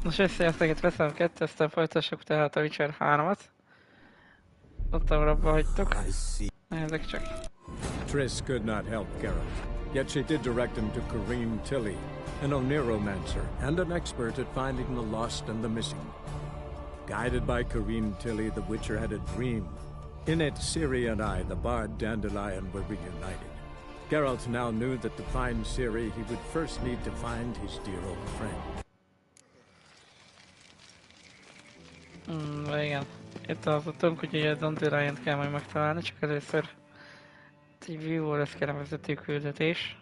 Nos, összejöttek, itt veszem 2, aztán folytassuk tehát a Wicher 3-at. Ott abba hagytuk. Nézzük csak. Triss could not help Geralt, yet she did direct him to Kareem Tilly, an Oniromancer and an expert at finding the lost and the missing. Guided by Kareem Tilly, the Witcher had a dream. In it, Ciri and I, the bard Dandelion, were reunited. Geralt now knew that to find Ciri, he would first need to find his dear old friend. Igen. Itt tartottunk, úgyhogy a Dandeliont kell majd megtalálni, csak először egy view-ból lesz kell a vezető küldetés.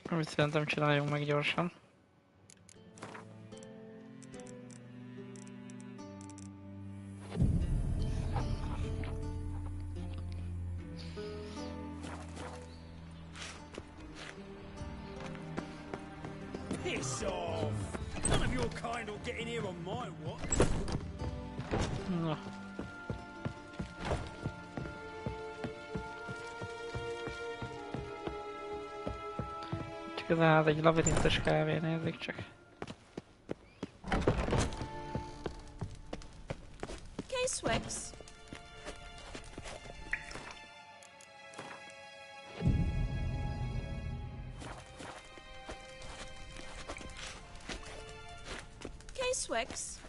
Amit szerintem csináljunk meg gyorsan. Piss off! None of your kind will get in here on my watch. Na. Csak ez hát egy labirintes kávé, nézzük csak. K-Swex. K-Swex.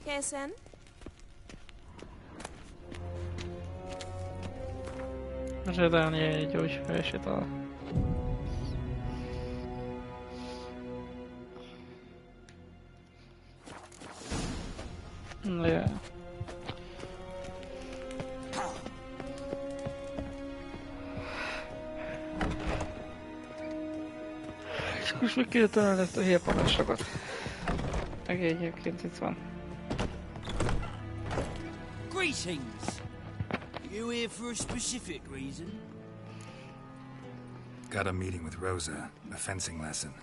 KSN. Zsedálni egy gyógyfőeset a... Yeah. És most meg kell találni ezt a hírparancsokot. Meg egyébként itt van. Greetings! You here for a specific reason? Got a meeting with Rosa, a fencing lesson.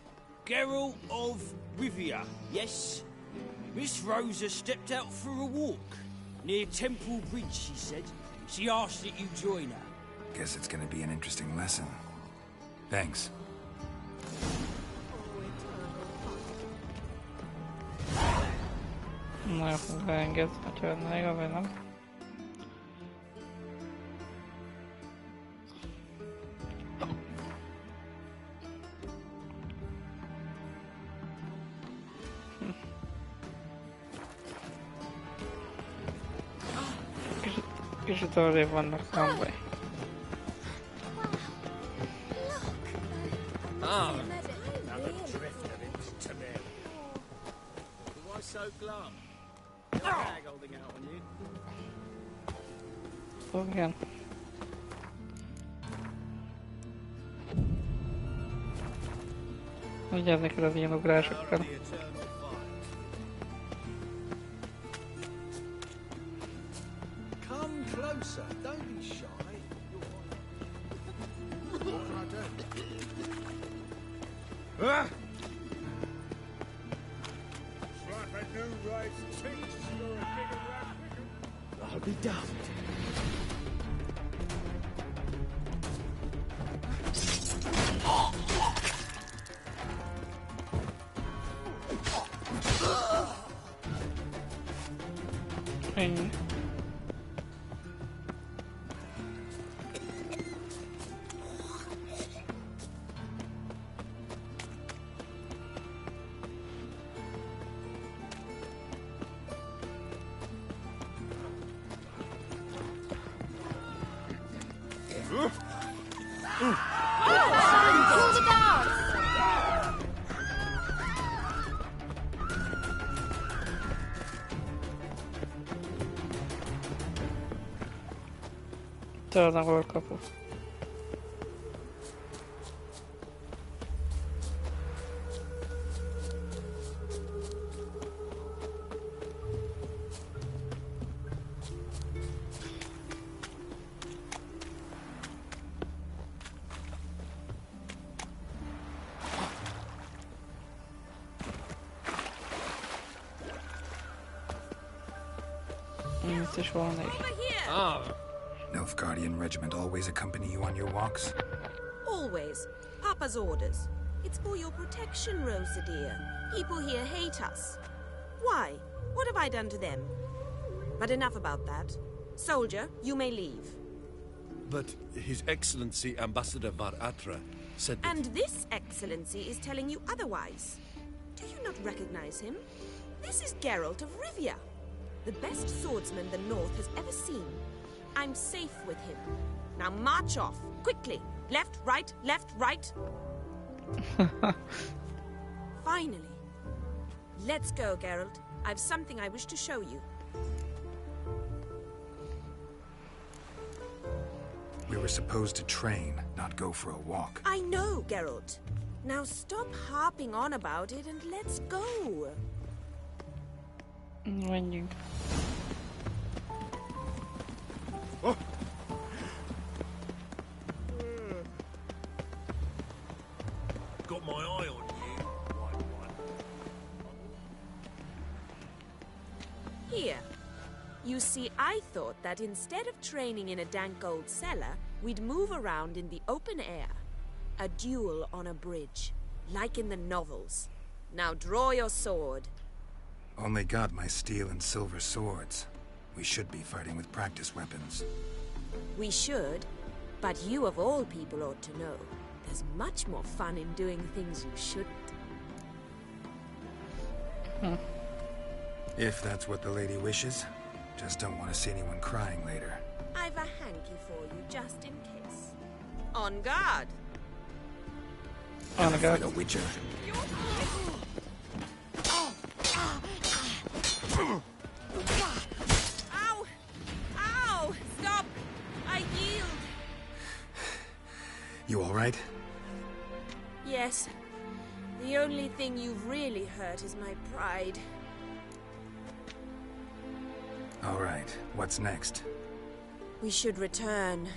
Geralt of Rivia, yes? Miss Rosa stepped out for a walk. Near Temple Bridge, she said. She asked that you join her. Guess it's gonna be an interesting lesson. Thanks. Na jó, beenged, hogyha jönne igaz, vagy nem. Kicsit arrébb vannak, nem baj. Ah, another drift of it to me. Why so glum? Got a bag holding out on you. Igen. Ugyan neked az ilyen ugrásokkal. Come closer, don't be shy. What can I do? Ah! Slap a new rice cheese, you're a bigger rat. I'll be damned. Ennyi. Tőle hol kapu. Itt is van még. Ah, Nilfgaardian regiment always accompany you on your walks? Always. Papa's orders. It's for your protection, Rosa dear. People here hate us. Why? What have I done to them? But enough about that. Soldier, you may leave. But His Excellency Ambassador Var Atra said that... And this excellency is telling you otherwise. Do you not recognize him? This is Geralt of Rivia, the best swordsman the North has ever seen. I'm safe with him. Now march off, quickly. Left, right, left, right. Finally. Let's go, Geralt. I've something I wish to show you. We were supposed to train, not go for a walk. I know, Geralt. Now stop harping on about it and let's go. When you... Oh. Got my eye on you, white one. Here. You see, I thought that instead of training in a dank old cellar, we'd move around in the open air. A duel on a bridge, like in the novels. Now draw your sword. Only got my steel and silver swords. We should be fighting with practice weapons. We should, but you of all people ought to know. There's much more fun in doing things you shouldn't. If that's what the lady wishes. Just don't want to see anyone crying later. I've a hanky for you, just in case. On guard! On a Fight go. a Wicher. Ow! Ow! Stop! I yield! You alright? Yes. The only thing you've really hurt is my pride. Alright, what's next? We should return.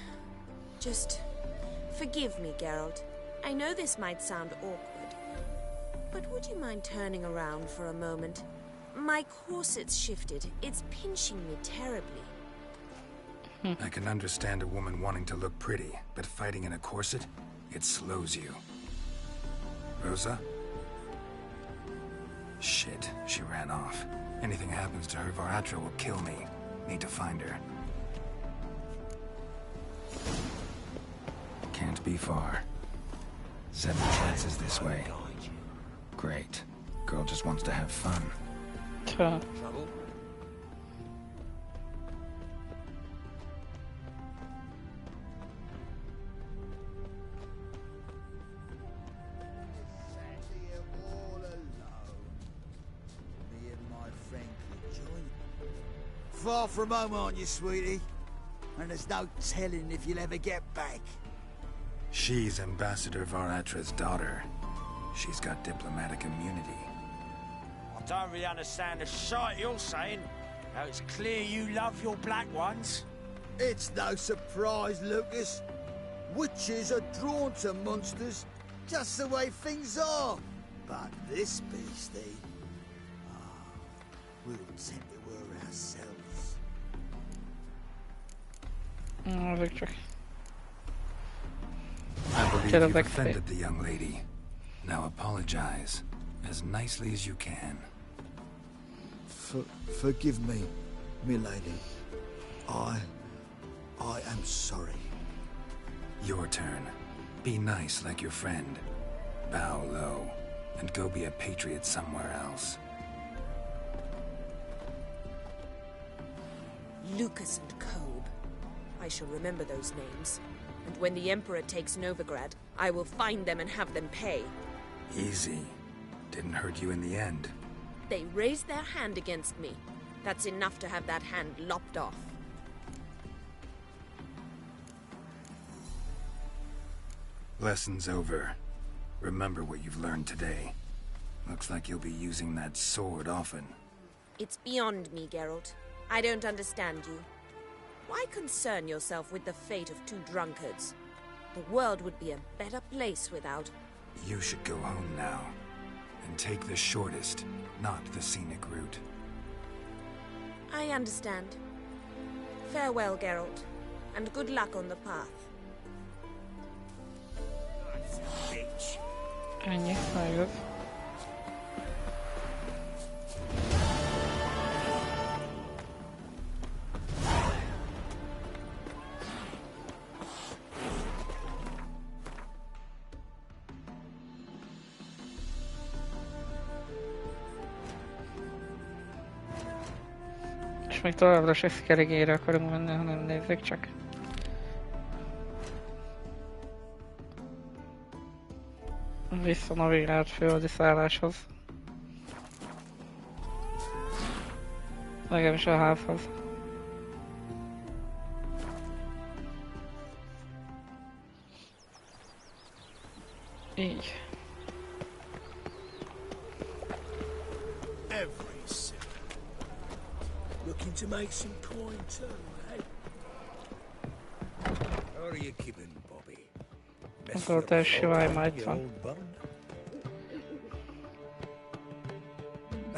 Just forgive me, Geralt. I know this might sound awkward, but would you mind turning around for a moment? My corset's shifted. It's pinching me terribly. I can understand a woman wanting to look pretty, but fighting in a corset, it slows you. Rosa? Shit, she ran off. Anything happens to her, Var Atra will kill me. Need to find her. Can't be far. 7 chances this way. Great. Girl just wants to have fun. Tja. Trouble? Far from home, aren't you, sweetie? And there's no telling if you'll ever get back. She's Ambassador Var Atra's daughter. She's got diplomatic immunity. I don't really understand the shite you're saying. Now it's clear you love your black ones. It's no surprise, Lucas. Witches are drawn to monsters, just the way things are. But this beastie... we'll tend to her ourselves. Wicher. I believe Get her you've back offended the young lady. Now apologize, as nicely as you can. Forgive me, milady. I am sorry. Your turn. Be nice like your friend. Bow low, and go be a patriot somewhere else. Lucas and Cobe. I shall remember those names. And when the Emperor takes Novigrad, I will find them and have them pay. Easy. Didn't hurt you in the end. They raised their hand against me. That's enough to have that hand lopped off. Lesson's over. Remember what you've learned today. Looks like you'll be using that sword often. It's beyond me, Geralt. I don't understand you. Why concern yourself with the fate of 2 drunkards? The world would be a better place without... You should go home now. And take the shortest, not the scenic route. I understand. Farewell, Geralt. and good luck on the path. Bitch. Ennyi, nagyon igaz. És még továbbra se szkerigére akarunk menni, hanem nézzük csak. Vissza navigált földi szálláshoz. Legalábbis a házhoz. Így. Every single. Looking to make some coin too, eh? How are you keeping, Bobby? Az volt első vájma itt van. Old bird?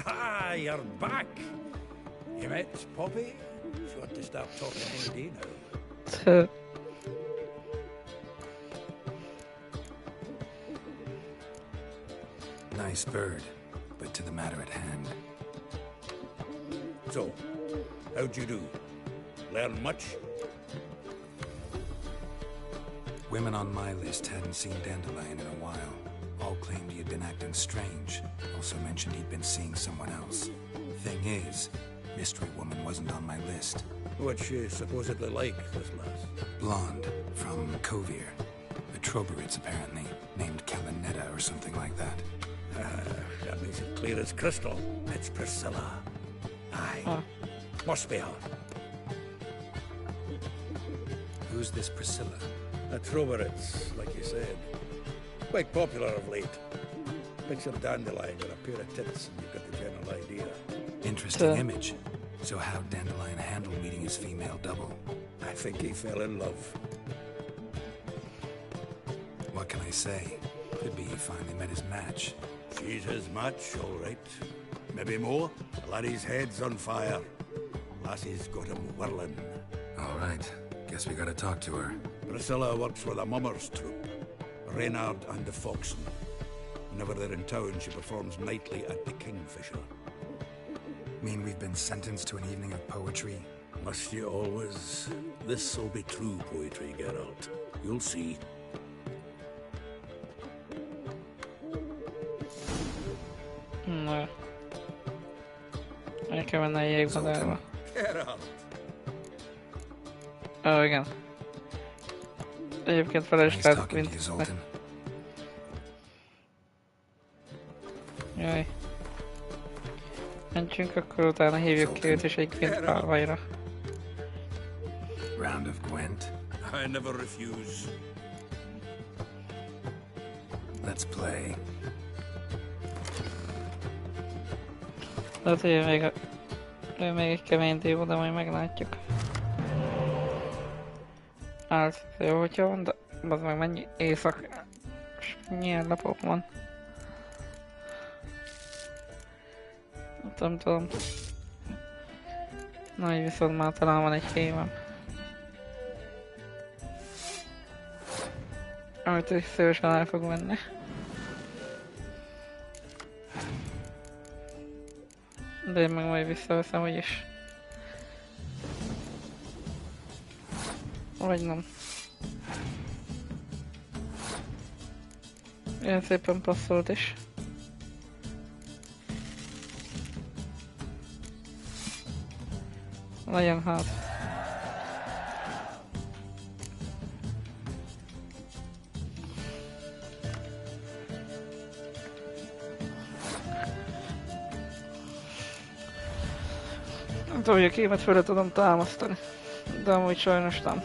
Ah, you're back. You met Poppy? She ought to start talking any day now. Nice bird, but to the matter at hand. So, how'd you do? Learn much? Women on my list hadn't seen Dandelion in a while. All claimed he had been acting strange. Also mentioned he'd been seeing someone else. Thing is, Mystery Woman wasn't on my list. What's she supposedly like, this lass? Blonde, from Kovir. A Troberits, apparently, named Kalinetta or something like that. That makes it clear as crystal. It's Priscilla. Aye. Must be her. Who's this Priscilla? A Troberits, like you said. Quite popular of late. Picture Dandelion with a pair of tits and you've got the general idea. Interesting image. So how'd Dandelion handle meeting his female double? I think he fell in love. What can I say? Could be he finally met his match. She's his match, all right. Maybe more. Laddie's head's on fire. Lassie's got him whirling. All right. Guess we gotta talk to her. Priscilla works for the Mummers troupe. Reynard and the Foxen. Whenever they're in town, she performs nightly at the Kingfisher. Mean we've been sentenced to an evening of poetry? Must you always? This'll be true poetry, Geralt. You'll see. Na. El kell menni a jégvadárba. Geralt! Ó, igen. Egyébként Nice felesleg, talking to you, mint... Zoltan. Jaj. Mentsünk, akkor utána hívjuk ki őt és egy Gwent-pálvajra. Round of Gwent. I never refuse. Let's play. Lehet, hogy ő még egy kemény dió, de majd meglátjuk. Hát, jó, hogyha van, de az meg mennyi éjszak... És milyen lapok van. Nem tudom. Na, így viszont már talán van egy kémem. Amit is szívesen el fog menni. De én meg majd visszaveszem úgyis. Vagy nem. Ilyen szépen passzolt is. Legyen hát. Nem tudom, hogy a kémet föl tudom támasztani, de amúgy sajnos nem.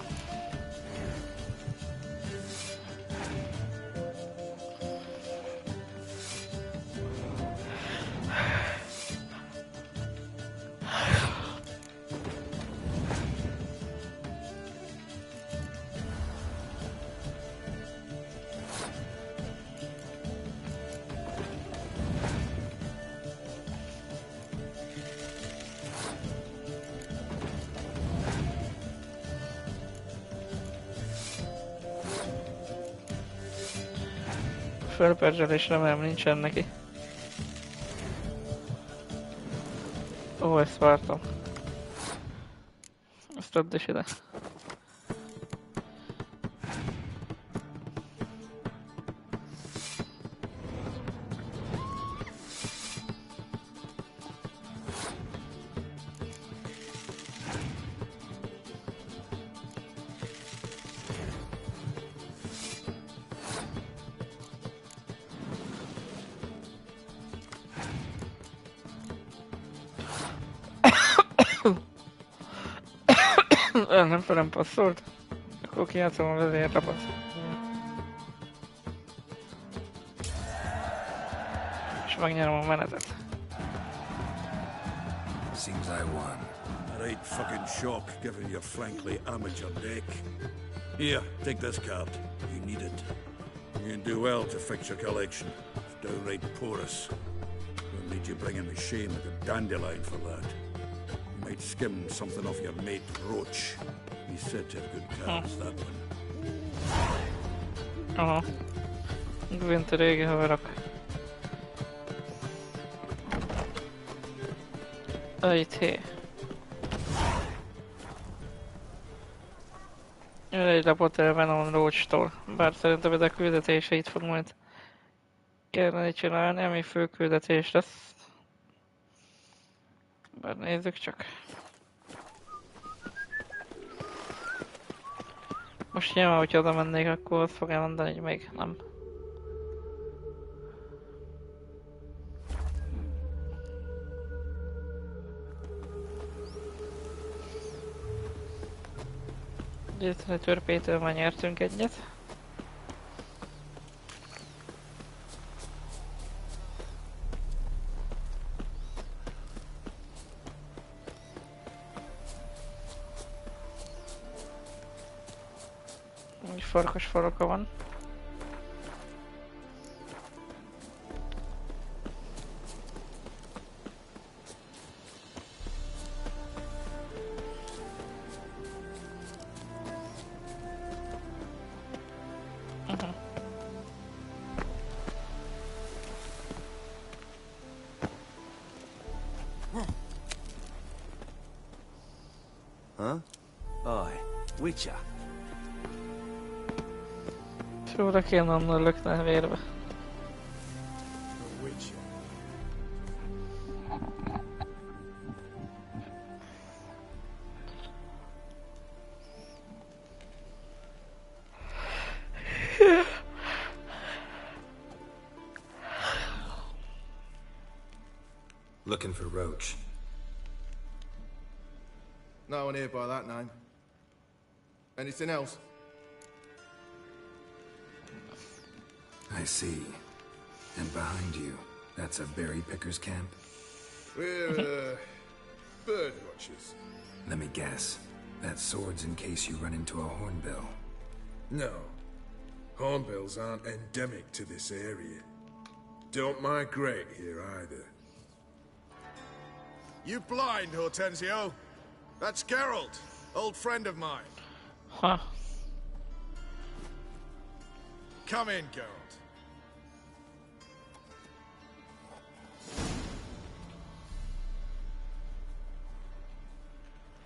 Fölperzselés remélem nincsen neki. Ó, ezt vártam. Ezt add is ide. Nem felem passzolt? Akkor kijátszom a vezérlapot. És megnyerom a menetet. Seems I won. That ain't fucking shock, given your frankly amateur deck. Here, take this card. You need it. You can do well to fix your collection. It's downright porous. We'll need you bringing me shame like a dandelion for that. You might skim something off your mate Roach. He's said to have good cards, that one. Aha. Gwent a régi haverok. Ajté. Egy lapot elvenom Roach-tól, bár szerintem ez a küldetéseit fog majd kellene csinálni, ami fő küldetés lesz. Bár nézzük csak. Most nyilván, hogyha oda mennék, akkor azt fogja mondani, hogy még nem. Itt a törpétől már nyertünk egyet. Úgy farkas faraka van. Huh? Aye, Wicher. Szóra kéne onnan lökne vérbe. Wicher. Looking for Roach. No one here by that name. Anything else? I see. And behind you, that's a berry picker's camp? We're, bird watchers. Let me guess. That sword's in case you run into a hornbill. No. Hornbills aren't endemic to this area. Don't migrate here either. You blind, Hortensio? That's Geralt, old friend of mine. Ha. Come in, Geralt.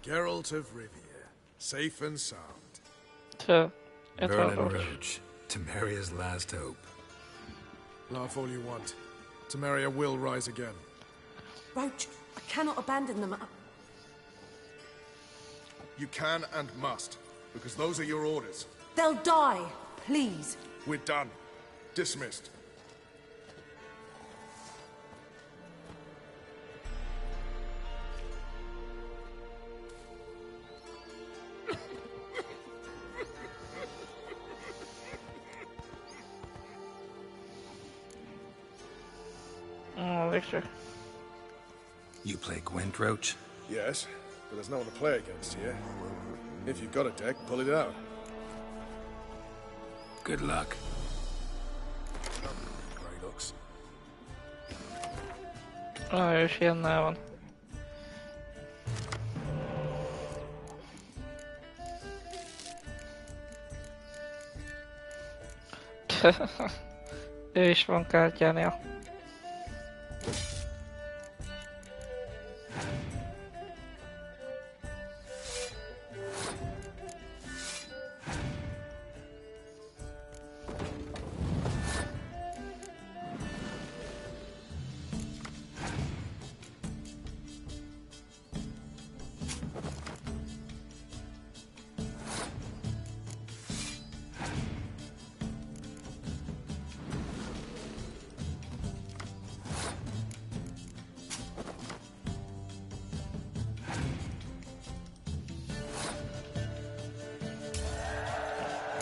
Geralt of Rivia, safe and sound. Merlin Roach, Temeria's last hope. Laugh all you want. Temeria will rise again. Roach, I cannot abandon them. You can and must, because those are your orders. They'll die, please. We're done. Dismissed. Oh, Wicher. You play Gwent, Roach? Yes, but there's no one to play against here. If you've got a deck, pull it out. Good luck. Grey looks. Ah, ő is ilyennel van. Ő is van kártyánél.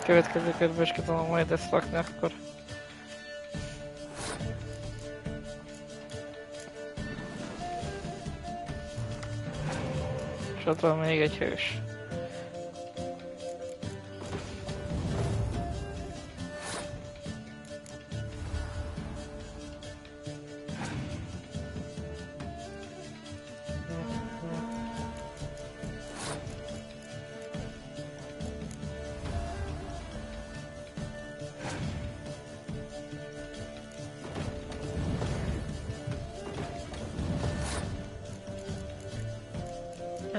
Következő körben is ki tudom majd ezt rakni akkor. És ott van még egy hős.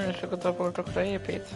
És akkor daboltokra épít.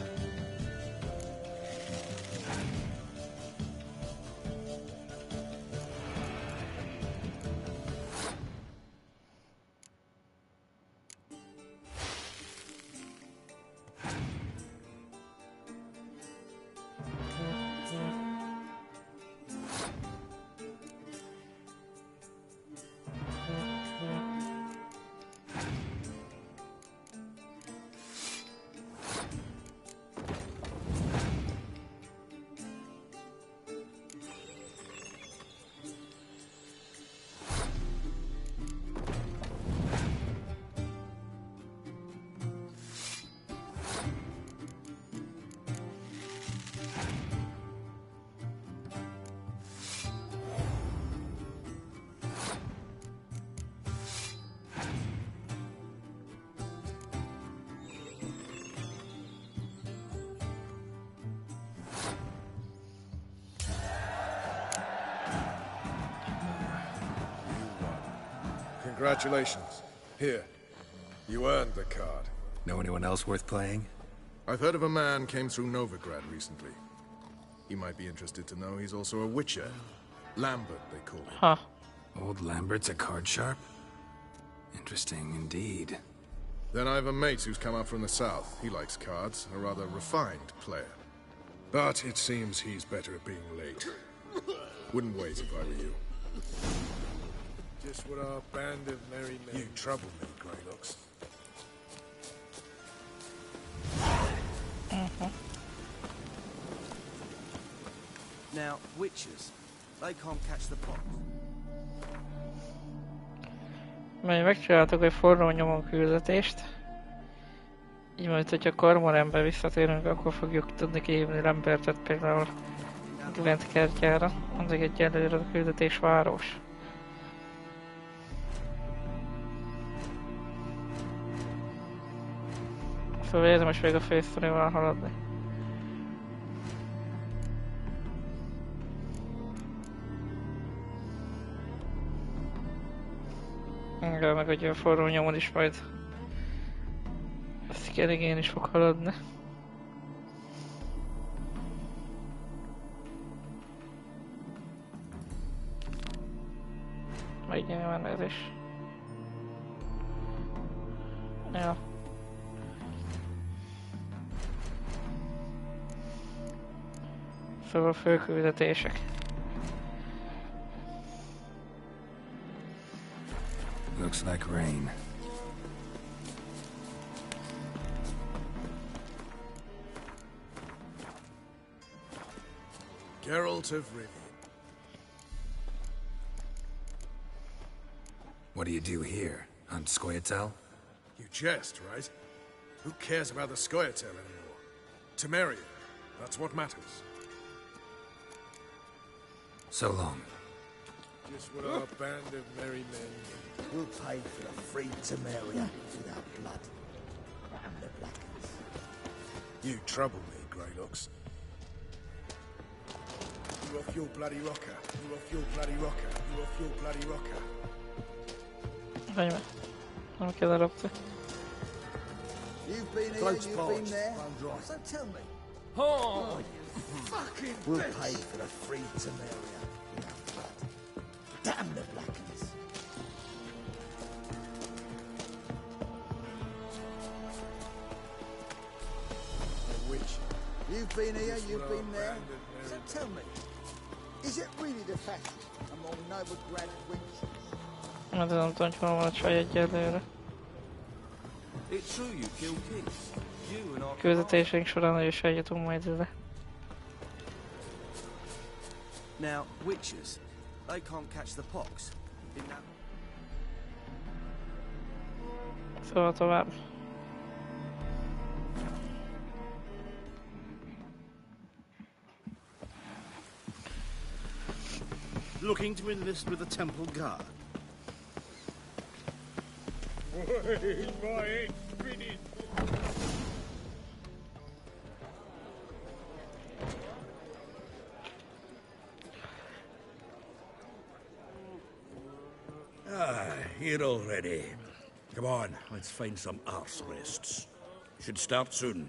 Congratulations. Here. You earned the card. Know anyone else worth playing? I've heard of a man came through Novigrad recently. You might be interested to know he's also a Wicher. Lambert, they call him. Huh. Old Lambert's a card sharp? Interesting indeed. Then I have a mate who's come up from the south. He likes cards, a rather refined player. But it seems he's better at being late. Wouldn't wait if I were you. Just what our band of merry men... You trouble me, Greylocks. Now, witches, they can't catch the pot. Majd megcsináltuk egy forró nyomon küldetést. Így majd, hogyha Kormoranbe visszatérünk, akkor fogjuk tudni kihívni Lambertet például Glent kártyára. Addig egyelőre a küldetés város. Szóval érdemes még a fősztorival haladni. Meg ugye a forró nyomon is majd azt én is fog haladni. Megnyilván ez is. Ja. Szóval főküldetések. Looks like rain. Geralt of Rivia. What do you do here? On Scoia'tael? You jest, right? Who cares about the Scoia'tael anymore? Temeria. That's what matters. So long. Just what our band of merry men... We'll pay for the free Temeria with our blood. And the Blackens. You trouble me, Greylocks. You off your bloody rocker. You off your bloody rocker. You off off your bloody rocker. Vagy meg. Nem kell elopni. You've been here, Close you've been pass. there. Run dry. So tell me, Oh! fucking we'll pay for the free Temeria. Damn the blackens. The Wicher. You've been here, you've been there. So tell me, is it really the fastest among Novigrad wenches? Hát nem tudom, hogy hol van a csaj egyelőre. It's true you kill kings. You and our Küldetéseink során is eljutunk majd ide. Now, witches, they can't catch the pox. In that... Szóval tovább. Looking to enlist with the Temple Guard. Here already. Come on, let's find some arse rests. Should start soon.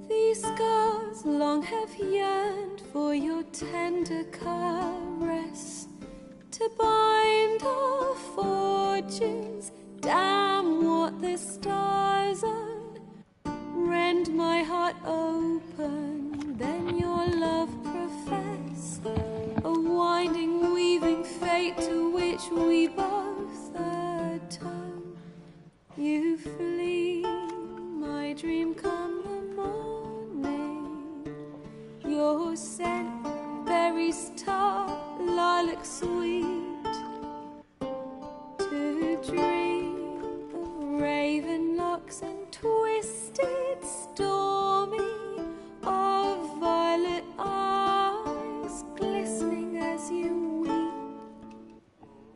These scars long have yearned for your tender caress, to bind our fortunes. Damn what the stars own. Rend my heart open, then your love profess, a winding, weaving fate to which we both atone. You flee, my dream come the morning. Your scent, berries tart, lilac sweet. To dream of raven locks and twisted, stormy, of violet eyes glistening as you weep.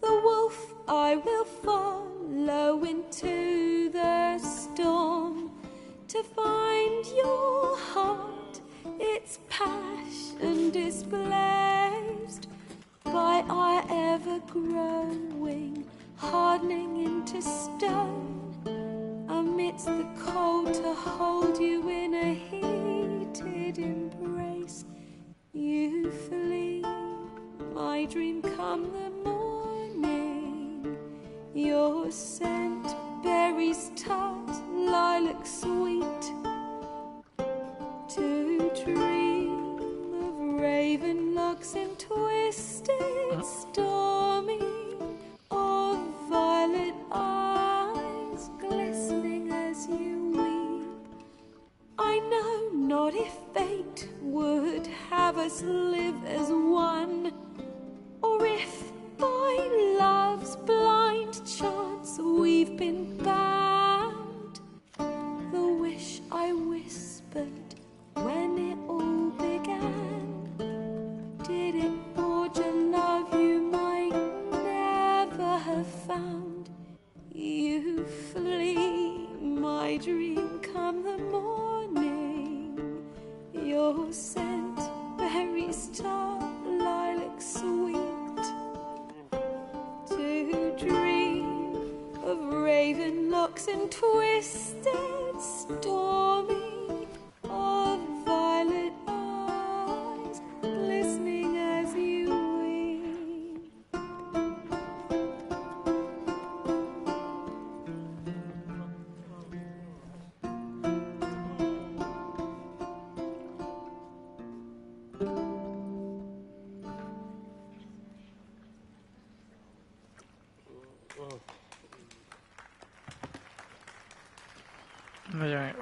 The wolf I will follow into the storm, to find your heart, its passion displaced by our ever-growing, hardening into stone, amidst the cold to hold you in a heated embrace. You flee, my dream come the morning. Your scent, berries tart, lilac sweet. To dream of raven locks and twisted, stormy, of violet eyes glistening as you weep. I know not if fate would have us live as one, or if by love's blind chance we've been bound. The wish I whispered when it all began, did it forge a love you might never have found? You flee, my dream come the morning. Your scent, berries tart, lilac sweet. To dream of raven locks and twisted, stormy, of violet eyes glistening as you weep. Nagyon jó.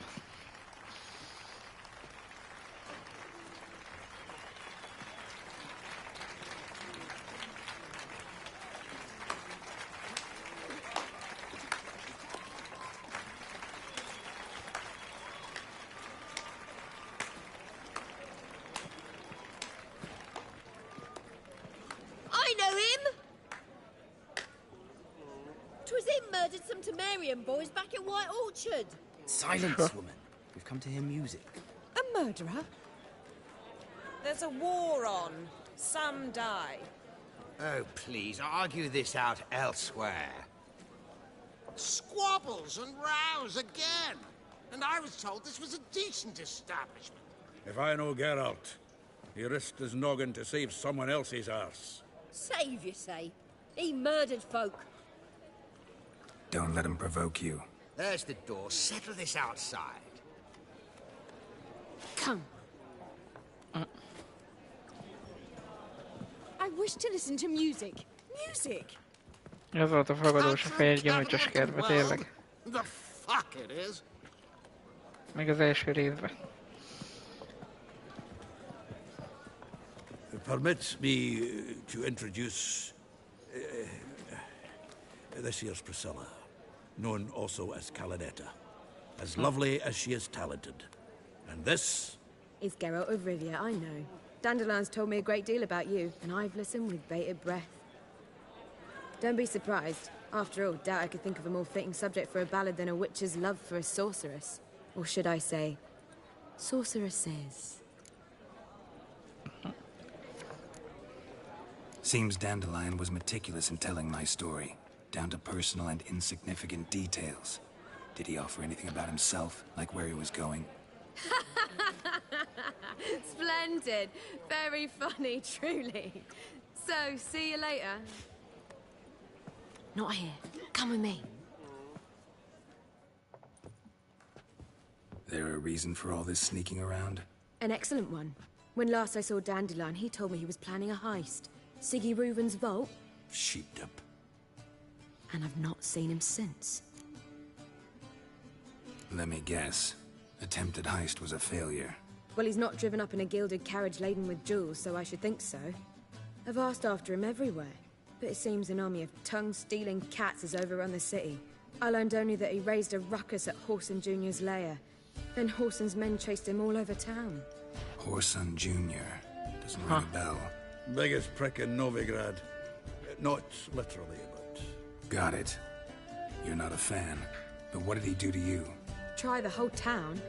I know him! 'Twas him murdered some Temerian boys back at White Orchard. Silence, woman. We've come to hear music. A murderer? There's a war on. Some die. Oh, please, argue this out elsewhere. Squabbles and rows again. And I was told this was a decent establishment. If I know Geralt, he risked his noggin to save someone else's arse. Save, you say? He murdered folk. Don't let him provoke you. There's the door. Settle this outside. Come. I wish to listen to music. Music! Ez volt a fogadós a fehér gyümölcsös kertbe, tényleg. The fuck it is. Még az első részben. Permit me to introduce this here's Priscilla, known also as Calinetta, as lovely as she is talented. And this is Geralt of Rivia, I know. Dandelion's told me a great deal about you, and I've listened with bated breath. Don't be surprised. After all, doubt I could think of a more fitting subject for a ballad than a witch's love for a sorceress. Or should I say, sorceresses. Seems Dandelion was meticulous in telling my story, down to personal and insignificant details. Did he offer anything about himself, like where he was going? Splendid. Very funny, truly. So, see you later. Not here. Come with me. There a reason for all this sneaking around? An excellent one. When last I saw Dandelion, he told me he was planning a heist. Siggy Reuven's vault. Sheeped up. And I've not seen him since. Let me guess. Attempted heist was a failure. Well, he's not driven up in a gilded carriage laden with jewels, so I should think so. I've asked after him everywhere, but it seems an army of tongue-stealing cats has overrun the city. I learned only that he raised a ruckus at Whoreson Jr.'s lair. Then Whoreson's men chased him all over town. Whoreson Jr. Doesn't ring a bell. Biggest prick in Novigrad. Not literally, but... Got it. You're not a fan. But what did he do to you? Try the whole town.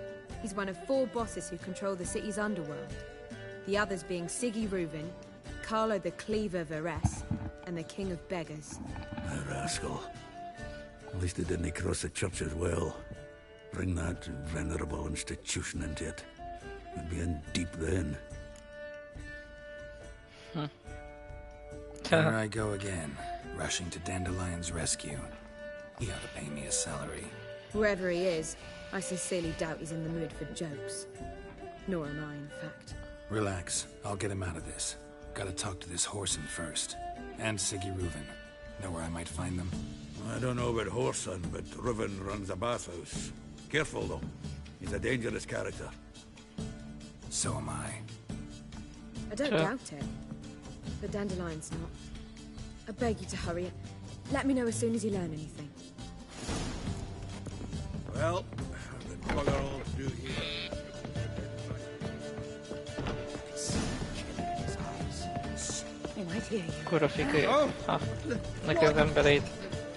He's one of 4 bosses who control the city's underworld. The others being Siggy Reuven, Carlo the Cleaver Varese, and the King of Beggars. A rascal. At least he didn't cross the church as well. Bring that venerable institution into it. We'd be in deep then. There I go again, rushing to Dandelion's rescue. He ought to pay me a salary. Wherever he is, I sincerely doubt he's in the mood for jokes. Nor am I, in fact. Relax. I'll get him out of this. Gotta talk to this Whoreson first. And Siggy Reuven. Know where I might find them? I don't know about Whoreson, but Reuven runs a bathhouse. Careful, though. He's a dangerous character. So am I. I don't doubt it. But Dandelion's not. I beg you to hurry. Let me know as soon as you learn anything. Well, I've been bugger all to do here. Kurva fikai. Neki az embereit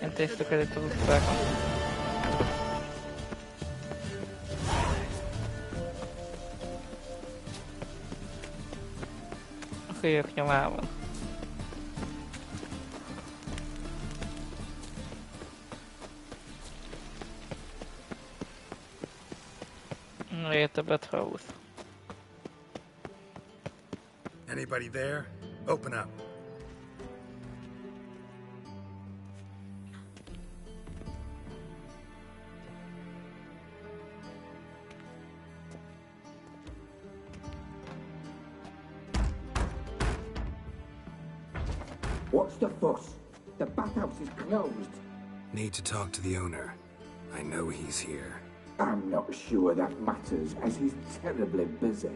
intéztük el itt az utcákon. A kölyök nyomában. Jött a Bedhouse. Anybody there? Open up. What's the fuss? The bathhouse is closed. Need to talk to the owner. I know he's here. I'm not sure that matters, as he's terribly busy.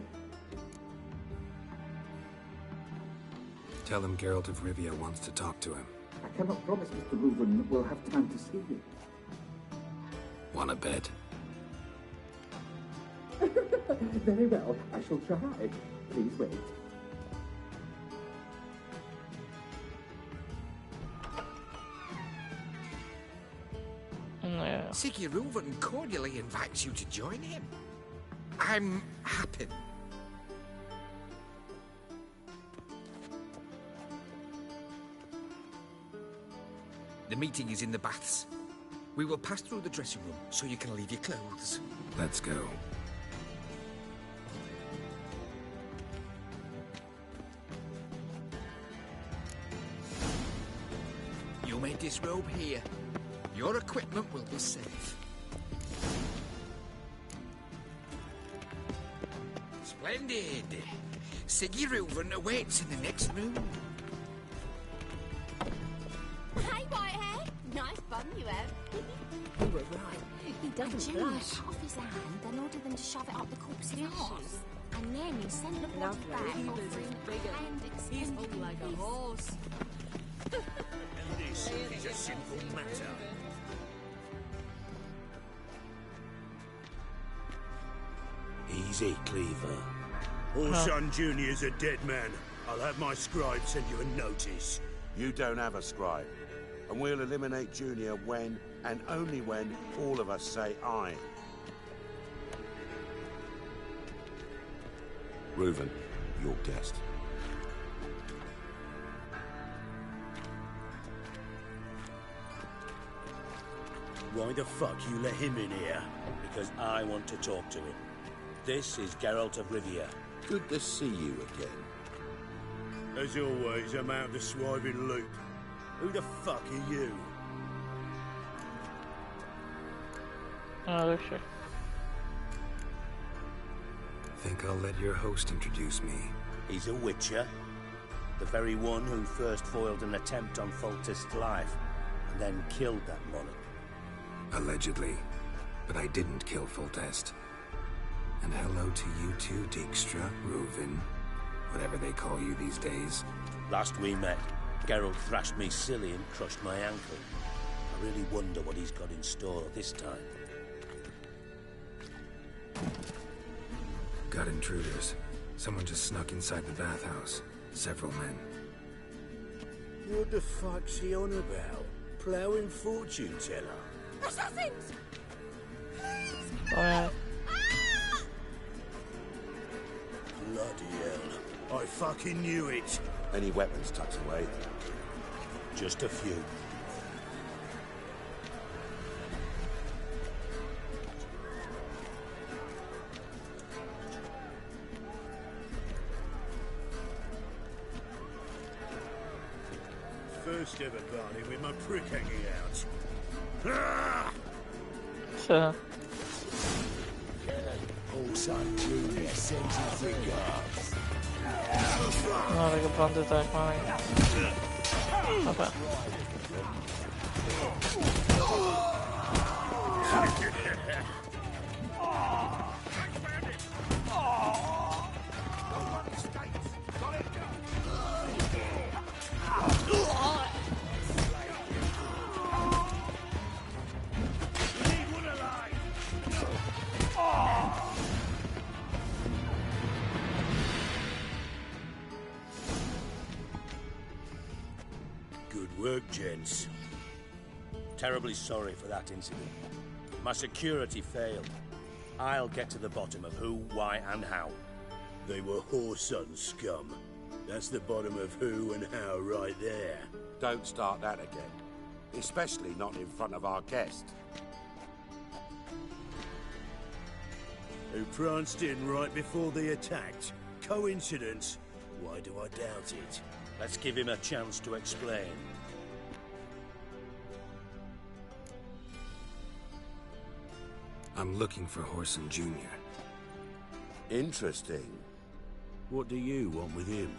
Tell him Geralt of Rivia wants to talk to him. I cannot promise Mr. Reuven will have time to see you. Wanna bet? Very well, I shall try. Please wait. Yeah. Siggy Reuven cordially invites you to join him. I'm happy. The meeting is in the baths. We will pass through the dressing room so you can leave your clothes. Let's go. You may disrobe here. Your equipment will be safe. Splendid. Siggy Reuven awaits in the next room. Hey, Whitehair. Nice bum you have. You were right. He doesn't Junior blush. cut off his hand and ordered them to shove it up the corpse's arse. And then he sent the body Lovely. back He was offering bigger. hand He's extended hung like a piece. horse. And this is a simple matter. Easy, Cleaver. Orson Jr.'s a dead man. I'll have my scribe send you a notice. You don't have a scribe. And we'll eliminate Junior when, and only when, all of us say aye. Reuven, your guest. Why the fuck you let him in here? Because I want to talk to him. This is Geralt of Rivia. Good to see you again. As always, I'm out of the swiving loop. Who the fuck are you? Oh, sure. Think I'll let your host introduce me. He's a Wicher. The very one who first foiled an attempt on Foltest's life, and then killed that monarch. Allegedly. But I didn't kill Foltest. And hello to you too, Dijkstra, Reuven, whatever they call you these days. Last we met, Geralt thrashed me silly and crushed my ankle. I really wonder what he's got in store this time. Got intruders. Someone just snuck inside the bathhouse. Several men. What the fuck's he on about? Ploughing fortune teller? Assassins! Alright. Bloody hell. I fucking knew it. Any weapons tucked away? Just a few. First ever party with my prick hanging out. Ah! So, Orson Jr. sends his regards. no, like a bundle attack, man. Vabbè. Good work, gents. Terribly sorry for that incident. My security failed. I'll get to the bottom of who, why, and how. They were Whoreson scum. That's the bottom of who and how right there. Don't start that again. Especially not in front of our guest. Who pranced in right before they attacked. Coincidence? Why do I doubt it? Let's give him a chance to explain. I'm looking for Whoreson Jr. Interesting. What do you want with him?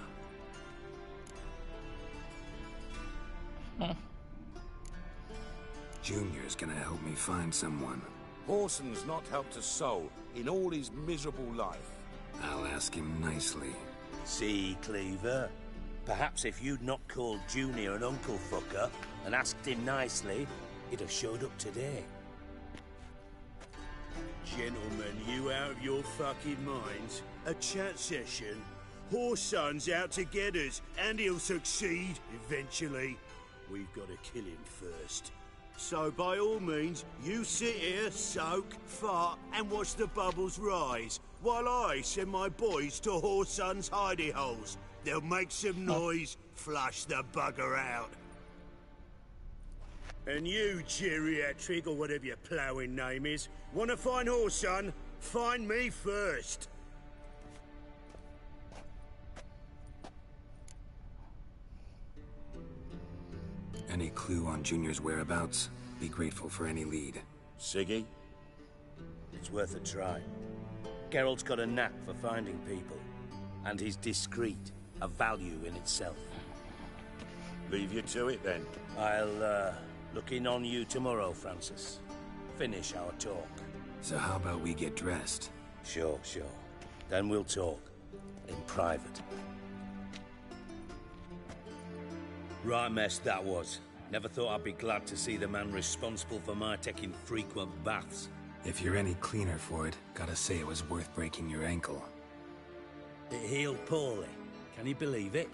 Junior's gonna help me find someone. Horson's not helped a soul in all his miserable life. I'll ask him nicely. See, Cleaver? Perhaps if you'd not called Junior an uncle fucker and asked him nicely, he'd have showed up today. Gentlemen, you out of your fucking minds? A chat session? Horson's out to get us, and he'll succeed eventually. We've got to kill him first. So by all means, you sit here, soak, fart, and watch the bubbles rise, while I send my boys to Horson's hidey holes. They'll make some noise, flush the bugger out. And you, geriatric, or whatever your ploughing name is, want to find Horson? Find me first. Any clue on Junior's whereabouts? Be grateful for any lead. Siggy? It's worth a try. Geralt's got a knack for finding people. And he's discreet, a value in itself. Leave you to it, then. I'll, look in on you tomorrow, Francis. Finish our talk. So how about we get dressed? Sure. Then we'll talk. In private. Right mess that was. Never thought I'd be glad to see the man responsible for my taking frequent baths. If you're any cleaner for it, gotta say it was worth breaking your ankle. It healed poorly. Can you believe it?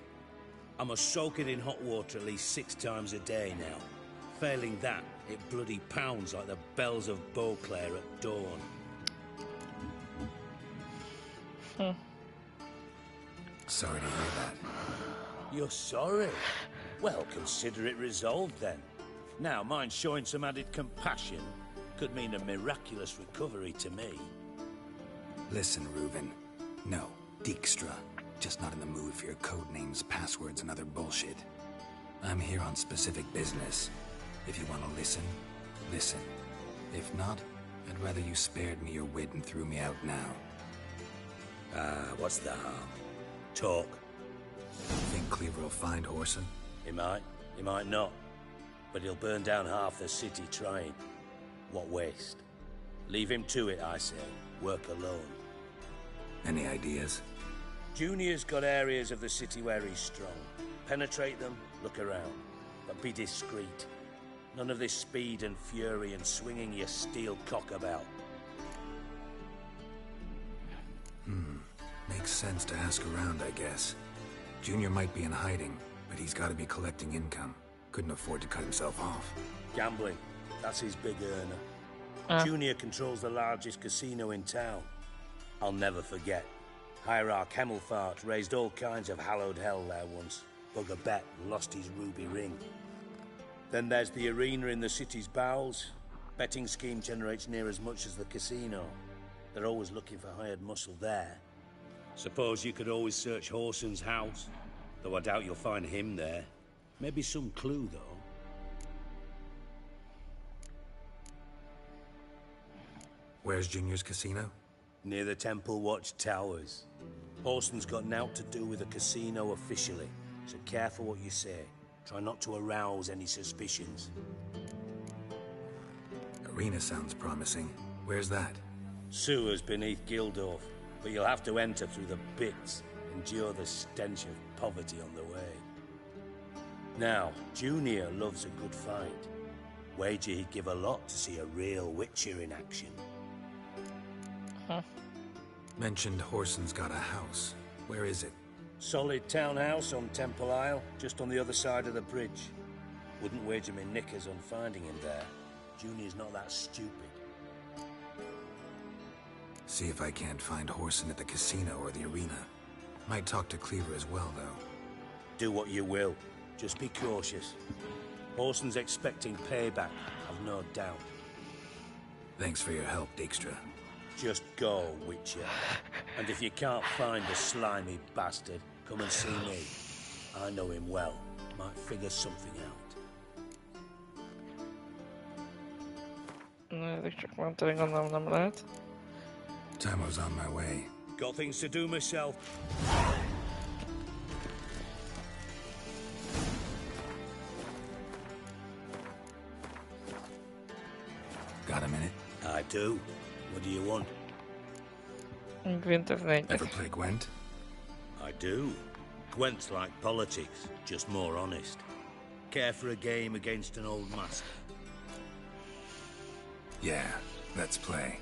I must soak it in hot water at least 6 times a day now. Failing that, it bloody pounds like the bells of Beauclair at dawn. Sorry to hear that. You're sorry? Well, consider it resolved then. Now, mind showing some added compassion could mean a miraculous recovery to me. Listen, Reuven. No, Dijkstra. Just not in the mood for your code names, passwords, and other bullshit. I'm here on specific business. If you want to listen, listen. If not, I'd rather you spared me your wit and threw me out now. What's the harm? Talk. Think Cleaver will find Horson? He might not. But he'll burn down half the city trying. What waste? Leave him to it, I say. Work alone. Any ideas? Junior's got areas of the city where he's strong. Penetrate them, look around. But be discreet. None of this speed and fury and swinging your steel cock about. Makes sense to ask around, I guess. Junior might be in hiding, but he's got to be collecting income. Couldn't afford to cut himself off. Gambling. That's his big earner. Junior controls the largest casino in town. I'll never forget. Hierarch Hemmelfart raised all kinds of hallowed hell there once. Bugger bet and lost his ruby ring. Then there's the arena in the city's bowels. Betting scheme generates near as much as the casino. They're always looking for hired muscle there. Suppose you could always search Horson's house. Though I doubt you'll find him there. Maybe some clue, though. Where's Junior's casino? Near the Temple Watch Towers. Horson's got naught to do with the casino officially, so careful what you say. Try not to arouse any suspicions. Arena sounds promising. Where's that? Sewers beneath Gildorf, but you'll have to enter through the pits, endure the stench of poverty on the way. Now, Junior loves a good fight. Wager he'd give a lot to see a real Wicher in action. Mentioned Horson's got a house. Where is it? Solid townhouse on Temple Isle, just on the other side of the bridge. Wouldn't wager me knickers on finding him there. Junior's not that stupid. See if I can't find Horson at the casino or the arena. Might talk to Cleaver as well, though. Do what you will. Just be cautious. Horson's expecting payback, I've no doubt. Thanks for your help, Dijkstra. Just go, Wicher. And if you can't find the slimy bastard, come and see me. I know him well. Might figure something out. Nézzük csak menteni, gondolom nem lehet. Time was on my way. Got things to do myself. Got a minute? I do. What do you want? Gwent of Night. Ever play Gwent? I do. Gwent's like politics, just more honest. Care for a game against an old master? Yeah, let's play.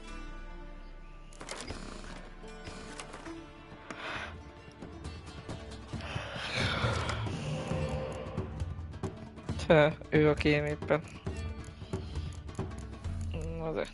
Ő a kém éppen. Na de.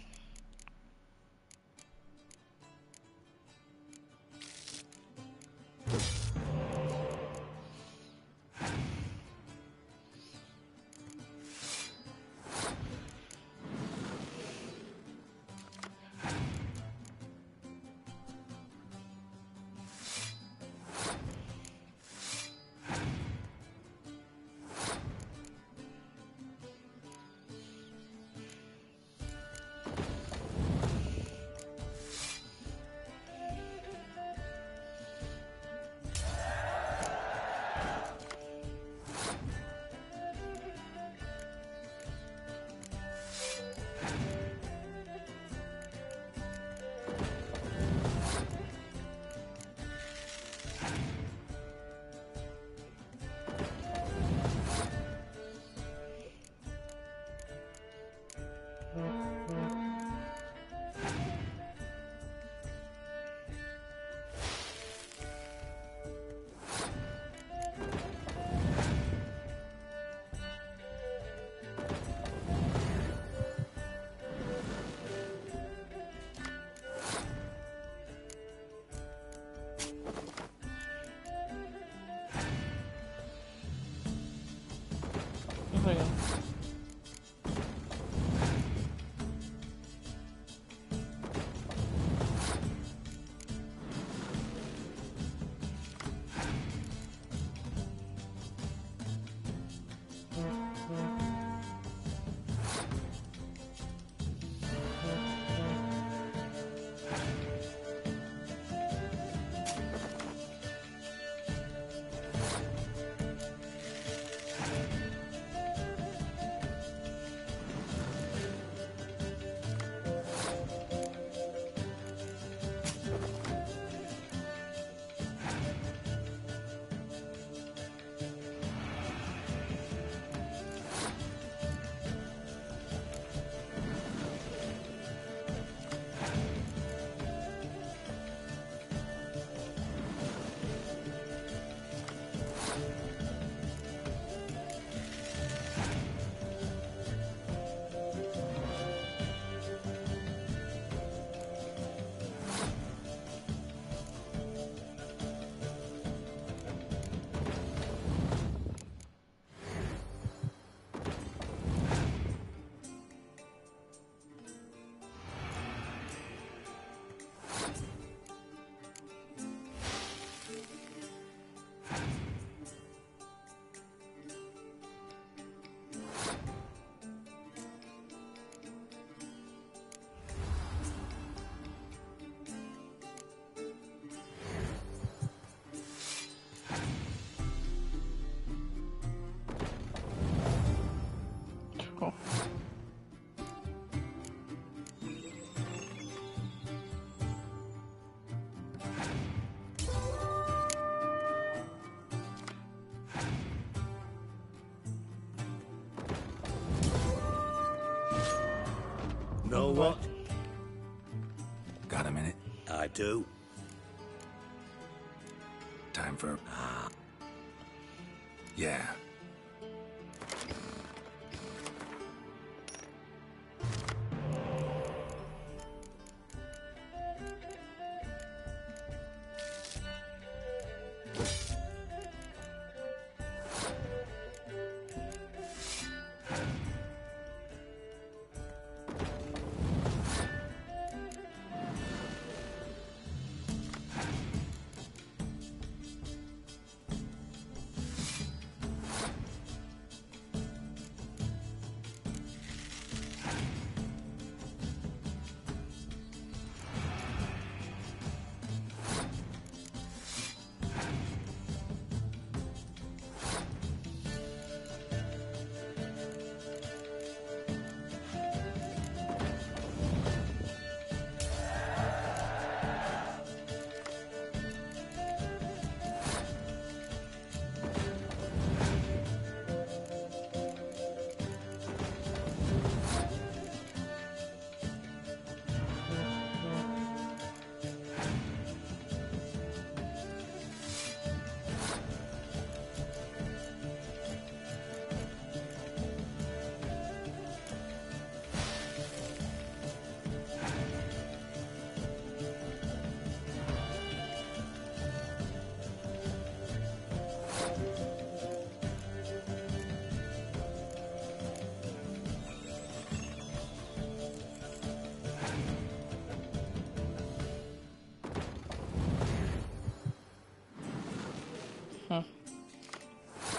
Igen. Know what? Got a minute? I do. Time for... Yeah.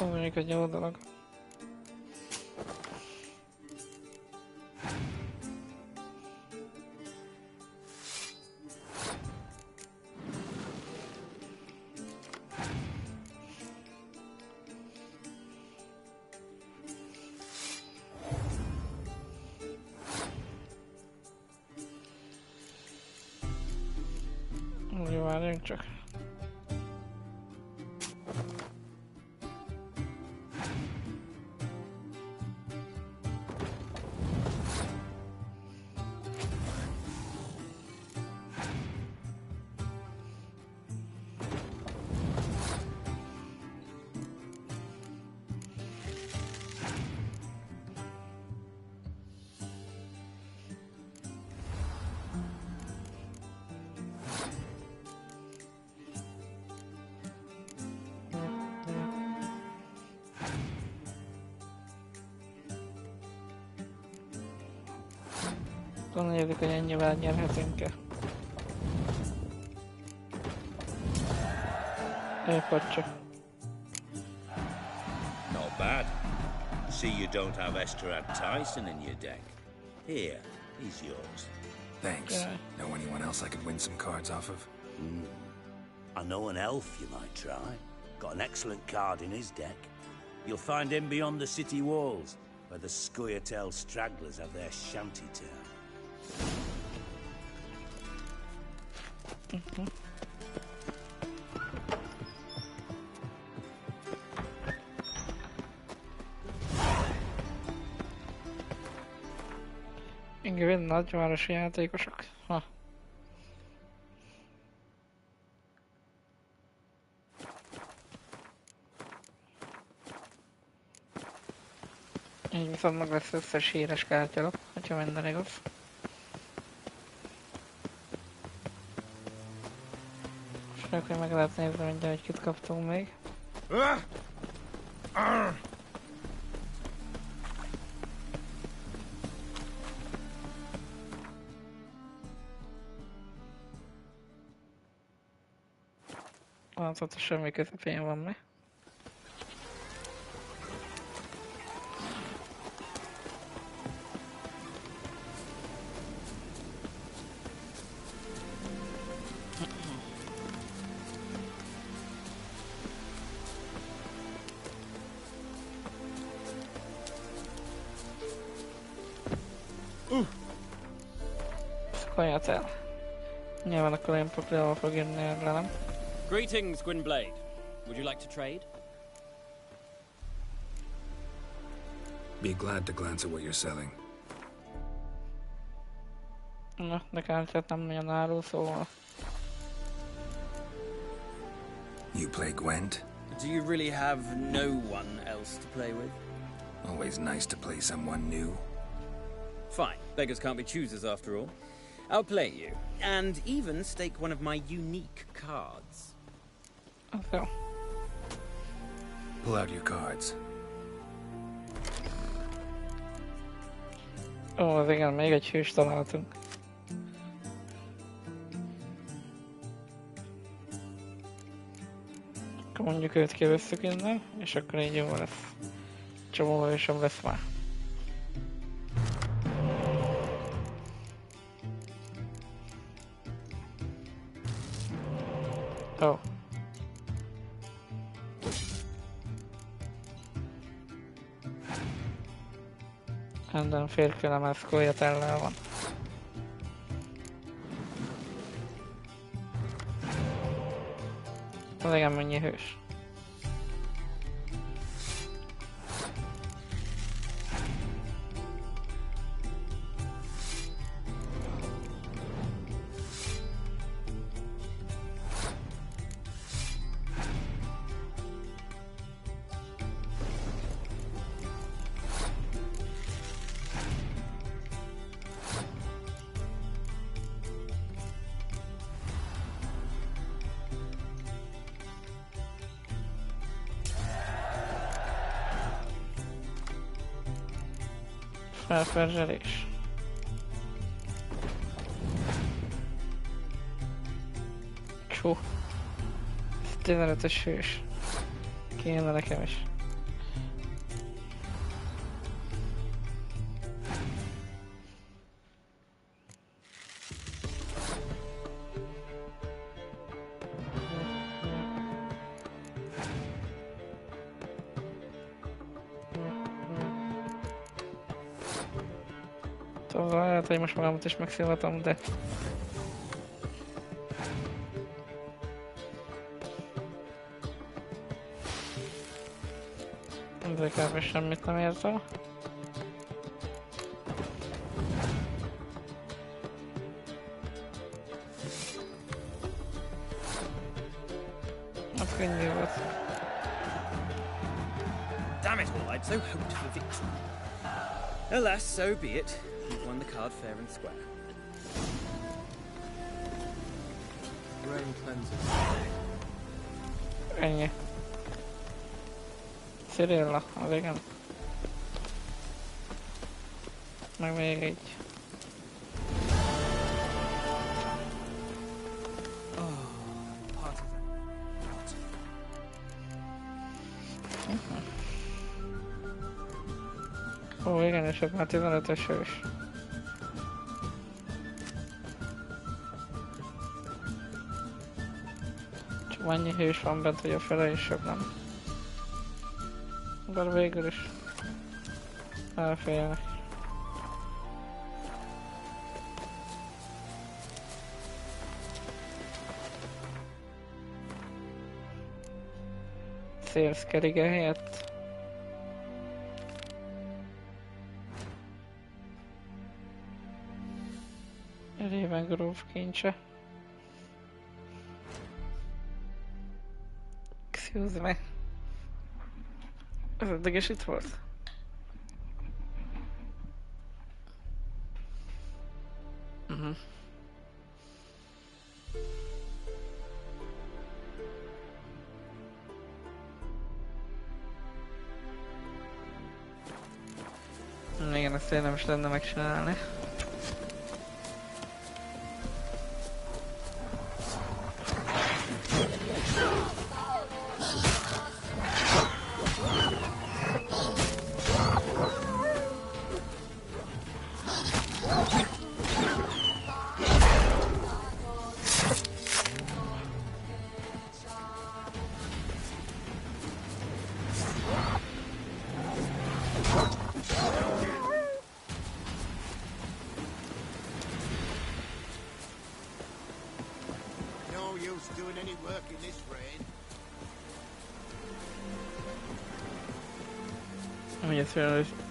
Mondjuk egy jó dolog. Jó, várjunk csak. Gondoljuk, hogy ennyivel nyerhetünk-e. Csak. Not bad. See you don't have Esterad Tyson in your deck. Here, he's yours. Thanks. Yeah. Know anyone else I could win some cards off of? I know an elf you might try. Got an excellent card in his deck. You'll find him beyond the city walls, where the Scoia'tael stragglers have their shanty town. Igen, nagyvárosi játékosok. Ha. Így viszont meg lesz összes híres kártyalap, hogyha minden igaz. És akkor meg lehet nézni mindjárt, hogy kit kaptunk még. Látszott, hogy semmi közepén van mi. Scoia'tael. Nyilván akkor én Pokémon fog jönni ellenem. Greetings, Gwynblade. Would you like to trade? Be glad to glance at what you're selling. Na, de kártyát nem nagyon árul, szóval. You play Gwent? Do you really have no one else to play with? Always nice to play someone new. Fine. Beggars can't be choosers after all. I'll play you, and even stake one of my unique cards. Okay. Pull out your cards. Ó, az igen, még egy hőst találtunk. Akkor mondjuk őt kivesszük innen, és akkor így jó lesz. Csomó hősöm lesz már. Ó. Minden férkőlem ez Scoia'taellel van. Az igen mennyi hős. Felperzselés. Csú. Ez 15-ös hős. Kéne nekem is. Tudom, lehet, hogy most magamat is megszívhatom, de... De kb. Semmit nem értem. Az könnyű volt. Damn it all, I'd so hoped for victory. Alas, so be it. You've won the card fair and square. Rain cleanses. Ennyi. Cirilla, az igen. Meg még egy. Ó, igen, és már 15-ös is. Csak annyi hős van bent, hogy a fele is jobb nem. Bár végül is elfélnek. Szélszkerige helyett. Réven gróf kincse. Excuse me. Ez eddig is itt volt? Igen, ezt érdemes lenne megcsinálni.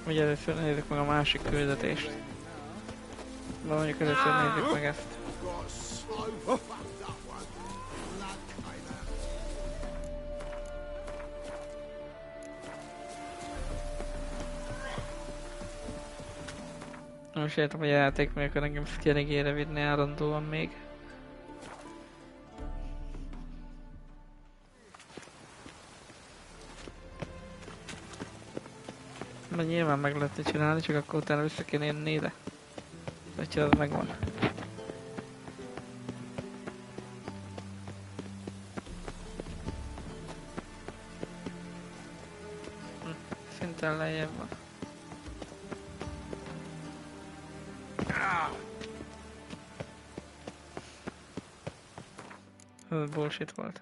Ugye először nézzük meg a másik küldetést. De mondjuk először nézzük meg ezt. Most értem, hogy a játék még akar engem szkenigére vinni állandóan még. Mert nyilván meg lehetne csinálni, csak akkor utána vissza kéne jönni ide. Hogyha az megvan. Szinten lejjebb van. Ez bullshit volt.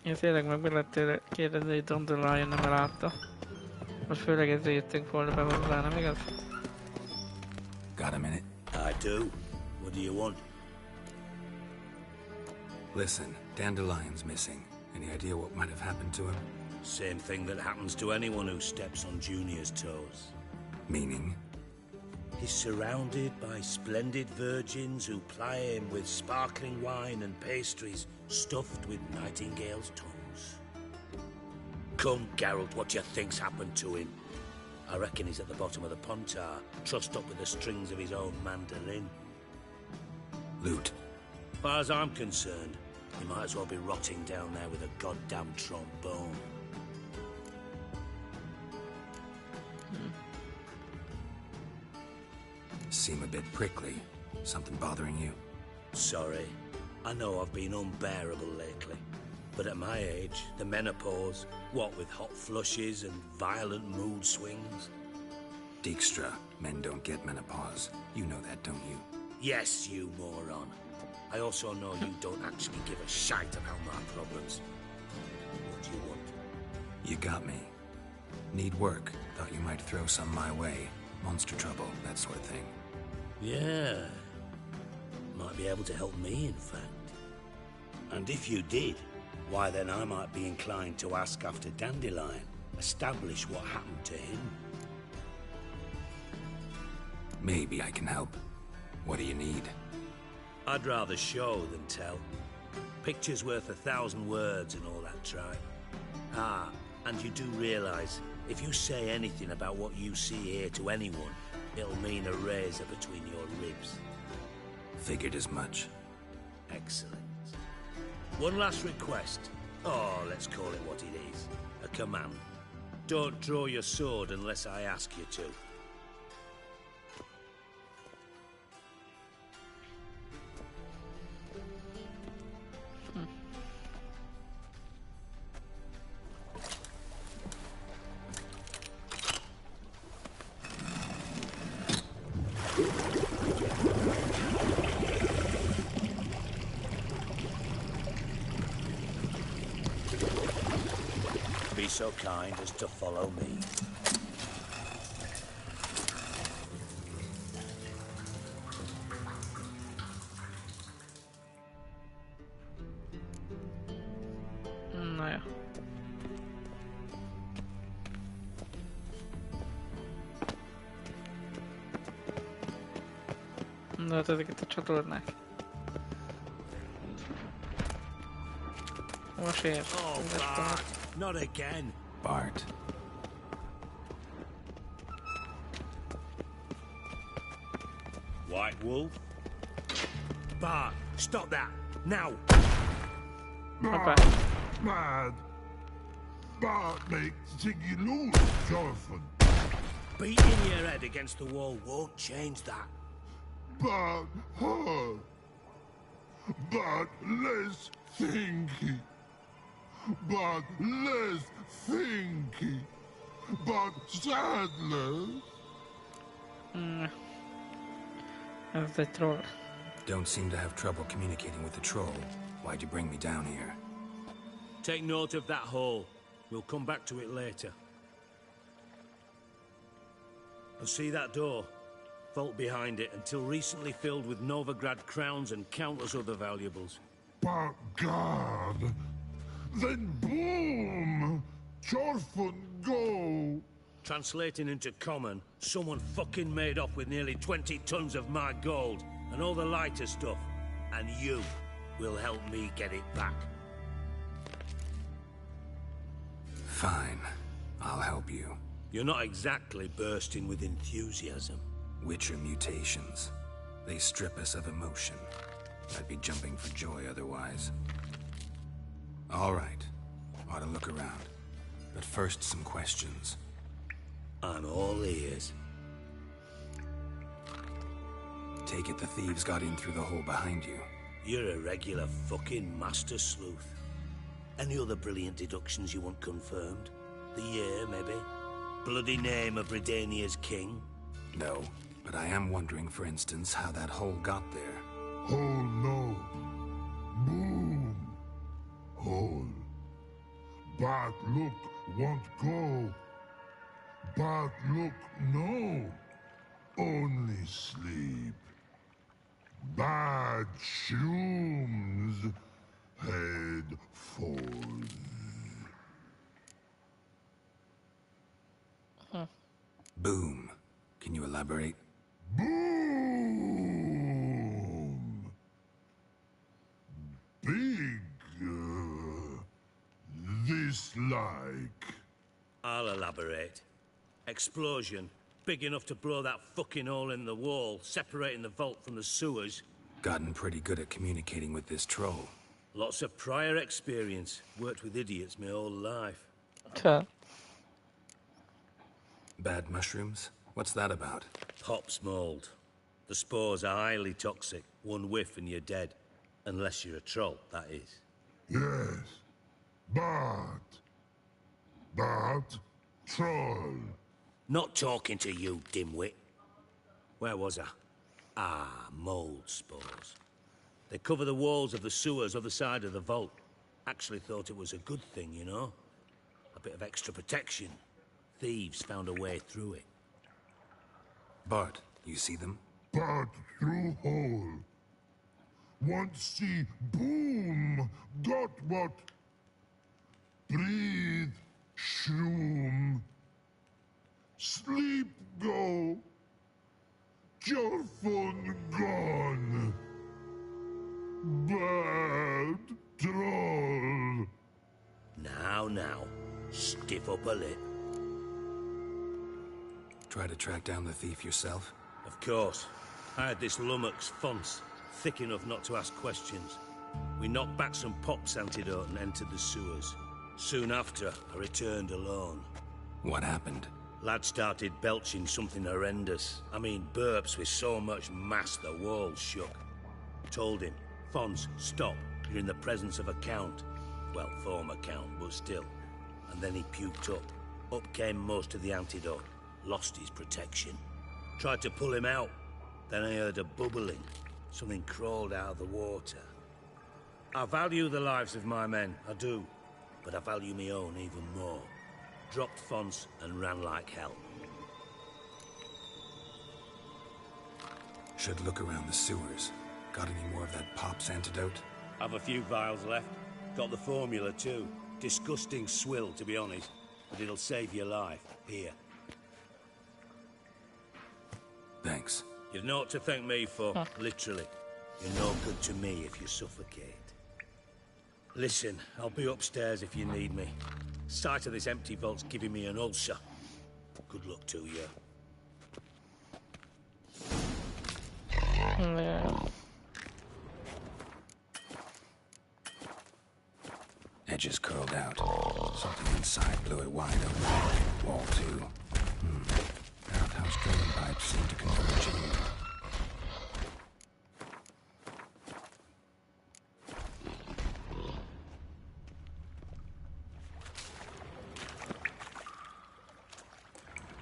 Én tényleg meg lehet kérdezni, hogy Dandelion nem látta. Most főleg ezzel jöttünk volna be hozzá, nem igaz? Got a minute? I do. What do you want? Listen, Dandelion's missing. Any idea what might have happened to him? Same thing that happens to anyone who steps on Junior's toes. Meaning? He's surrounded by splendid virgins who ply him with sparkling wine and pastries stuffed with nightingales' tongues. Come, Geralt, what do you think's happened to him? I reckon he's at the bottom of the Pontar, trussed up with the strings of his own mandolin. Loot. As far as I'm concerned, he might as well be rotting down there with a goddamn trombone. Seem a bit prickly. Something bothering you? Sorry. I know I've been unbearable lately. But at my age, the menopause, what with hot flushes and violent mood swings. Dijkstra, men don't get menopause. You know that, don't you? Yes, you moron. I also know you don't actually give a shite about my problems. What do you want? You got me. Need work. Thought you might throw some my way. Monster trouble, that sort of thing. Yeah. Might be able to help me, in fact. And if you did, why then I might be inclined to ask after Dandelion. Establish what happened to him. Maybe I can help. What do you need? I'd rather show than tell. Picture's worth 1,000 words and all that tripe. Ah, and you do realize, if you say anything about what you see here to anyone, it'll mean a razor between your ribs. Figured as much. Excellent. One last request. Oh, let's call it what it is. A command. Don't draw your sword unless I ask you to. Be so kind as to follow me. Naja. Na, ezeket a csatornák. Most ér. Oh, Bart, not again. Bart. White Wolf? Bart, stop that! Now! Mad. Bart makes Ziggy lose, Jonathan. Beating your head against the wall won't change that. Bart hurt. Bart less thinky. Bart less thinky. Bart sadness. Ez egy troll. Don't seem to have trouble communicating with the troll. Why'd you bring me down here? Take note of that hole. We'll come back to it later. And see that door? Vault behind it, until recently filled with Novigrad crowns and countless other valuables. But God, then boom! Chorfun go! Translating into common, someone fucking made off with nearly 20 tons of my gold, and all the lighter stuff. And you will help me get it back. Fine. I'll help you. You're not exactly bursting with enthusiasm. Wicher mutations. They strip us of emotion. I'd be jumping for joy otherwise. All right. Ought to look around. But first, some questions. I'm all ears. Take it the thieves got in through the hole behind you. You're a regular fucking master sleuth. Any other brilliant deductions you want confirmed? The year, maybe? Bloody name of Redania's king? No, but I am wondering, for instance, how that hole got there. Hole no. Boom. Hole. Bad look won't go. Bad look no. Only sleep. Bad shoes. Head falls. Boom. Can you elaborate? Boom! Big, this like. I'll elaborate. Explosion. Big enough to blow that fucking hole in the wall, separating the vault from the sewers. Gotten pretty good at communicating with this troll. Lots of prior experience. Worked with idiots my whole life. Bad mushrooms? What's that about? Hops mold. The spores are highly toxic. One whiff and you're dead. Unless you're a troll, that is. Yes. But troll. Not talking to you, dimwit. Where was I? Ah, mold spores. They cover the walls of the sewers other side of the vault. Actually thought it was a good thing, you know? A bit of extra protection. Thieves found a way through it. Bart, you see them? Part through hole. Want see boom. Got what? Breathe. Shroom. Sleep go. Your phone gone. Bad troll. Now. Stiff up a lip. Try to track down the thief yourself? Of course. I had this lummox Fonce, thick enough not to ask questions. We knocked back some Pop's antidote and entered the sewers. Soon after, I returned alone. What happened? Lad started belching something horrendous. I mean, burps with so much mass the walls shook. Told him, Fonce, stop. You're in the presence of a count. Well, former count, but still. And then he puked up. Up came most of the antidote. Lost his protection. Tried to pull him out. Then I heard a bubbling. Something crawled out of the water. I value the lives of my men, I do. But I value my own even more. Dropped Fonce and ran like hell. Should look around the sewers. Got any more of that Pop's antidote? I've a few vials left. Got the formula too. Disgusting swill, to be honest. But it'll save your life. Here. Thanks. You've naught to thank me for, literally. You're no good to me if you suffocate. Listen, I'll be upstairs if you need me. Sight of this empty vault's giving me an ulcer. Good luck to you. Yeah. Edges curled out. Something inside blew it wide open. Wall too. Outhouse drain pipes seem to converge inward.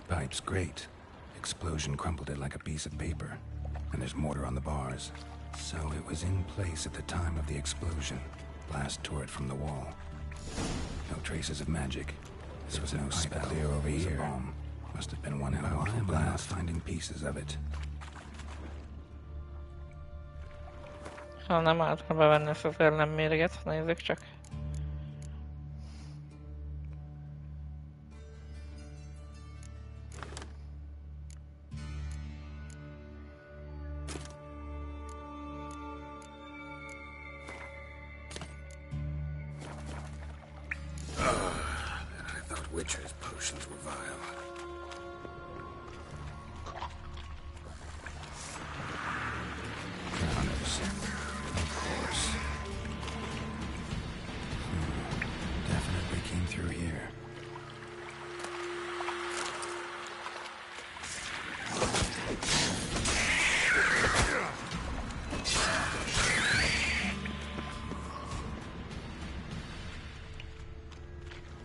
Pipe's great. Explosion crumpled it like a piece of paper. And there's mortar on the bars. So it was in place at the time of the explosion. Blast tore it from the wall. No traces of magic. This was no spell. Clear over here. Bomb. Must have been one powerful blast. Finding pieces of it. Ha nem álltam bevenni ezt az ellenmérget, nézzük csak. I thought Wicher's potions were vile. Counters. Of course. Definitely came through here.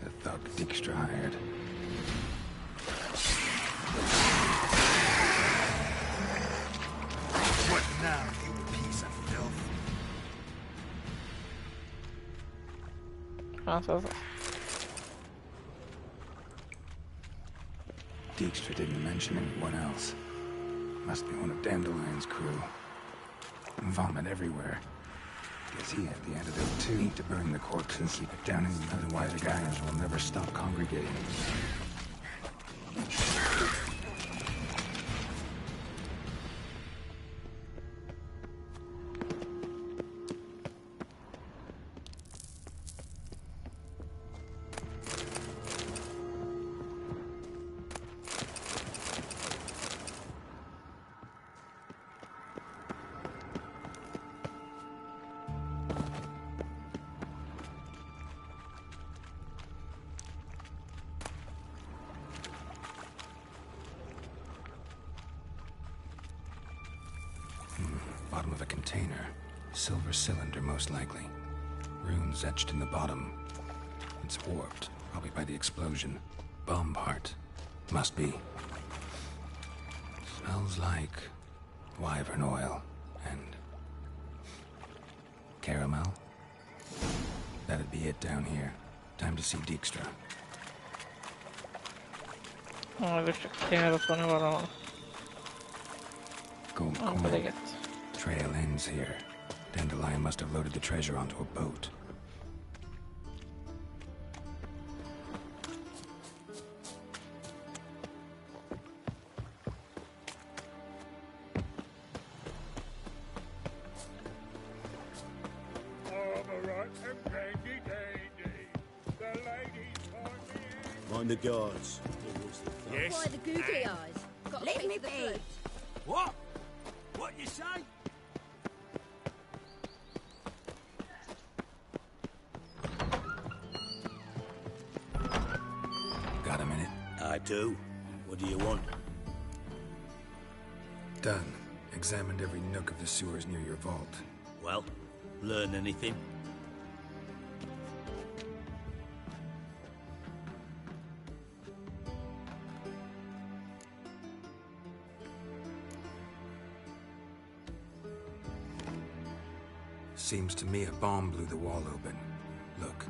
The thug Dijkstra hired. What now, you piece of filth? Hát az... Dijkstra didn't mention anyone else. Must be one of Dandelion's crew. Vomit everywhere. Guess he had the antidote too. Need to burn the corpse and keep it down, otherwise the guys will never stop congregating. Bottom of a container. Silver cylinder, most likely. Runes etched in the bottom. It's warped, probably by the explosion. Bomb part. Must be. Smells like wyvern oil and caramel. That'd be it down here. Time to see Dijkstra. Csak kéne ott van valahol. Gold coin. Trail ends here. Dandelion must have loaded the treasure onto a boat. Mind the guards. Yes. Why the googly eyes? Got Leave me the be. throat. What? What you say? Got a minute? I do. What do you want? Done. Examined every nook of the sewers near your vault. Well, learn anything? Seems to me a bomb blew the wall open. Look.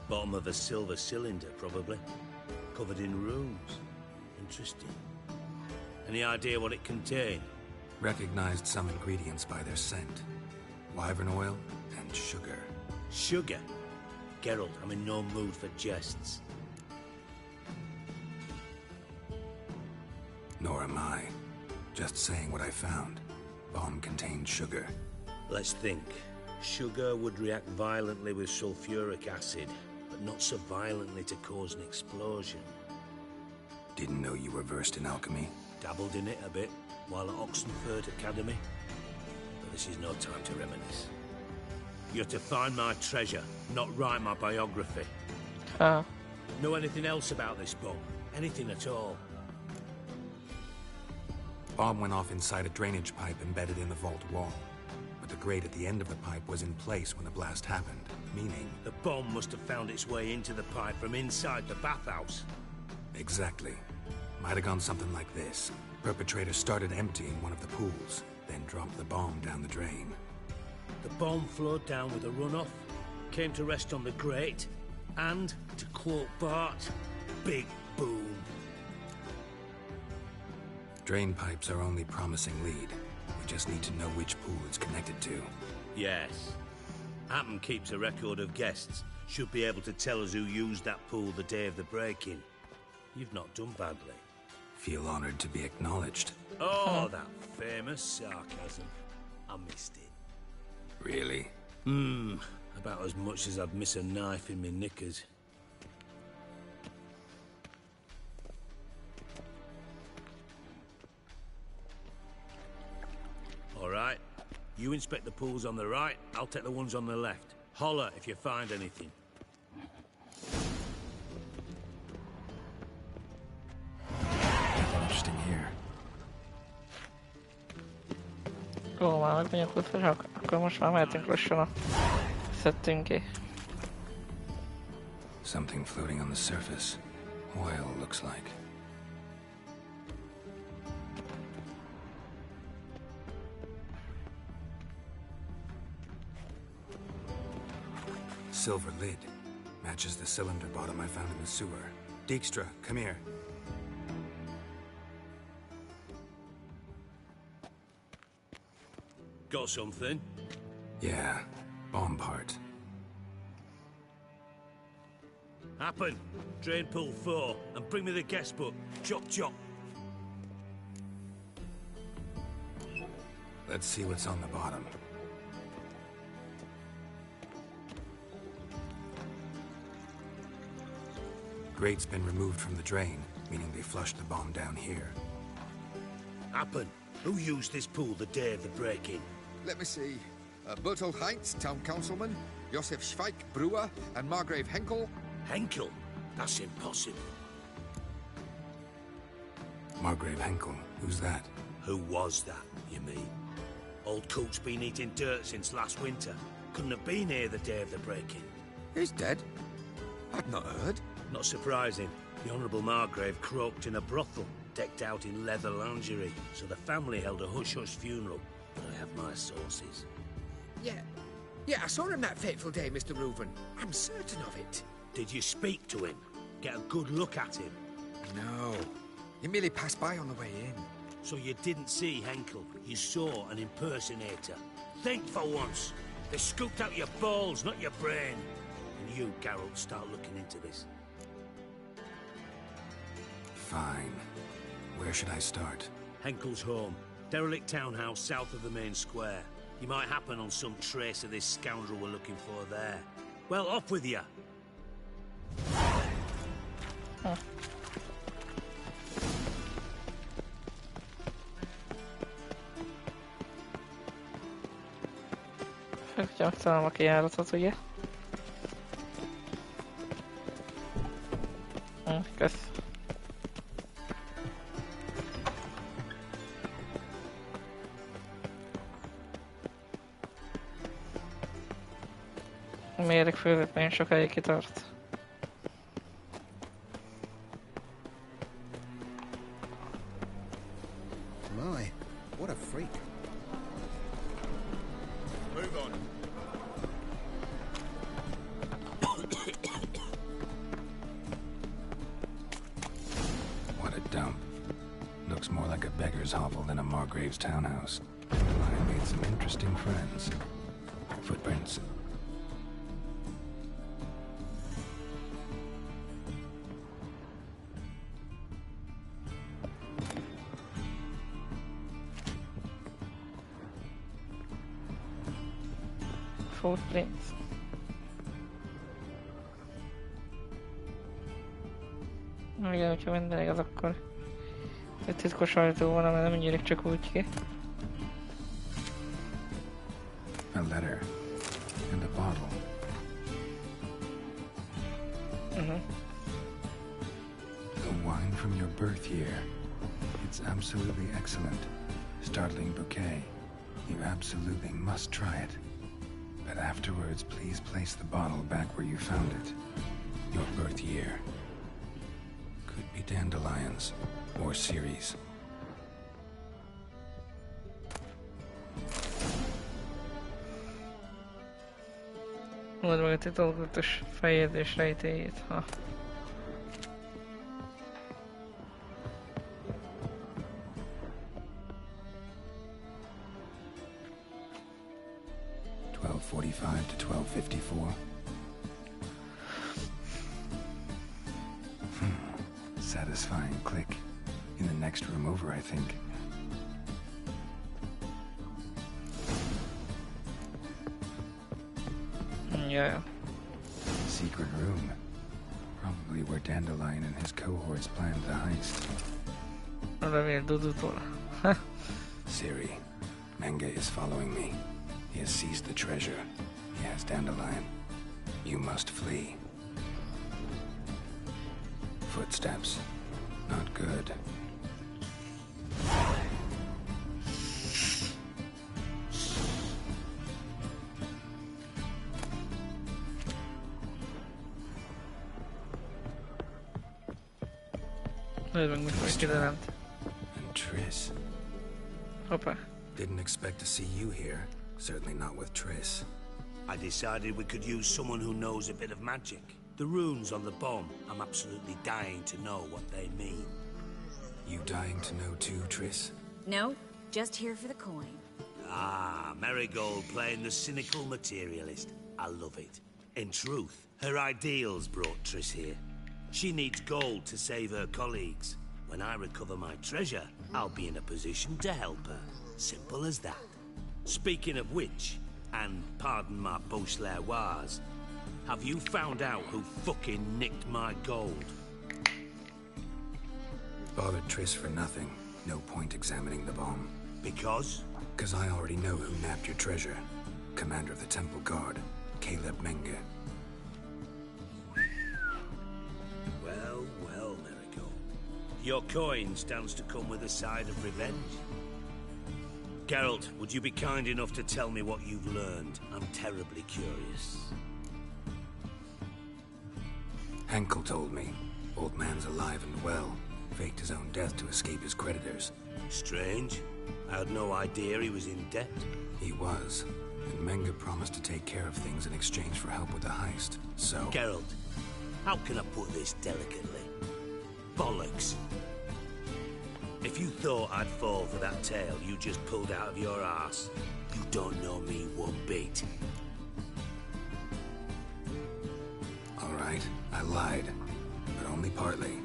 Bottom of a silver cylinder, probably. Covered in runes. Interesting. Any idea what it contained? Recognized some ingredients by their scent. Wyvern oil and sugar. Sugar? Geralt, I'm in no mood for jests. Nor am I. Just saying what I found. Bomb contained sugar. Let's think. Sugar would react violently with sulfuric acid, but not so violently to cause an explosion. Didn't know you were versed in alchemy. Dabbled in it a bit while at Oxenford Academy. But this is no time to reminisce. You're to find my treasure, not write my biography. Know anything else about this bomb? Anything at all? Bomb went off inside a drainage pipe embedded in the vault wall. But the grate at the end of the pipe was in place when the blast happened, meaning... The bomb must have found its way into the pipe from inside the bathhouse. Exactly. Might have gone something like this. Perpetrator started emptying one of the pools, then dropped the bomb down the drain. The bomb flowed down with a runoff, came to rest on the grate, and, to quote Bart, big boom. Drain pipes are only promising lead. We just need to know which pool it's connected to. Yes. Hammond keeps a record of guests. Should be able to tell us who used that pool the day of the break-in. You've not done badly. Feel honored to be acknowledged. Oh, that famous sarcasm. I missed it. Really? About as much as I'd miss a knife in my knickers. All right. You inspect the pools on the right, I'll take the ones on the left. Holler if you find anything. Interesting here. Ó, már megmondjuk ott vagyok, akkor most már mehetünk lassan a szettünké. Something floating on the surface. Oil looks like. Silver lid. Matches the cylinder bottom I found in the sewer. Dijkstra, come here. Got something? Yeah, bomb part. Happen. Drain pool 4, and bring me the guest book. Chop chop. Let's see what's on the bottom. Grate's been removed from the drain, meaning they flushed the bomb down here. Happen. Who used this pool the day of the break-in? Let me see. Bertolt Heinz, town councilman, Josef Schweik, brewer, and Margrave Henkel. Henkel? That's impossible. Margrave Henkel? Who's that? Who was that, you mean? Old coot's been eating dirt since last winter. Couldn't have been here the day of the break-in. He's dead? I'd not heard. Not surprising. The Honourable Margrave croaked in a brothel, decked out in leather lingerie, so the family held a hush-hush funeral. But I have my sources. Yeah, I saw him that fateful day, Mr. Reuven. I'm certain of it. Did you speak to him? Get a good look at him? No. He merely passed by on the way in. So you didn't see Henkel. You saw an impersonator. Think for once. They scooped out your balls, not your brain. And you, Geralt, start looking into this. Fine. Where should I start? Henkel's home. Derelict townhouse south of the main square. You might happen on some trace of this scoundrel we're looking for there. Well, off with you. Megtalálom a kijáratot, ugye? Kösz. A méreg főzetmény sokáig kitart. My, what a freak. Move on. What a dump. Looks more like a beggar's hovel than a Margrave's townhouse. I made some interesting friends. Footprints. Footprints. Igen, hogyha minden igaz, akkor egy titkos ajtó van, amely nem nyílik csak úgy ki. A letter. And a bottle. The wine from your birth year. It's absolutely excellent. Startling bouquet. You absolutely must try it. But afterwards, please place the bottle back where you found it. Your birth year. Could be dandelions or Ceres. Mondd meg a titokzatos feljegyzés rejtélyét, ha. to 12:54. Satisfying click. In the next room over, I think. Yeah. Secret room. Probably where Dandelion and his cohorts planned the heist. Ciri, Menge is following me. He has seized the treasure. He has Dandelion. You must flee. Footsteps. Not good. And Triss. Hoppa. Didn't expect to see you here. Certainly not with Triss. I decided we could use someone who knows a bit of magic. The runes on the bomb, I'm absolutely dying to know what they mean. You dying to know too, Triss? No, just here for the coin. Ah, Marigold playing the cynical materialist. I love it. In truth, her ideals brought Triss here. She needs gold to save her colleagues. When I recover my treasure, I'll be in a position to help her. Simple as that. Speaking of which, and pardon my Beauclervoise, have you found out who fucking nicked my gold? Bothered Triss for nothing. No point examining the bomb. Because? Because I already know who nabbed your treasure. Commander of the Temple Guard, Caleb Menge. Well, well, Marigold. Your coin stands to come with a side of revenge. Geralt, would you be kind enough to tell me what you've learned? I'm terribly curious. Henkel told me. Old man's alive and well. Faked his own death to escape his creditors. Strange. I had no idea he was in debt. He was. And Menge promised to take care of things in exchange for help with the heist. So... Geralt, how can I put this delicately? Bollocks. If you thought I'd fall for that tale you just pulled out of your arse, you don't know me one bit. All right, I lied, but only partly.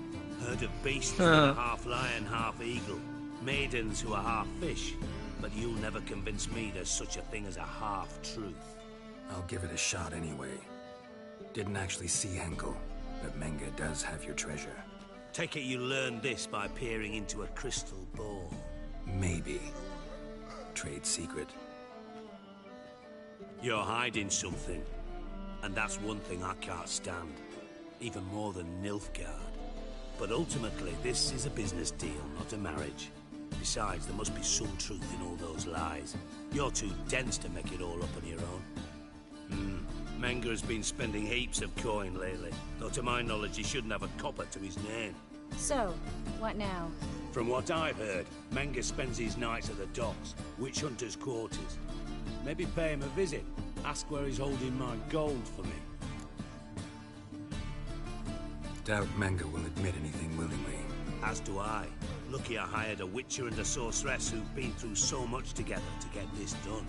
Heard of beasts who are half lion, half eagle. Maidens who are half fish. But you'll never convince me there's such a thing as a half-truth. I'll give it a shot anyway. Didn't actually see Henkel, but Menga does have your treasure. Take it you learned this by peering into a crystal ball. Maybe. Trade secret. You're hiding something. And that's one thing I can't stand. Even more than Nilfgaard. But ultimately, this is a business deal, not a marriage. Besides, there must be some truth in all those lies. You're too dense to make it all up on your own. Menga has been spending heaps of coin lately, though to my knowledge he shouldn't have a copper to his name. So, what now? From what I've heard, Menga spends his nights at the docks, witch hunters' quarters. Maybe pay him a visit, ask where he's holding my gold for me. Doubt Menga will admit anything willingly. As do I. Lucky I hired a witcher and a sorceress who've been through so much together to get this done.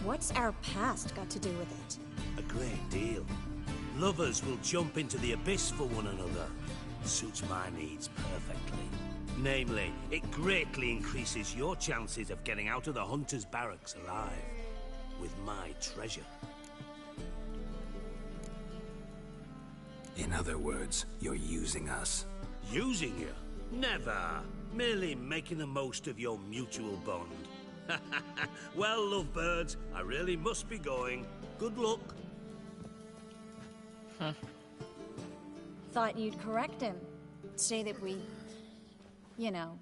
What's our past got to do with it? A great deal. Lovers will jump into the abyss for one another. Suits my needs perfectly. Namely, it greatly increases your chances of getting out of the hunter's barracks alive. With my treasure. In other words, you're using us. Using you? Never. Merely making the most of your mutual bond. Well, lovebirds, I really must be going. Good luck. Thought you'd correct him. Say that we... you know.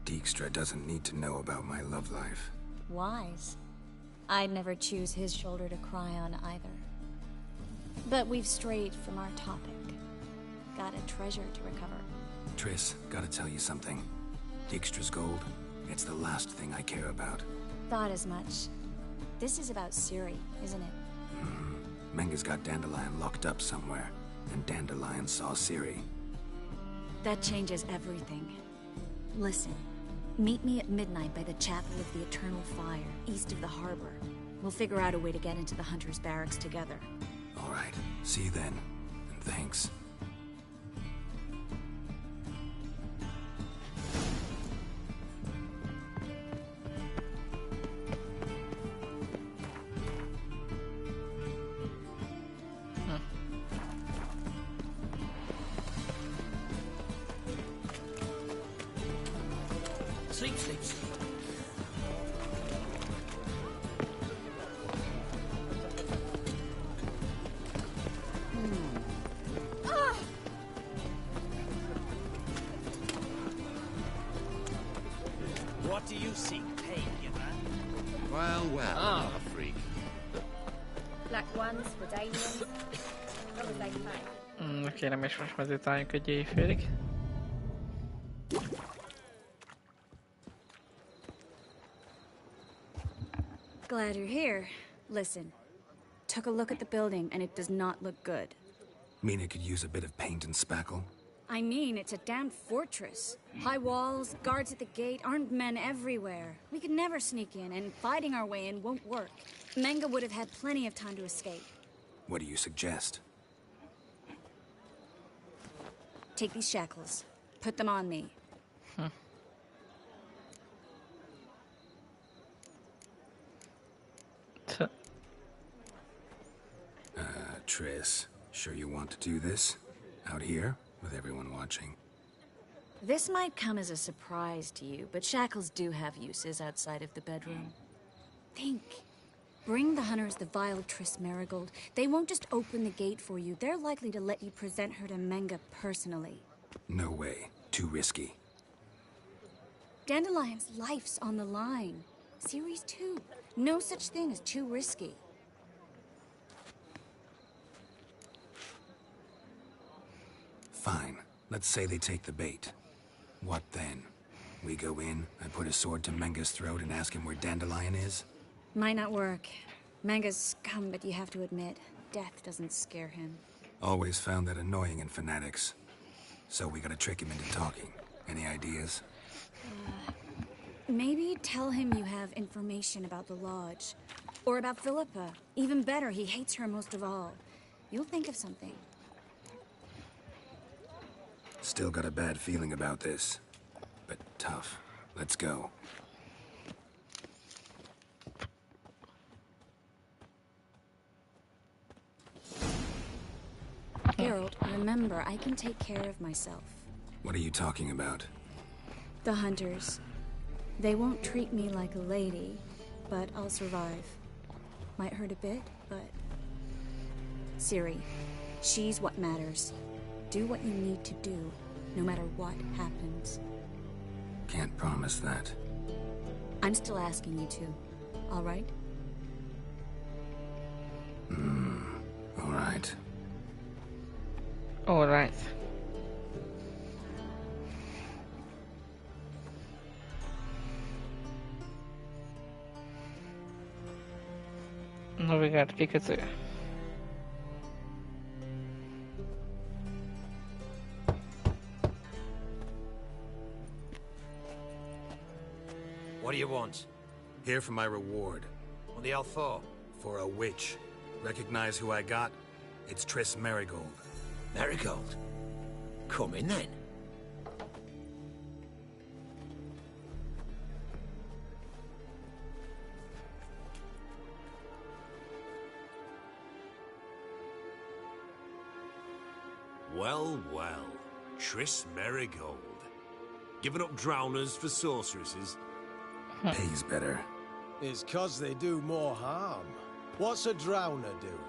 Dijkstra doesn't need to know about my love life. Wise. I'd never choose his shoulder to cry on either. But we've strayed from our topic. Got a treasure to recover. Triss, gotta tell you something. Dijkstra's gold, it's the last thing I care about. Thought as much. This is about Ciri, isn't it? Menga's got Dandelion locked up somewhere, and Dandelion saw Ciri. That changes everything. Listen, meet me at midnight by the Chapel of the Eternal Fire, east of the harbor. We'll figure out a way to get into the Hunter's Barracks together. All right, see you then, and thanks. Sleep, sleep, sleep. What do you seek, pain giver? Well, not a freak. Black ones, Redanians. What was they pay? Kérem, és most meditáljuk egy éjfélig. Glad you're here. Listen, took a look at the building and it does not look good. Mean it could use a bit of paint and spackle? I mean, it's a damn fortress. High walls, guards at the gate, armed men everywhere. We could never sneak in, and fighting our way in won't work. Menga would have had plenty of time to escape. What do you suggest? Take these shackles. Put them on me. Triss, sure you want to do this? Out here, with everyone watching? This might come as a surprise to you, but shackles do have uses outside of the bedroom. Think. Bring the hunters the vile Triss Marigold. They won't just open the gate for you. They're likely to let you present her to Menga personally. No way. Too risky. Dandelion's life's on the line. Ciri's too. No such thing as too risky. Fine. Let's say they take the bait. What then? We go in, I put a sword to Menga's throat and ask him where Dandelion is? Might not work. Menga's scum, but you have to admit, death doesn't scare him. Always found that annoying in fanatics. So we gotta trick him into talking. Any ideas? Maybe tell him you have information about the Lodge. Or about Philippa. Even better, he hates her most of all. You'll think of something. Still got a bad feeling about this. But tough. Let's go. Geralt, remember, I can take care of myself. What are you talking about? The hunters. They won't treat me like a lady, but I'll survive. Might hurt a bit, but... Ciri, she's what matters. Do what you need to do, no matter what happens. Can't promise that. I'm still asking you to, all right? All right. All right. Navigált kikötő. What do you want? Here for my reward. What the hell for? For a witch. Recognize who I got? It's Triss Merigold. Merigold? Come in then. Well, well. Triss Merigold. Giving up drowners for sorceresses? Pays better. It's 'cause they do more harm. What's a drowner do?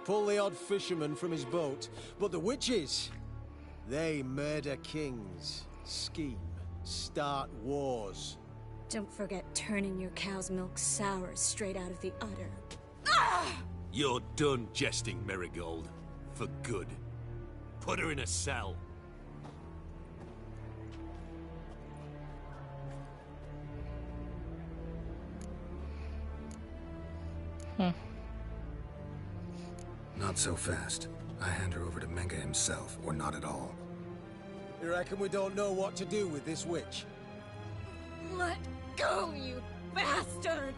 Pull the odd fisherman from his boat. But the witches, they murder kings, scheme, start wars. Don't forget turning your cow's milk sour straight out of the udder. You're done jesting, Merigold. For good. Put her in a cell. Not so fast. I hand her over to Menge himself, or not at all. You reckon we don't know what to do with this witch? Let go, you bastard!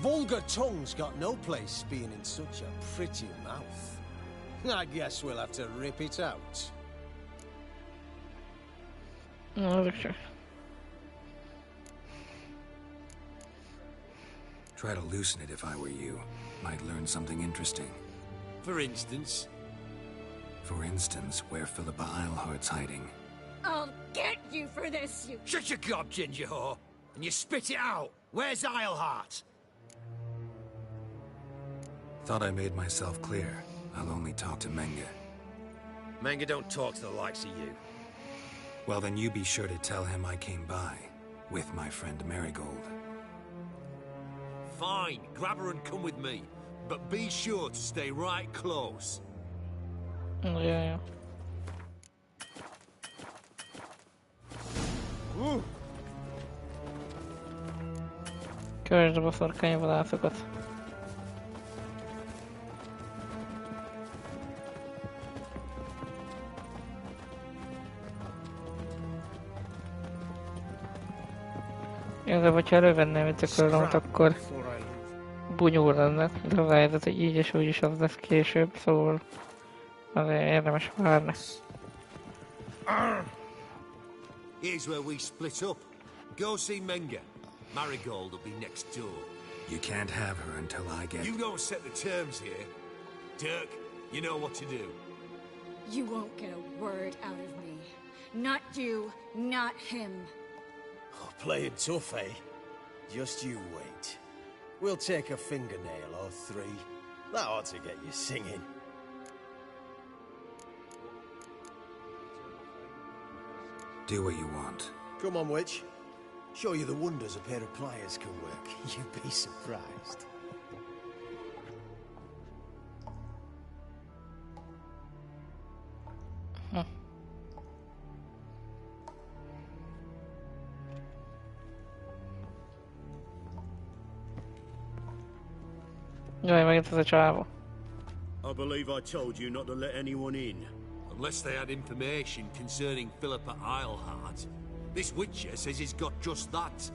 Vulgar tongue's got no place being in such a pretty mouth. I guess we'll have to rip it out. Okay. Try to loosen it if I were you. Might learn something interesting. For instance? For instance, where Philippa Eilhart's hiding. I'll get you for this, you... Shut your gob, ginger whore, and you spit it out. Where's Eilhart? Thought I made myself clear. I'll only talk to Menge. Menge don't talk to the likes of you. Well, then you be sure to tell him I came by, with my friend Merigold. Fine, grab her and come with me. But be sure to stay right close. Yeah. Kövesd a boszorkányvadászokat. Igazából, ha elővenném itt a körömet, akkor bunyó lenne, de az a helyzet, hogy így és úgy is az lesz később, szóval azért érdemes várni. Here's where we split up. Go see Menge. Marigold will be next door. You can't have her until I get... You don't set the terms here. Dirk, you know what to do. You won't get a word out of me. Not you, not him. Oh, playing tough, eh? Just you wait. We'll take a fingernail or three. That ought to get you singing. Do what you want. Come on, witch. Show you the wonders a pair of pliers can work. You'd be surprised. Jaj, megint ez a csávó. I believe I told you not to let anyone in. Unless they had information concerning Philippa Eilhart. This Wicher says he's got just that.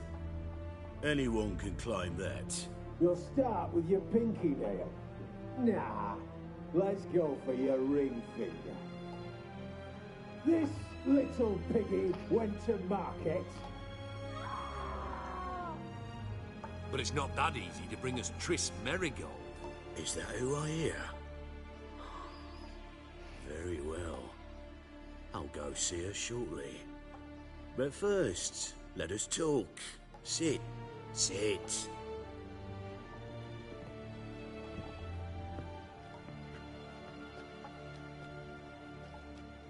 Anyone can claim that. You'll start with your pinky nail. Nah, let's go for your ring finger. This little piggy went to market. But it's not that easy to bring us Triss Merigold. Is that who I hear? Very well. I'll go see her shortly. But first, let us talk. Sit. Sit.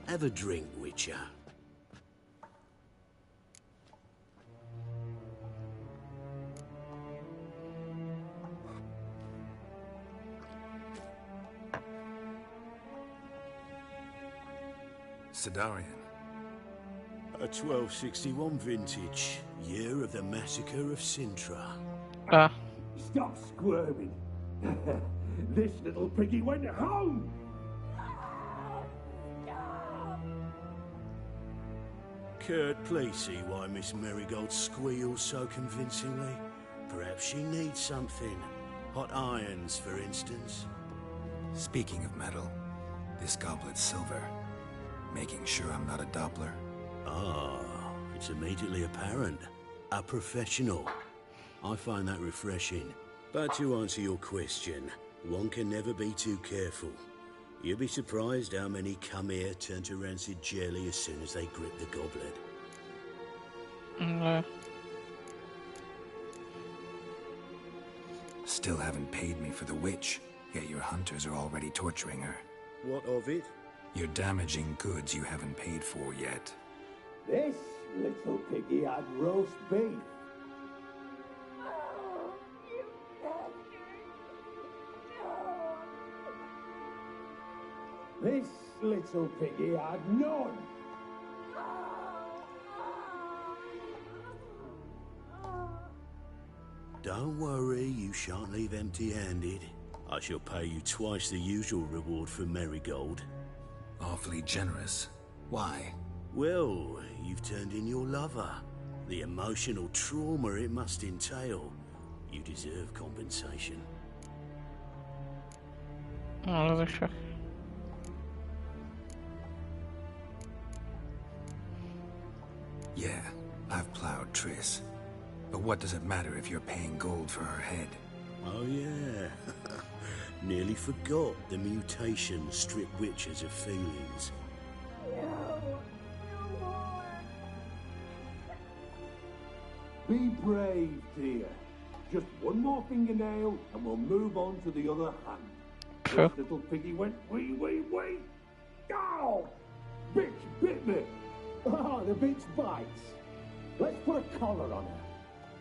Have a drink, Wicher. Sidarian. A 1261 vintage, year of the massacre of Sintra. Stop squirming. This little piggy went home. Kurt, please see why Miss Merigold squeals so convincingly. Perhaps she needs something. Hot irons, for instance. Speaking of metal, this goblet's silver. Making sure I'm not a Doppler. Ah, it's immediately apparent. A professional. I find that refreshing. But to answer your question, one can never be too careful. You'll be surprised how many come here turn to rancid jelly as soon as they grip the goblet. Still haven't paid me for the witch, yet your hunters are already torturing her. What of it? You're damaging goods you haven't paid for yet. This little piggy had roast beef. This little piggy had none. Don't worry, you shan't leave empty-handed. I shall pay you twice the usual reward for Merigold. Awfully generous. Why? Well, you've turned in your lover. The emotional trauma it must entail. You deserve compensation. Oh, dat is ook Yeah, I've plowed Triss. But what does it matter if you're paying gold for her head? Oh yeah. Nearly forgot the mutation stripped witches of feelings. Be brave, dear. Just one more fingernail and we'll move on to the other hand. This little piggy went wee. Ow! Bitch bit me! Oh, the bitch bites. Let's put a collar on her.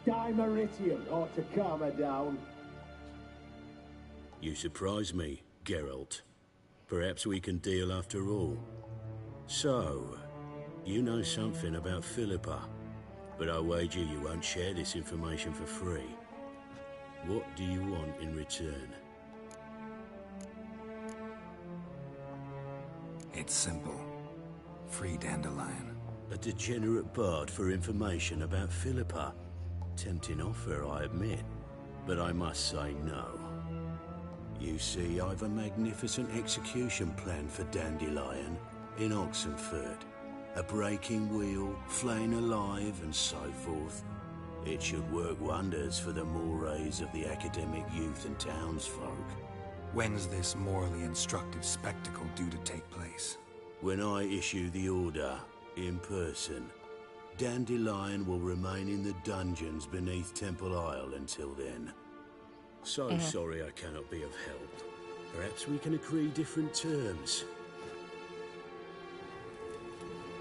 Dimeridian ought to calm her down. You surprise me, Geralt. Perhaps we can deal after all. So, you know something about Philippa, but I wager you won't share this information for free. What do you want in return? It's simple. Free Dandelion. A degenerate bard for information about Philippa. Tempting offer, I admit, but I must say no. You see, I've a magnificent execution plan for Dandelion in Oxenford. A breaking wheel, flaying alive, and so forth. It should work wonders for the mores of the academic youth and townsfolk. When's this morally instructive spectacle due to take place? When I issue the order, in person. Dandelion will remain in the dungeons beneath Temple Isle until then. So sorry I cannot be of help. Perhaps we can agree different terms.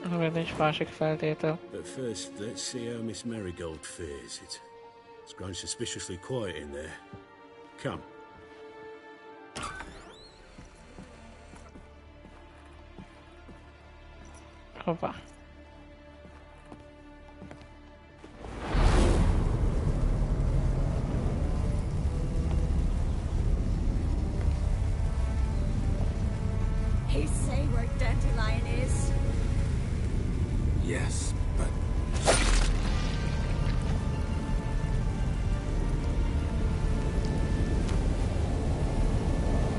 But first, let's see how Miss Merigold fares. It's grown suspiciously quiet in there. Come. Hoppa. he say where Dandelion is? Yes, but...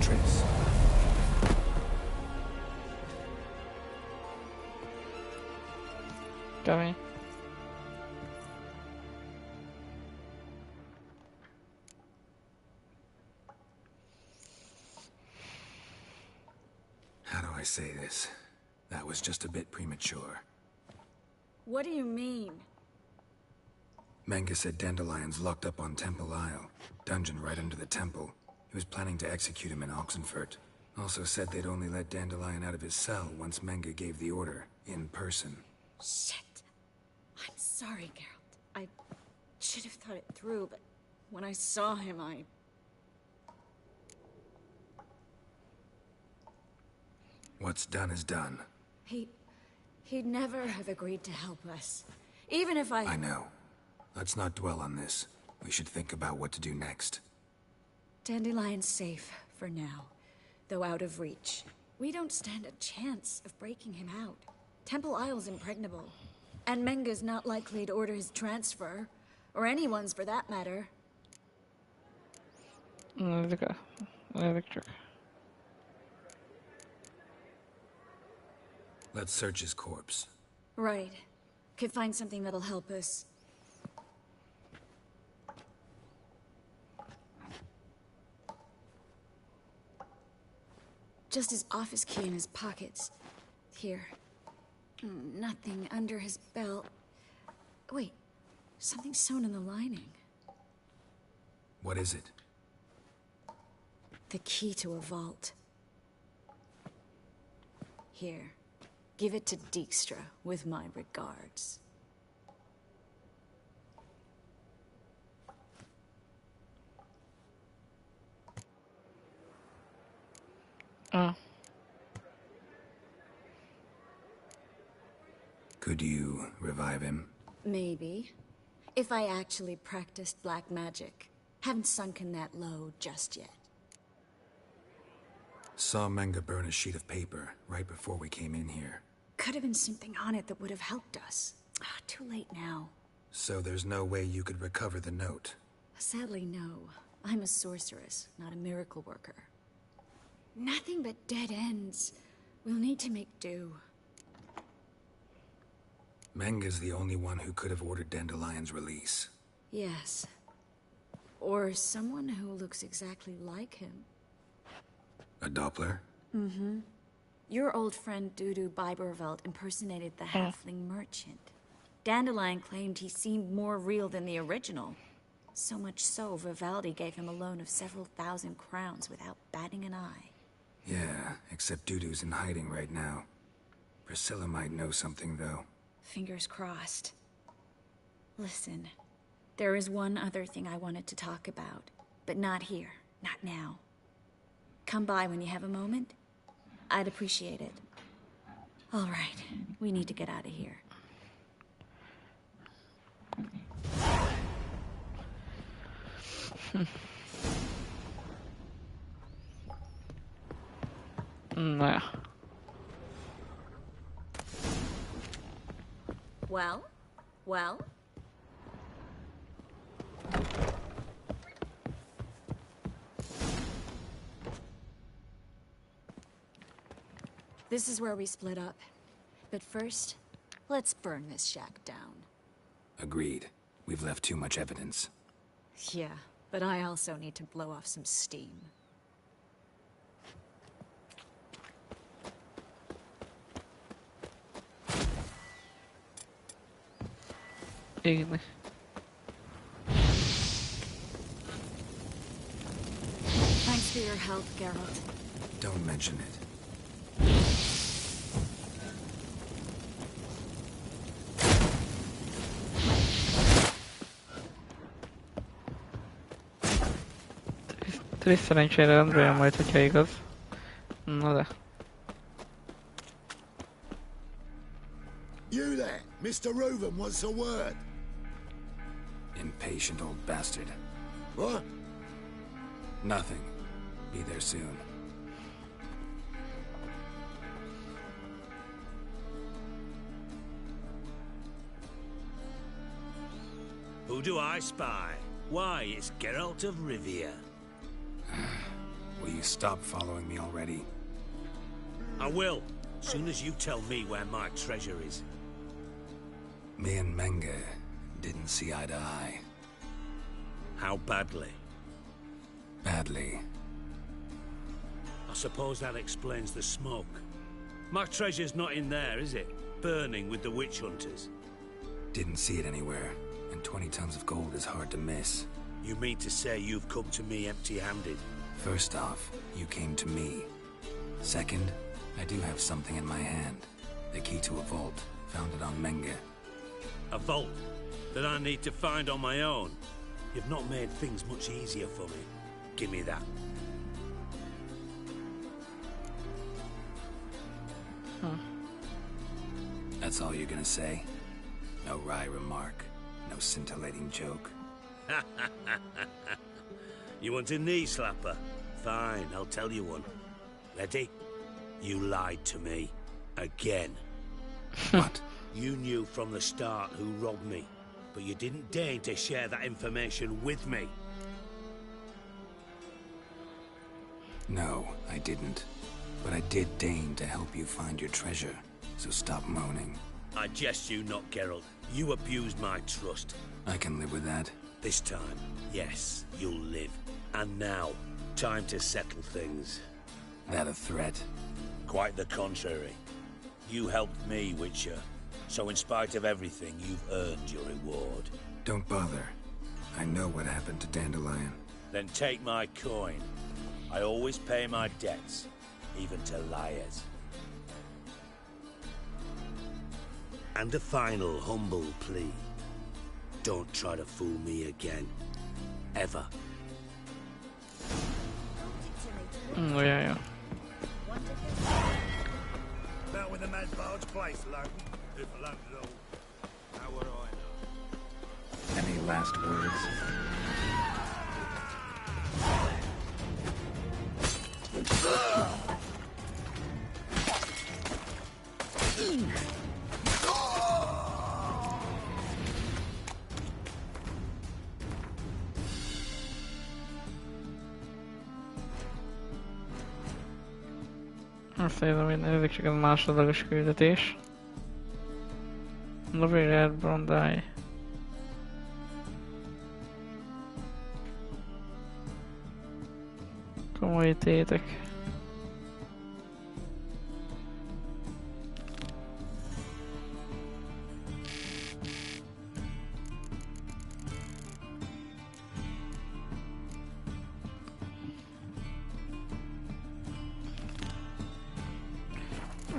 Triss. Coming. How do I say this? That was just a bit premature. What do you mean? Menge said Dandelion's locked up on Temple Isle. Dungeon right under the temple. He was planning to execute him in Oxenfurt. Also said they'd only let Dandelion out of his cell once Menge gave the order, in person. Shit. I'm sorry, Geralt. I should have thought it through, but when I saw him, What's done is done. He'd never have agreed to help us. Even if I know. Let's not dwell on this. We should think about what to do next. Dandelion's safe, for now. Though out of reach. We don't stand a chance of breaking him out. Temple Isle's impregnable. And Menge's not likely to order his transfer. Or anyone's, for that matter. Electric. Let's search his corpse. Right. Could find something that'll help us. Just his office key in his pockets. Here. Nothing under his belt. Wait. Something sewn in the lining. What is it? The key to a vault. Here. Give it to Dijkstra, with my regards. Could you revive him? Maybe. If I actually practiced black magic. Haven't sunken that low just yet. Saw Menge burn a sheet of paper right before we came in here. Could have been something on it that would have helped us. Too late now. So there's no way you could recover the note? Sadly, no. I'm a sorceress, not a miracle worker. Nothing but dead ends. We'll need to make do. Menge's the only one who could have ordered Dandelion's release. Yes. Or someone who looks exactly like him. A Doppler? Mm-hmm. Your old friend Dudu Biberveld impersonated the halfling merchant. Dandelion claimed he seemed more real than the original. So much so, Vivaldi gave him a loan of several thousand crowns without batting an eye. Yeah, except Dudu's in hiding right now. Priscilla might know something, though. Fingers crossed. Listen, there is one other thing I wanted to talk about, but not here, not now. Come by when you have a moment. I'd appreciate it. All right, we need to get out of here. Nah. Well? This is where we split up. But first, let's burn this shack down. Agreed. We've left too much evidence. Yeah, but I also need to blow off some steam. Egentlig. Thanks for your help, Geralt. Don't mention it. Triss szerencsére Andrea majd, hogyha igaz. Na de. You there, Mr. Reuven wants a word. Impatient old bastard. What? Nothing. Be there soon. Who do I spy? Why, it's Geralt of Rivia. Will you stop following me already? I will, soon as you tell me where my treasure is. Me and Menge didn't see eye to eye. How badly? Badly. I suppose that explains the smoke. My treasure's not in there, is it? Burning with the witch hunters. Didn't see it anywhere, and 20 tons of gold is hard to miss. You mean to say you've come to me empty-handed? First off, you came to me. Second, I do have something in my hand. The key to a vault, found it on Menge. A vault that I need to find on my own. You've not made things much easier for me. Give me that. That's all you're gonna say? No wry remark, no scintillating joke. You want a knee slapper? Fine, I'll tell you one. Ready? You lied to me. Again. What? You knew from the start who robbed me, but you didn't deign to share that information with me. No, I didn't. But I did deign to help you find your treasure, so stop moaning. I jest you not, Geralt. You abused my trust. I can live with that. This time, yes, you'll live. And now, time to settle things. That a threat? Quite the contrary. You helped me, Wicher. So in spite of everything, you've earned your reward. Don't bother. I know what happened to Dandelion. Then take my coin. I always pay my debts, even to liars. And a final humble plea. Don't try to fool me again. Ever. Oh, yeah. About with the mad barge place, London. If London at all. How would I know? Any last words? Azt nézem, hogy nézzük csak a másodlagos küldetés. Lovérját Brondai. Komoly tétek.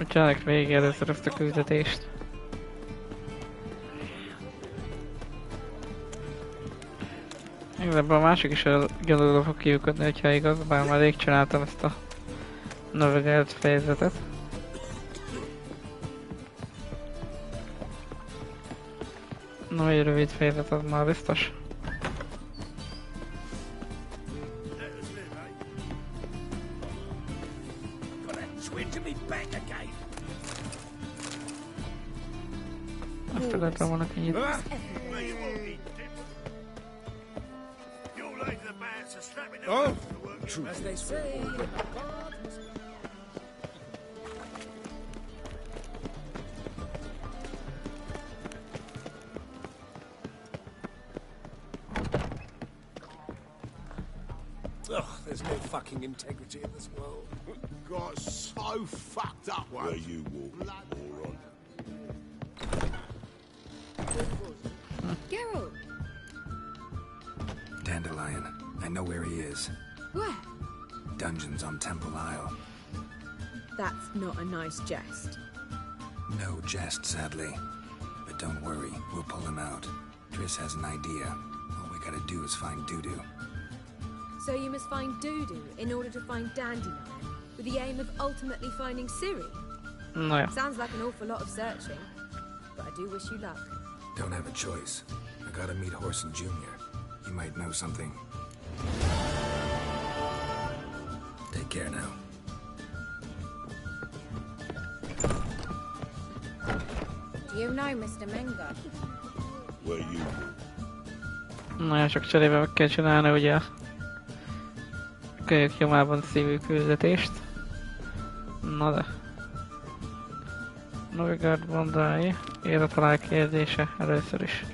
Csinálják végig először ezt a küldetést. Igazából a másik is gyalogról fog kiukadni, hogyha igaz, bár már rég csináltam ezt a növegelt fejezetet. No, egy rövid fejezet az már biztos. Azt akartam volna kinyitni. Oh, true. As they say. Ugh, there's no fucking integrity in this world. Got so fucked up once. Where you walk, moron. Geralt! Dandelion. I know where he is. Where? Dungeons on Temple Isle. That's not a nice jest. No jest, sadly. But don't worry, we'll pull him out. Triss has an idea. All we gotta do is find Dudu. So you must find Dudu in order to find Dandelion, with the aim of ultimately finding Ciri? No, yeah. Sounds like an awful lot of searching, but I do wish you luck. Don't have a choice. I gotta meet Horson Jr. He might know something. Take care now. Do you know Mr. Menge? Where you walk. Nagyon sok cserébe meg kell csinálni ugye a kölyök nyomában szívű küldetést. Na de. Novigard Bondai, élethalál kérdése először is.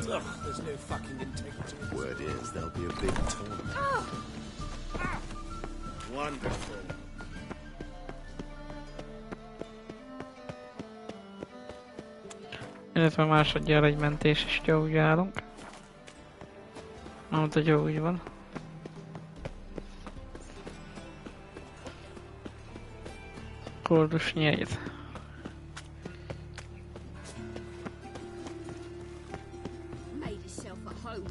There's no fucking integrity. Word is there'll be a big tournament. Wonderful. Illetve másodjára egy mentés is úgy állunk. Nem, hogy jó úgy van. Koldus nyílt. Made yourself at home.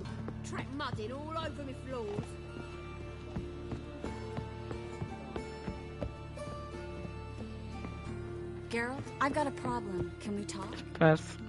Track mud in all over my floors. Geralt, I've got a problem. Can we talk? Persze.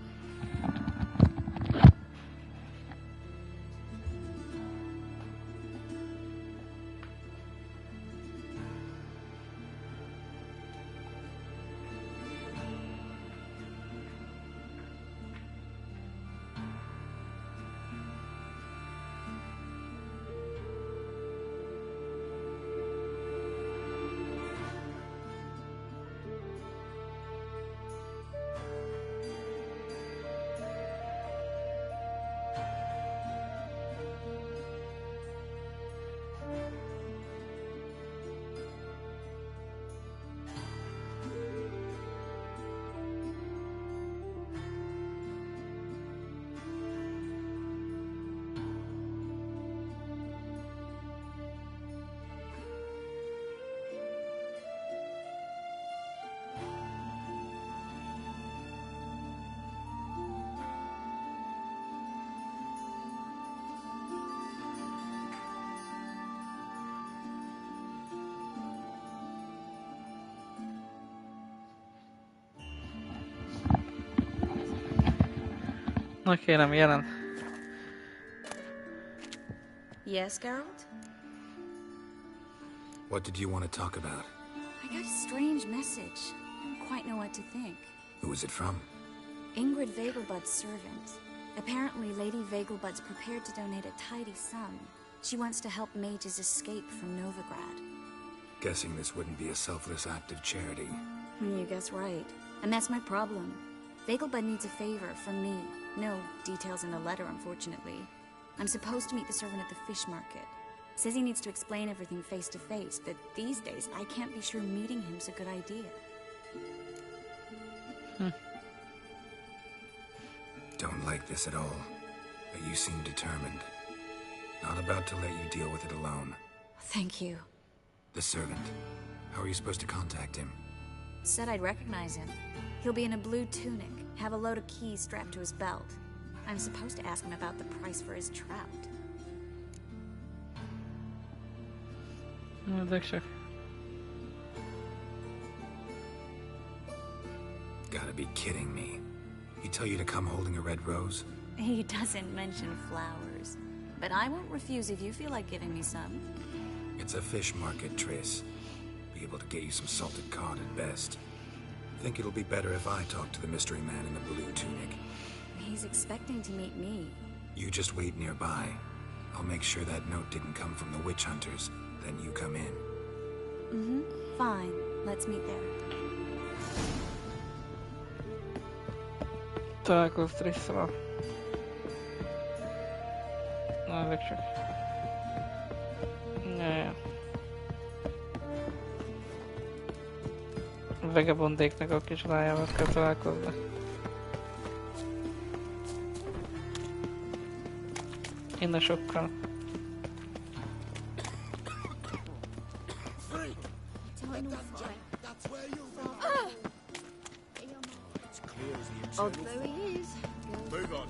Na kérem, jelen. Yes, Geralt? What did you want to talk about? I got a strange message. I don't quite know what to think. Who was it from? Ingrid Vegelbud's servant. Apparently, Lady Vegelbud's prepared to donate a tidy sum. She wants to help mages escape from Novigrad. Guessing this wouldn't be a selfless act of charity. You guess right. And that's my problem. Vegelbud needs a favor from me. No details in the letter, unfortunately. I'm supposed to meet the servant at the fish market. Says he needs to explain everything face to face, but these days I can't be sure meeting him's a good idea. Don't like this at all, but you seem determined. Not about to let you deal with it alone. Thank you. The servant. How are you supposed to contact him? Said I'd recognize him. He'll be in a blue tunic, have a load of keys strapped to his belt. I'm supposed to ask him about the price for his trout. Gotta be kidding me. He tell you to come holding a red rose? He doesn't mention flowers. But I won't refuse if you feel like giving me some. It's a fish market, Triss. Be able to get you some salted cod at best. Think it'll be better if I talk to the mystery man in the blue tunic. He's expecting to meet me. You just wait nearby. I'll make sure that note didn't come from the witch hunters. Then you come in. Mm-hmm. Fine. Let's meet there. Találkozz Trisszal. Na, ezek csak. Jaja. A vagabondéknak a kis lájával kell találkozni. Innen sokkal. Oh, there he is. Move on.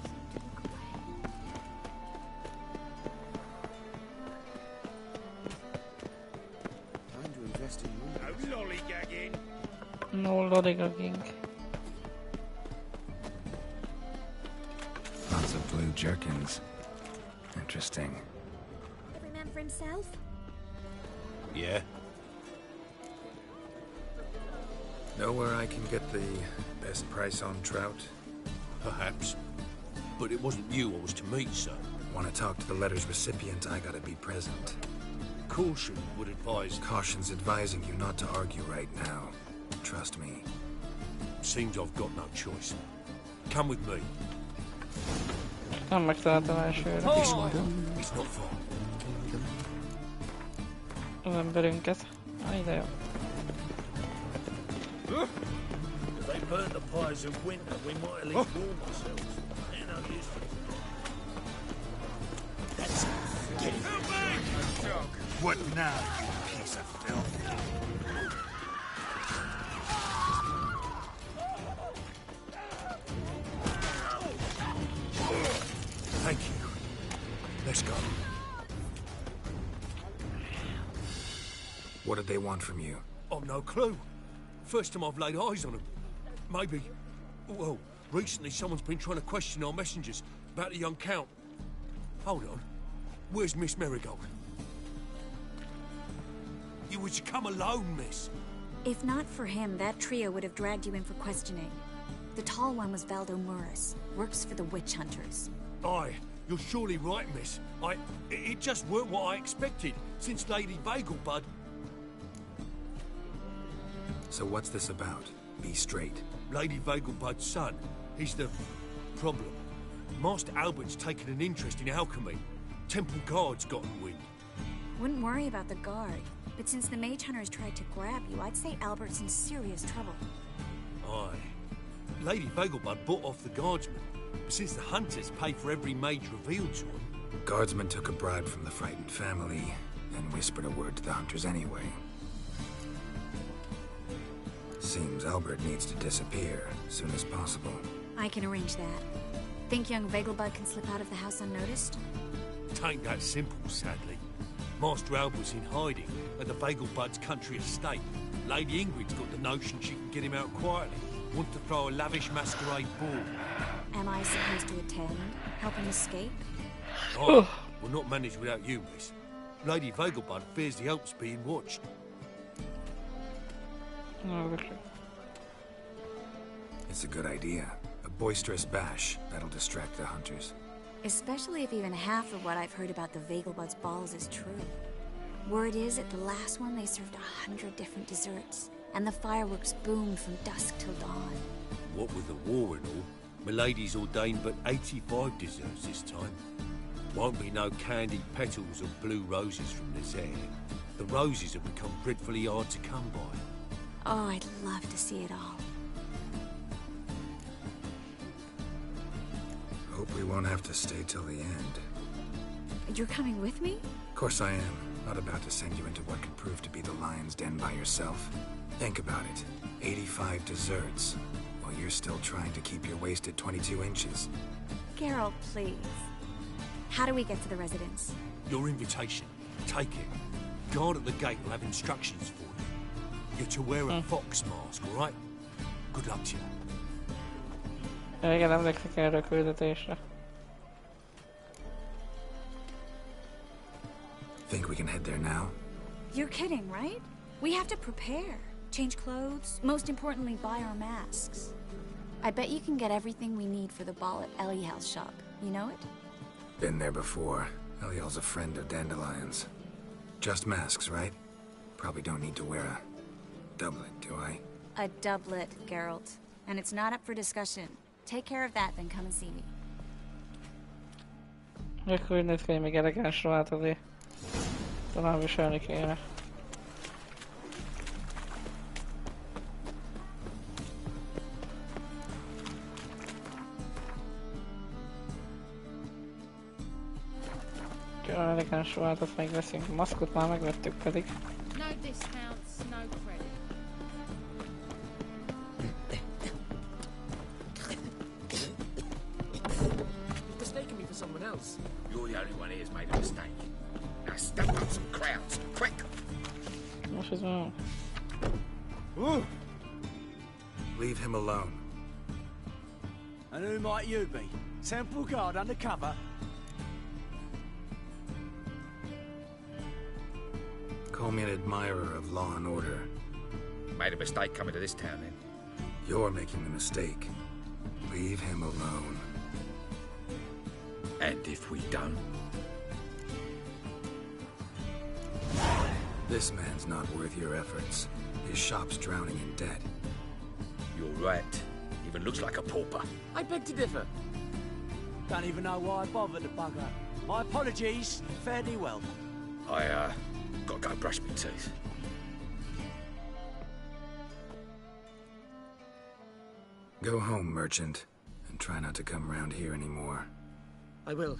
Time to invest in you. No lollygagging. No lollygagging. Lots of blue jerkins. Interesting. Every man for himself? Yeah. Know where I can get the best price on trout? Perhaps. But it wasn't you I was to meet, sir. Want to talk to the letter's recipient, I gotta be present. Caution would advise... Caution's advising you not to argue right now. Trust me. Seems I've got no choice. Come with me. Nem megtaláltam elsőre. This way. It's not far. Az emberünket. Ide jó. If they burn the pyres in winter, we might at least warm ourselves. They're no use. That's it. Get it. What now, you piece of filth? Thank you. Let's go. What did they want from you? I've no clue. First time I've laid eyes on them. Maybe... Well, recently someone's been trying to question our messengers about the young Count. Hold on. Where's Miss Marigold? You was to come alone, miss. If not for him, that trio would have dragged you in for questioning. The tall one was Valdo Murris. Works for the witch hunters. Aye, you're surely right, miss. It just weren't what I expected, since Lady Vegelbud... So what's this about? Be straight. Lady Vegelbud's son. He's the... problem. Master Albert's taken an interest in alchemy. Temple Guard's gotten wind. Wouldn't worry about the guard. But since the mage hunters tried to grab you, I'd say Albert's in serious trouble. Aye. Lady Vegelbud bought off the guardsmen. But since the hunters pay for every mage revealed to them... Guardsmen took a bribe from the frightened family and whispered a word to the hunters anyway. Seems Albert needs to disappear as soon as possible. I can arrange that. Think young Vegelbud can slip out of the house unnoticed? Tain't that simple, sadly. Master Albert's in hiding at the Vegelbud's country estate. Lady Ingrid's got the notion she can get him out quietly. Wants to throw a lavish masquerade ball. Am I supposed to attend? Help him escape? Oh, we'll not manage without you, miss. Lady Vegelbud fears the Alps being watched. It's a good idea. A boisterous bash that'll distract the hunters. Especially if even half of what I've heard about the Vegelbud's balls is true. Word is, at the last one they served 100 different desserts, and the fireworks boomed from dusk till dawn. What with the war and all, Milady's ordained but 85 desserts this time. Won't be no candied petals or blue roses from this air. The roses have become dreadfully hard to come by. Oh, I'd love to see it all. Hope we won't have to stay till the end. You're coming with me? Of course I am. Not about to send you into what could prove to be the lion's den by yourself. Think about it. 85 desserts, while you're still trying to keep your waist at 22 inches. Geralt, please. How do we get to the residence? Your invitation. Take it. Guard at the gate will have instructions for you. You're to wear a fox mask, all right? Good luck to you. Igen, emlékszek erre a küldetésre. Think we can head there now? You're kidding, right? We have to prepare. Change clothes. Most importantly, buy our masks. I bet you can get everything we need for the ball at Eliel's shop. You know it? Been there before. Eliel's a friend of Dandelion's. Just masks, right? Probably don't need to wear a doublet, do I? A doublet, Geralt. And it's not up for discussion. Take care of that, then come and see me. Akkor úgy néz ki, hogy még elegáns ruhát azért talán viselni kéne. Olyan elegáns ruhát, azt még veszünk. A maszkot már megvettük pedig. No discounts, no credit. Someone else. You're the only one here's made a mistake. Now step up some crowds, quick! Most ez van. Leave him alone. And who might you be? Temple Guard undercover? Call me an admirer of law and order. Made a mistake coming to this town, then. You're making the mistake. Leave him alone. And if we don't? This man's not worth your efforts. His shop's drowning in debt. You're right. Even looks like a pauper. I beg to differ. Don't even know why I bothered the bugger. My apologies. Fare thee well. I, gotta go brush my teeth. Go home, merchant, and try not to come round here anymore. I will.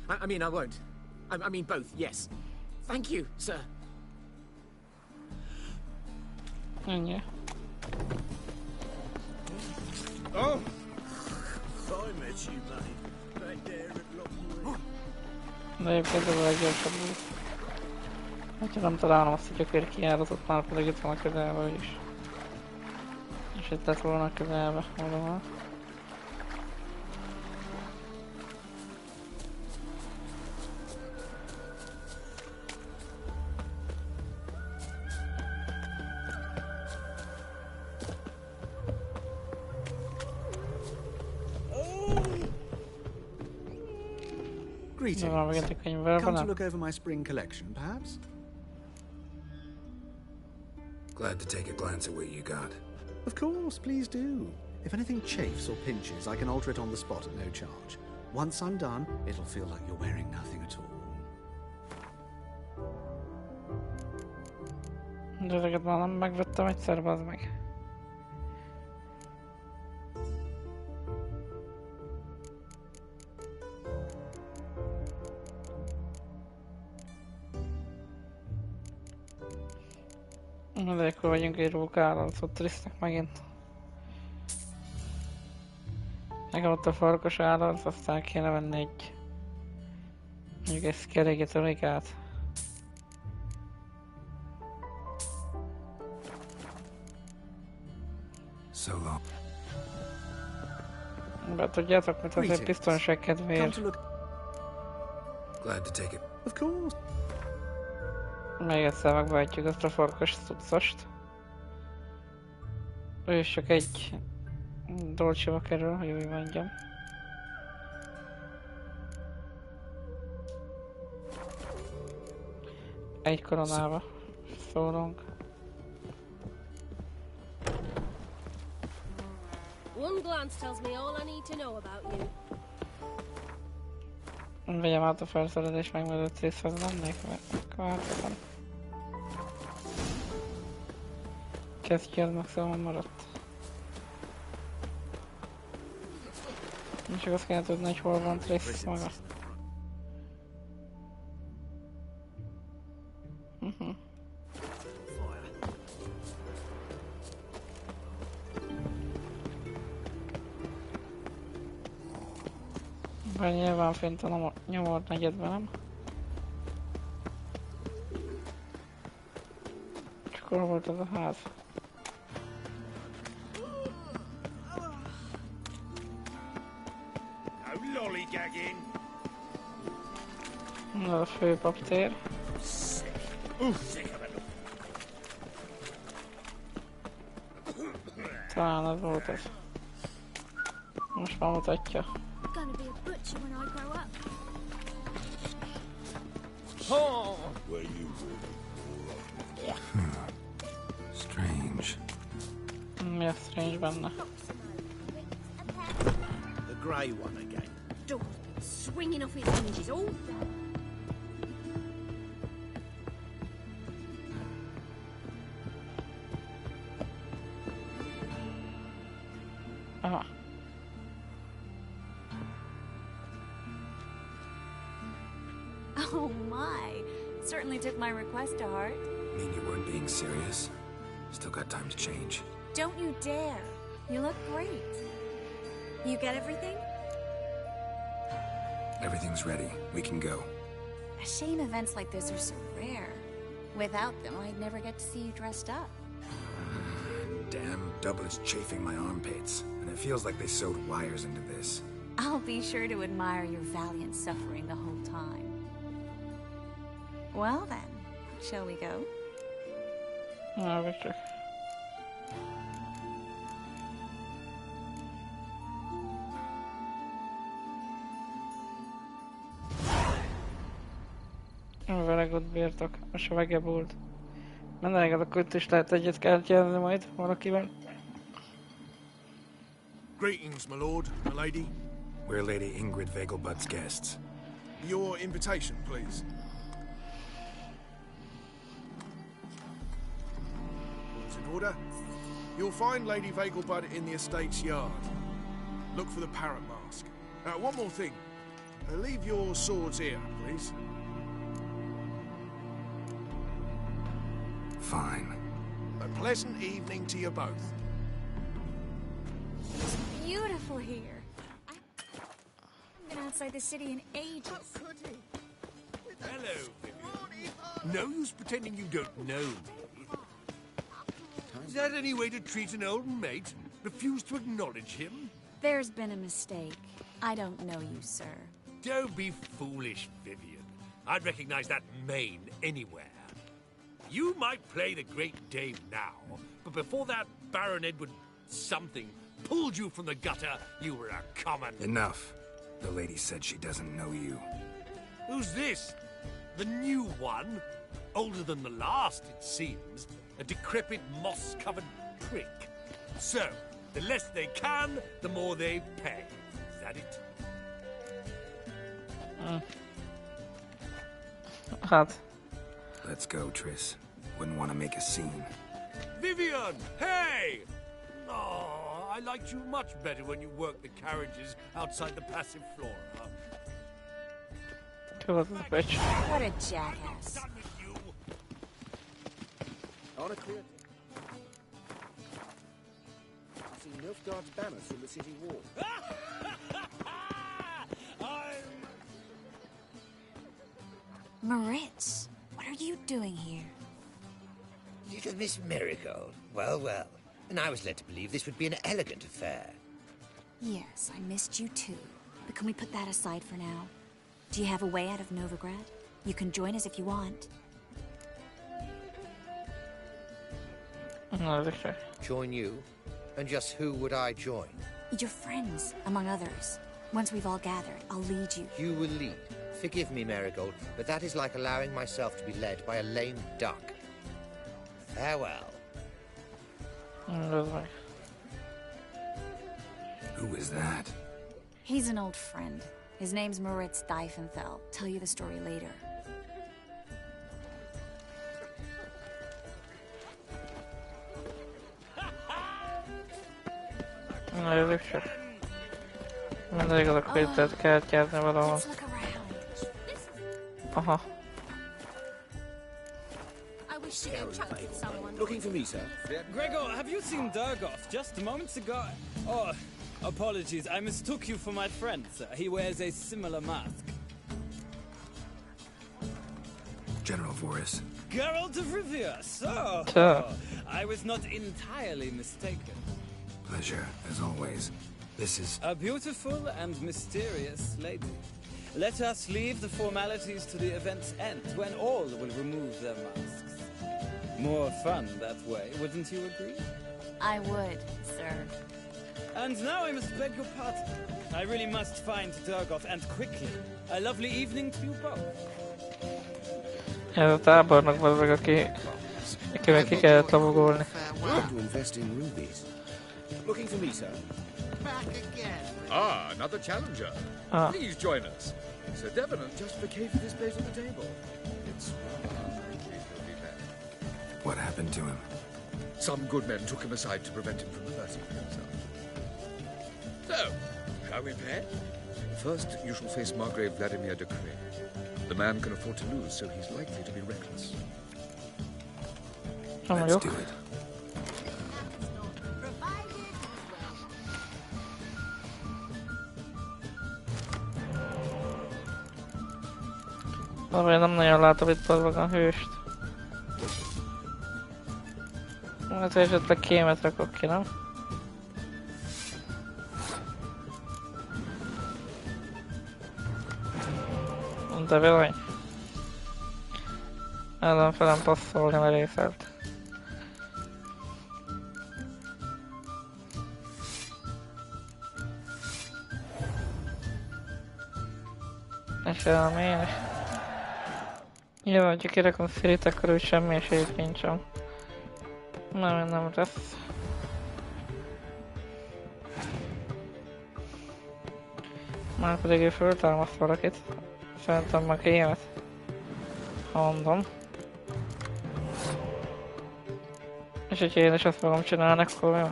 I mean, I won't. I mean both, yes. Thank you, sir. Ennyi. Oh! I met you, mate. Back there at Lockwood. De egyébként ez a leggyorsabb út. Ha nem találom azt a gyökér kijáratot, már pedig itt van a közelben is. És itt lett volna a közelbe, oda van. Greetings. Come to look over my spring collection, perhaps? Glad to take a glance at what you got. Of course, please do. If anything chafes or pinches, I can alter it on the spot at no charge. Once I'm done, it'll feel like you're wearing nothing at all. De ezeket már nem megvettem egyszer, bazd meg. De akkor vagyunk egy rókállal, szóval Trisznek megint. Nekem ott a farkas állat, aztán kéne venni egy... mondjuk egy kerégetőrikát. Solo. De tudjátok, mit azért biztonság kedvéért. Glad to take it. Of course. Még egyszer megváltjuk azt a farkas cuccost. Ő is csak egy dolcsiba kerül, hogy úgy mondjam. Egy koronába szólunk. One glance tells me all I need to know about you. Vegyem át a felszerelés megmondott részhez lennék, mert változom. Kesztyű az maximum maradt. Csak azt kéne tudni, hogy hol van Trisz maga. Vagy nyilván fent a nyomort negyedben, nem? Csak hol volt az a ház? Na, a főpaptér. Talán az volt az. Most már mutatja. Strange. Mi a strange benne? The grey one again. Door's been swinging off its hinges all day. Aha. Oh my! Certainly took my request to heart. Mean you weren't being serious? Still got time to change. Don't you dare! You look great. You get everything? Everything's ready. We can go. A shame events like this are so rare. Without them, I'd never get to see you dressed up. Damn Dublin's chafing my armpits, and it feels like they sewed wires into this. I'll be sure to admire your valiant suffering the whole time. Well then, shall we go? Wicher. veregott birtok, most a vegebult. Mennek, akkor itt is lehet egyet kártyázni majd valakivel. Greetings, my lord, my lady. We're Lady Ingrid Vegelbud's guests. Your invitation, please. All's in order. You'll find Lady Vegelbud in the estate's yard. Look for the parrot mask. One more thing. Leave your swords here, please. Fine. A pleasant evening to you both. It's beautiful here. I haven't been outside the city in ages. Hello, Vivian. No use pretending you don't know me. Is that any way to treat an old mate? Refuse to acknowledge him? There's been a mistake. I don't know you, sir. Don't be foolish, Vivian. I'd recognize that mane anywhere. You might play the great dame now, but before that Baron Edward something pulled you from the gutter, you were a common... Enough. The lady said she doesn't know you. Who's this? The new one? Older than the last, it seems. A decrepit, moss-covered prick. So, the less they can, the more they pay. Is that it? Hát. Let's go, Triss. Wouldn't want to make a scene. Vivian! Hey! Oh, I liked you much better when you worked the carriages outside the passive flora. Bitch. What a jackass. On a clear... I see Nilfgaard's banners from the city wall. Moritz, what are you doing here? Little Miss Marigold. Well, well. And I was led to believe this would be an elegant affair. Yes, I missed you too. But can we put that aside for now? Do you have a way out of Novigrad? You can join us if you want. No, Wicher. Join you? And just who would I join? Your friends, among others. Once we've all gathered, I'll lead you. You will lead. Forgive me, Marigold, but that is like allowing myself to be led by a lame duck. Farewell. Who is that? He's an old friend. His name's Moritz Diefenfeld. Tell you the story later. No, Wicher. Mindig az a kvételt kártyázni valahol. Aha. Looking for me, sir? Gregor, have you seen Durgoff just moments ago? Oh, apologies. I mistook you for my friend, sir. He wears a similar mask. General Voris. Geralt of Rivia, so... I was not entirely mistaken. Pleasure, as always. This is... A beautiful and mysterious lady. Let us leave the formalities to the event's end, when all will remove their masks. More fun that way, wouldn't you agree? I would, sir. And now I must beg your pardon. I really must find Durgoff, and quickly. A lovely evening to you both. Ez a tábornok valamelyik, aki meg ki kellett lovagolni. To invest in rubies. Looking for me, sir? Back again. Ah, another challenger. Please join us. Sir Devenant just vacated his place at the table. It's rather unlikely he'll be back. What happened to him? Some good men took him aside to prevent him from reversing himself. So, shall we play? First, you shall face Margrave Vladimir de Cray. The man can afford to lose, so he's likely to be reckless. Let's do it. Én nem nagyon látom itt a hőst. Hát esetleg kémet rakok ki, nem? De bizony. Ellenfelem passzolni merészelt. És elmény. Jó, hogyha kirakom Szirit, akkor úgy semmi esélyt nincsen. Nem lesz. Már pedig ő föltámaszt valakit. Szerintem meg émet. Mondom. És hogyha én is azt fogom csinálni, akkor jó.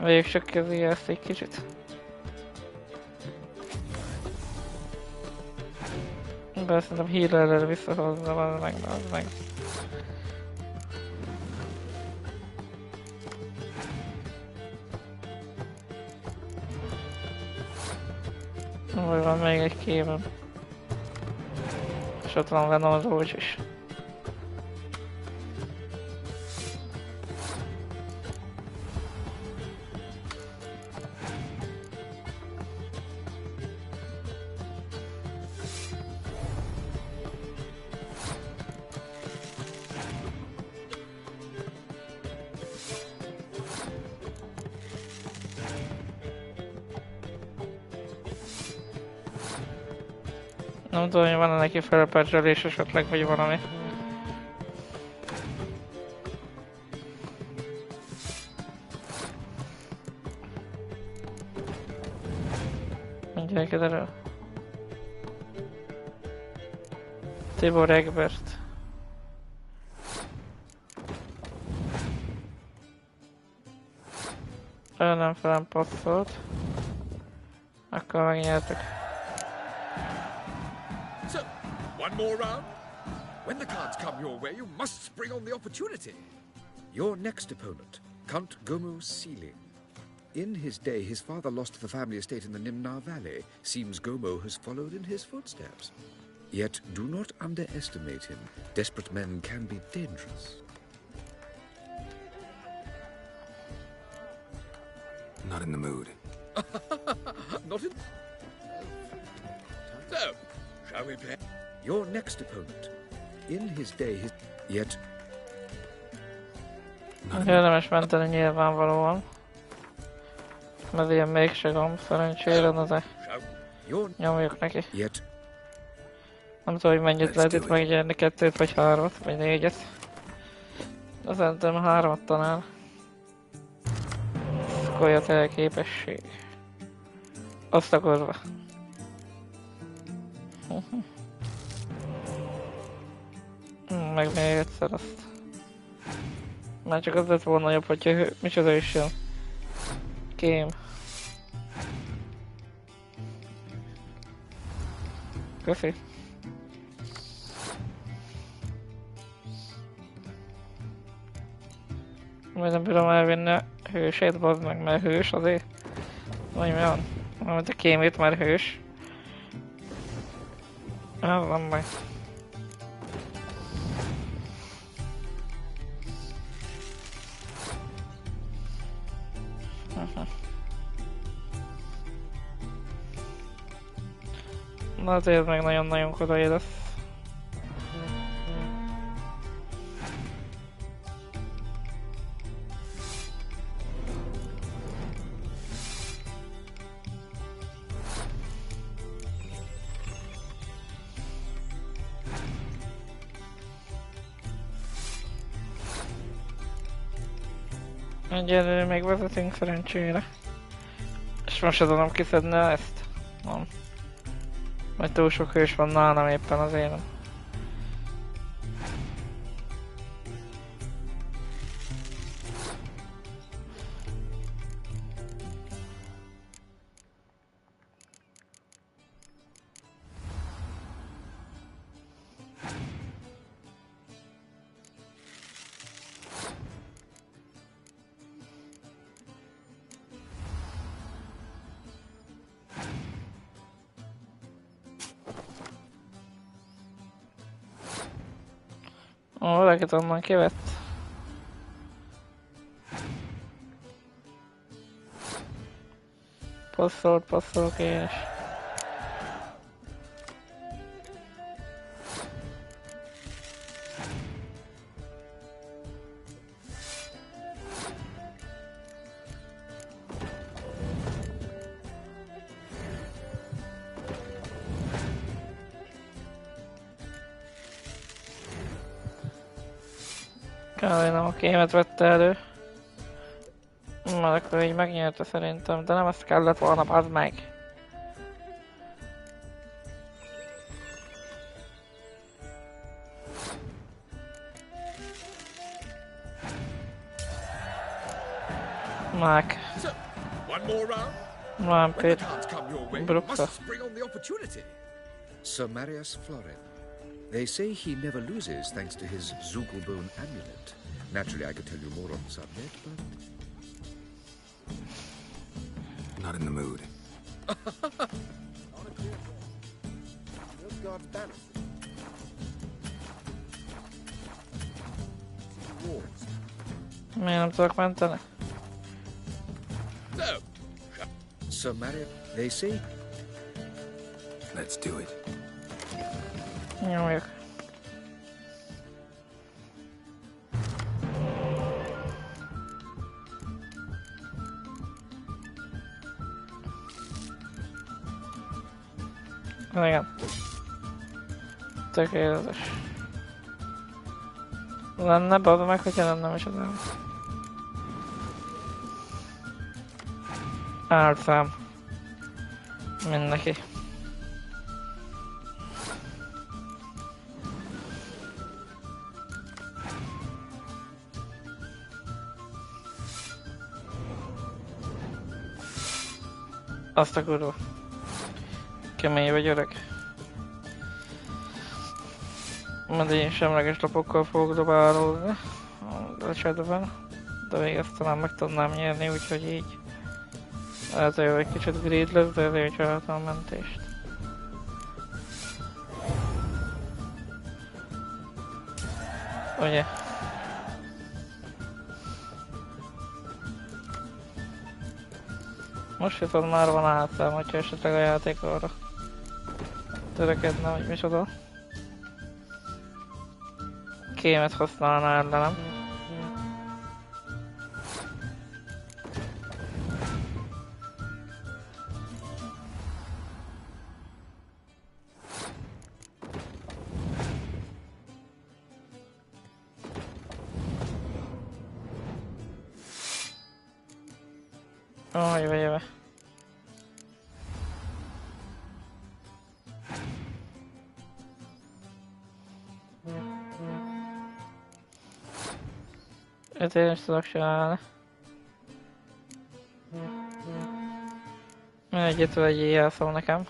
Végig csak kezdje ezt egy kicsit. De szerintem healerrel visszahozza, az meg. Vagy van még egy képem. És ott van Venom az ócs is. Nem tudom, hogy van-e neki felpedzselés esetleg, vagy valami. Mindjárt kiderül. Tibor Egbert. Ő nem felem passzolt. Akkor megnyertük. So, one more round? When the cards come your way, you must spring on the opportunity. Your next opponent, Count Gomu Sealing. In his day, his father lost the family estate in the Nimnar Valley. Seems Gomu has followed in his footsteps. Yet, do not underestimate him. Desperate men can be dangerous. Not in the mood. Not in... So, shall we play? Your next opponent. In his day, yet... Érdemes menteni nyilvánvalóan. Mert ilyen mégse gomb, szerencsére, de nyomjuk neki. Nem tudom, hogy mennyit lehet itt megnyerni, 2 vagy 3 vagy 4. De szerintem 3 talán. Szkolja képesség. Azt akarva. Meg még egyszer azt. Már csak az lett volna jobb, hogyha micsoda is jön. Game. Köszi. Majd nem bírom elvinni a hősét, bazd meg, mert hős azért. Vagy mi van? Majd a kémét már hős. Ez nem baj. Na azért meg nagyon-nagyon kodai lesz. Egyelőre még vezetünk szerencsére. És most se tudom kiszedni ezt? Nem. Majd túl sok hős van nálam éppen az énem. Valakit onnan kivett. Passzolok én is. Kár, nem a kémet vette elő. Mert akkor így megnyerte szerintem, de nem ezt kellett volna, az meg. Mák. Van Pét. Brukta. Sir Marius Florin. They say he never loses thanks to his Zugelbone amulet. Naturally, I could tell you more on the subject, but... Not in the mood. Miért nem tudok menteni? No. Sir Marius, they say... Let's do it. Nyomjuk. Igen. Tökéletes. Lenne baba meg, hogyha nem is az el. Álszám. Mindenki. Azt a kurva. Kemény vagy öreg. Mert én semleges lapokkal fogok dobálózni a chatben, de még ezt talán meg tudnám nyerni, úgyhogy így. Lehet, hogy egy kicsit greed lesz, de ezért csináltam a mentést. Ugye? Most viszont már van átszám, hogyha esetleg a játék arra törekedne, hogy micsoda. Kémet használna ellenem. Jöve. Ezt én is tudok csinálni. Egyetől egy éjjel szól nekem.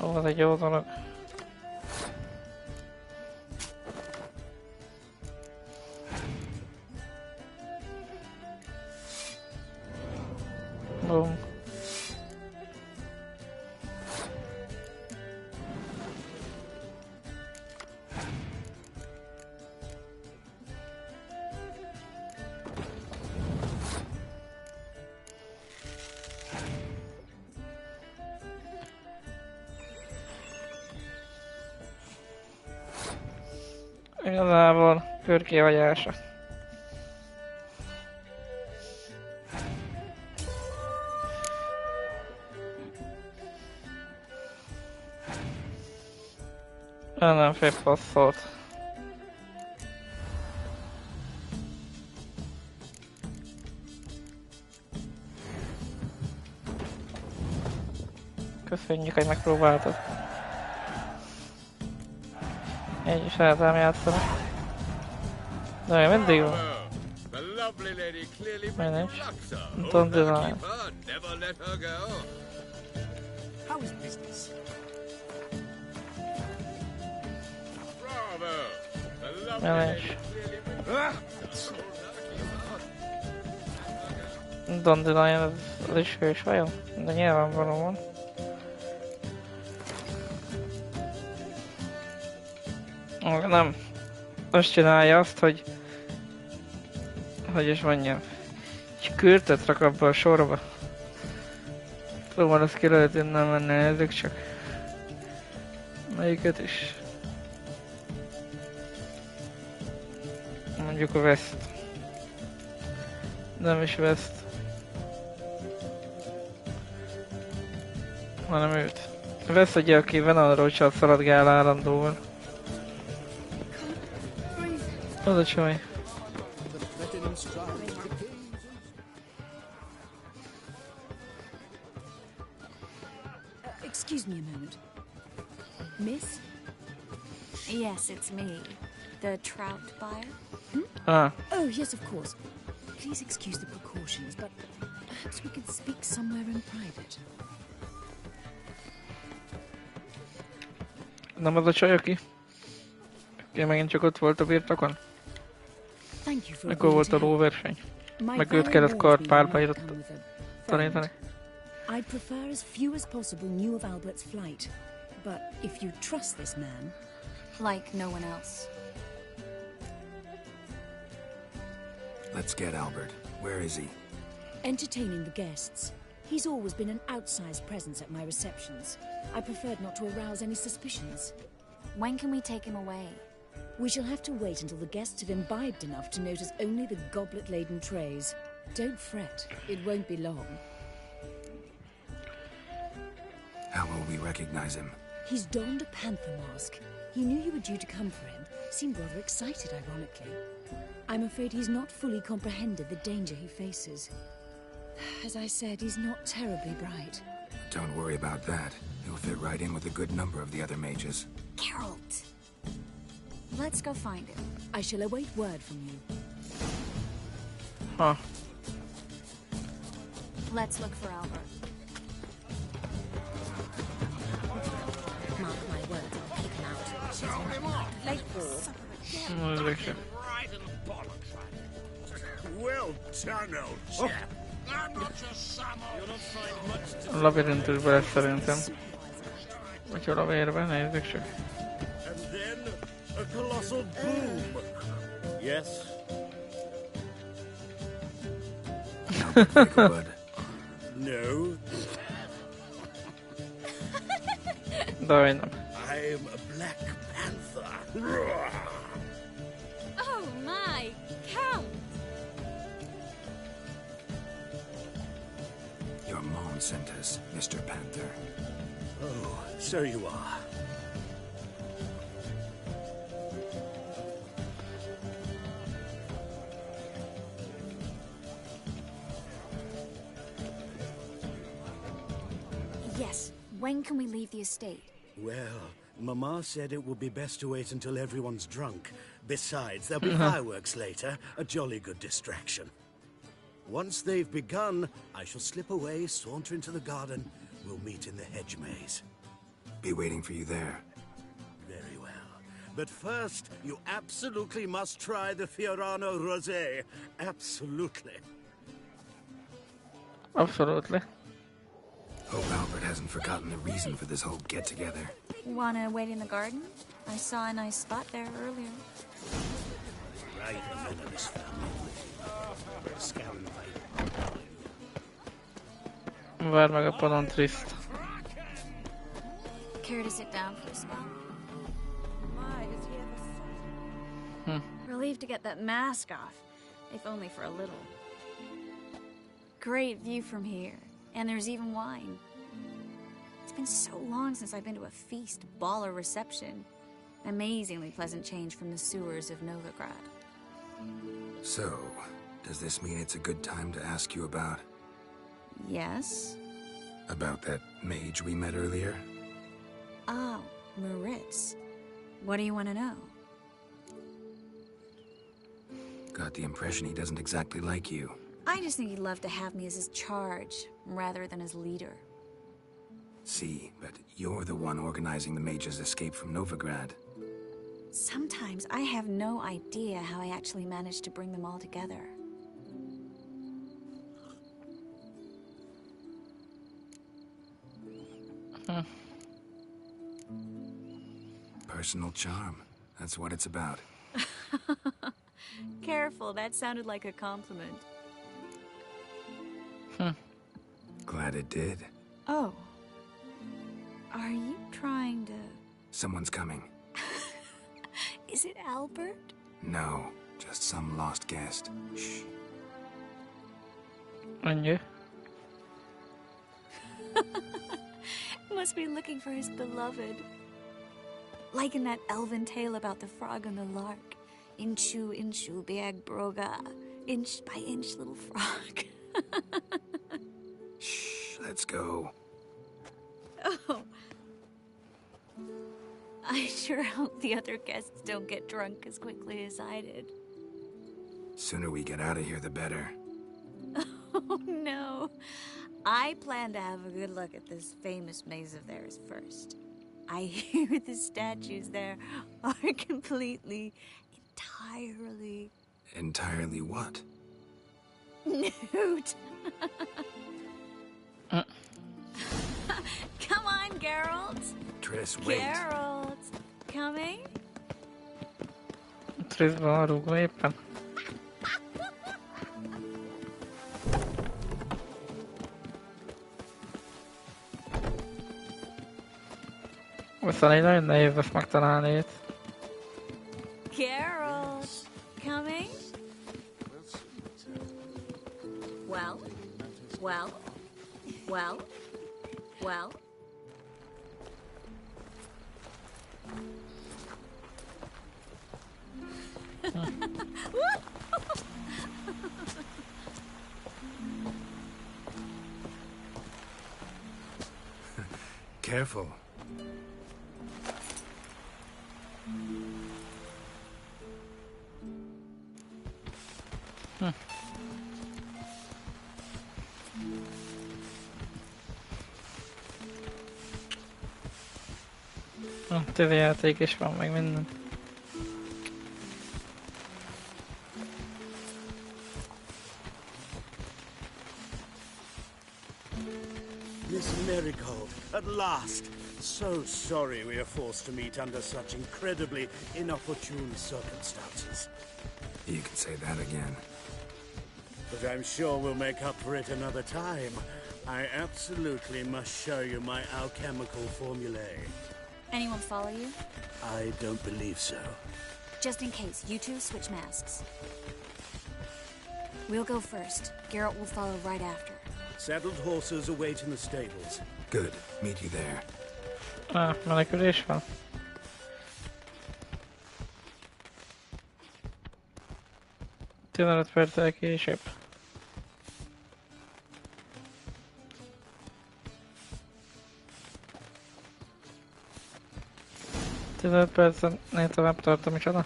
Ó, az egy jó dolog. Boom. Igazából körkéhagyása. Ellenfél passzolt. Köszönjük, hogy megpróbáltad. Így is lehet ám játszani. De még mindig van. Még nincs. Don't deny. How is business? Még nincs. Don't deny, ez is hős vajon? De nyilvánvalóan. Nem. Azt csinálja azt, hogy is mondjam. Egy kürtöt rak abba a sorba. Próbál azt ki lehet innen menni, nézzük csak. Melyiket is. Mondjuk a West. Nem is West. Hanem őt. West ugye, aki Venonról csak szaladgál állandóan. Az a csaj. Excuse me a moment. Miss? Yes, it's me. The trout buyer? Ah. Oh, yes, of course. Please excuse the precautions, but perhaps we could speak somewhere in private. Nem az a csaj, aki megint csak ott volt a birtokon? Mikor volt a lóverseny? Meg őt kellett kartpálpályt tanítani. I'd prefer as few as possible knew of Albert's flight. But if you trust this man... Like no one else. Let's get Albert. Where is he? Entertaining the guests. He's always been an outsized presence at my receptions. I preferred not to arouse any suspicions. When can we take him away? We shall have to wait until the guests have imbibed enough to notice only the goblet-laden trays. Don't fret. It won't be long. How will we recognize him? He's donned a panther mask. He knew you were due to come for him. Seemed rather excited, ironically. I'm afraid he's not fully comprehended the danger he faces. As I said, he's not terribly bright. Don't worry about that. He'll fit right in with a good number of the other mages. Geralt! Let's go find him. I shall await word from you. Huh. Let's look for Albert. Mark my words, I'll pick him out. Sound him off! Late war. Well done, old chap. I'm not your son. You'll not find much to... A labirintusba lesz szerintem. Vagy hol a vérbe, nézzük csak. And then a colossal boom. Yes? No. Daj, nem. I'm a Black Panther. Oh my, Count! Your mom sent us, Mr. Panther. Oh, so you are. Yes. When can we leave the estate? Well, Mama said it would be best to wait until everyone's drunk. Besides, there'll be fireworks later, a jolly good distraction. Once they've begun, I shall slip away, saunter into the garden. We'll meet in the hedge maze. Be waiting for you there. Very well. But first, you absolutely must try the Fiorano Rosé. Absolutely. Absolutely. Hope Albert hasn't forgotten the reason for this whole get-together. Wanna wait in the garden? I saw a nice spot there earlier. Right, the men of this family. Scout invite. Várd meg a padon, Trist. Care to sit down for a spell? Relieved to get that mask off, if only for a little. Great view from here, and there's even wine. It's been so long since I've been to a feast, ball, or reception. Amazingly pleasant change from the sewers of Novigrad. So, does this mean it's a good time to ask you about... Yes? About that mage we met earlier? Oh, Moritz. What do you want to know? Got the impression he doesn't exactly like you. I just think he'd love to have me as his charge, rather than his leader. See, but you're the one organizing the mage's escape from Novigrad. Sometimes I have no idea how I actually managed to bring them all together. Personal charm. That's what it's about. Careful, that sounded like a compliment. Glad it did. Oh. Are you trying to... Someone's coming. Is it Albert? No, just some lost guest. Shh. And you? Must be looking for his beloved. Like in that elven tale about the frog and the lark. Inchu, inchu, bag broga. Inch by inch, little frog. Shh, let's go. Oh. I sure hope the other guests don't get drunk as quickly as I did. Sooner we get out of here, the better. Oh, no. I plan to have a good look at this famous maze of theirs first. I hear the statues there are entirely... Entirely what? Nude. Come on, Geralt. Triss, wait. Geralt. Coming? Triss van rúgva éppen. Viszont egy nagyon nehéz lesz megtalálni itt. Geralt. Coming? Well? Well? Well? Well? Careful. Tőjáték is van, meg minden. Miss Marigold, at last! So sorry we are forced to meet under such incredibly inopportune circumstances. You can say that again. But I'm sure we'll make up for it another time. I absolutely must show you my alchemical formulae. Anyone follow you? I don't believe so. Just in case, you two switch masks. We'll go first. Geralt will follow right after. Saddled horses await in the stables. Good. Meet you there. Menekülés van. Tizenöt perccel később. Tizenöt percnél tovább tartom, micsoda?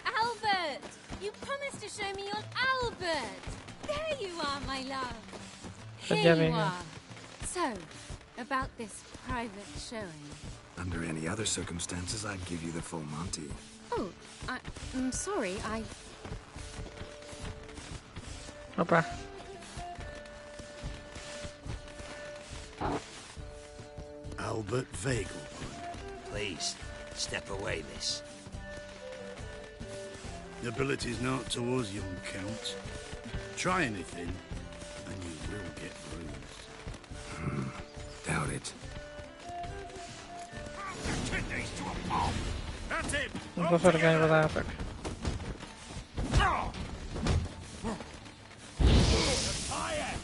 Albert! You promised to show me your Albert! There you are, my love! Here you are! So, about this private showing. Under any other circumstances, I'd give you the full Monty. Oh, I'm sorry, Hoppá. Albert Vegelbund, please, step away, miss. Ability's not towards young Count. Try anything, and you will get bruised. Doubt it. Kidneys to a pulp! That's it! Zafergálj vadálltak.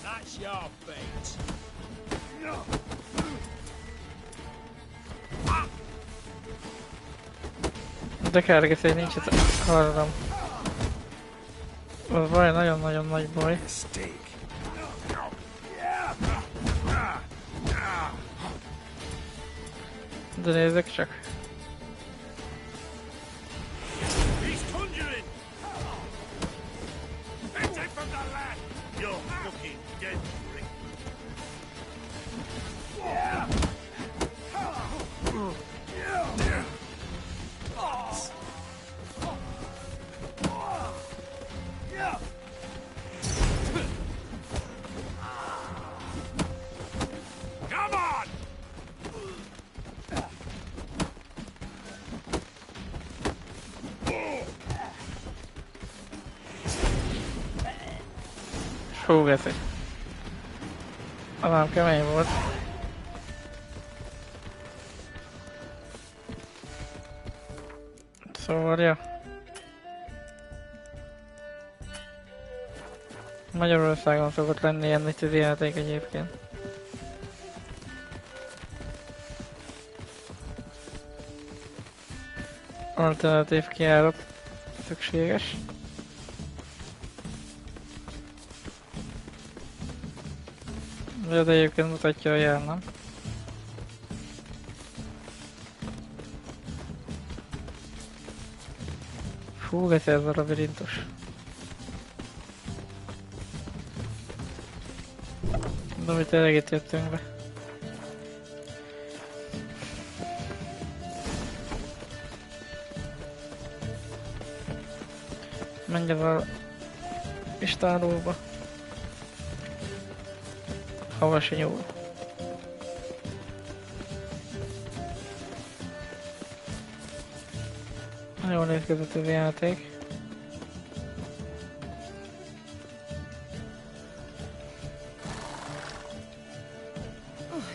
That's your fate. De kergesz, hogy nincs itt hallom. Az baj, nagyon-nagyon nagy baj. De nézzek csak. He's conjuring! Hit him from the left! You're looking dead, Rick. Come on! Hú, geszi. Azám kemény volt. Szóval, ja. Magyarországon szokott lenni ilyen tűzi játék egyébként. Alternatív kijárat. szükséges. De egyébként mutatja a jel, nem? Fú, ez a labirintus. De hogy tényleg itt jöttünk be. Menj a istálóba. Havasi nyúl. Jól nézkezett ez a játék.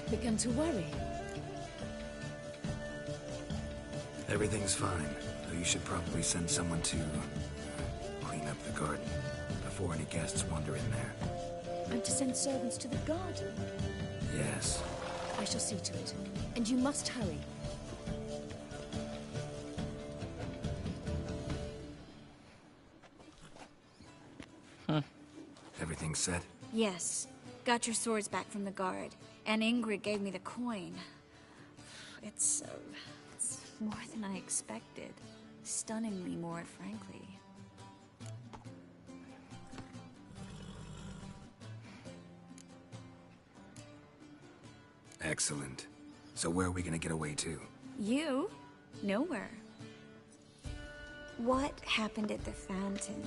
Begun to worry. Everything's fine, though you should probably send someone to clean up the garden before any guests wander in there. I'm to send servants to the garden? Yes. I shall see to it. And you must hurry. Everything's set? Yes. Got your swords back from the guard. And Ingrid gave me the coin. It's more than I expected. Stunningly more, frankly. Excellent. So where are we gonna get away to? You? Nowhere. What happened at the fountain?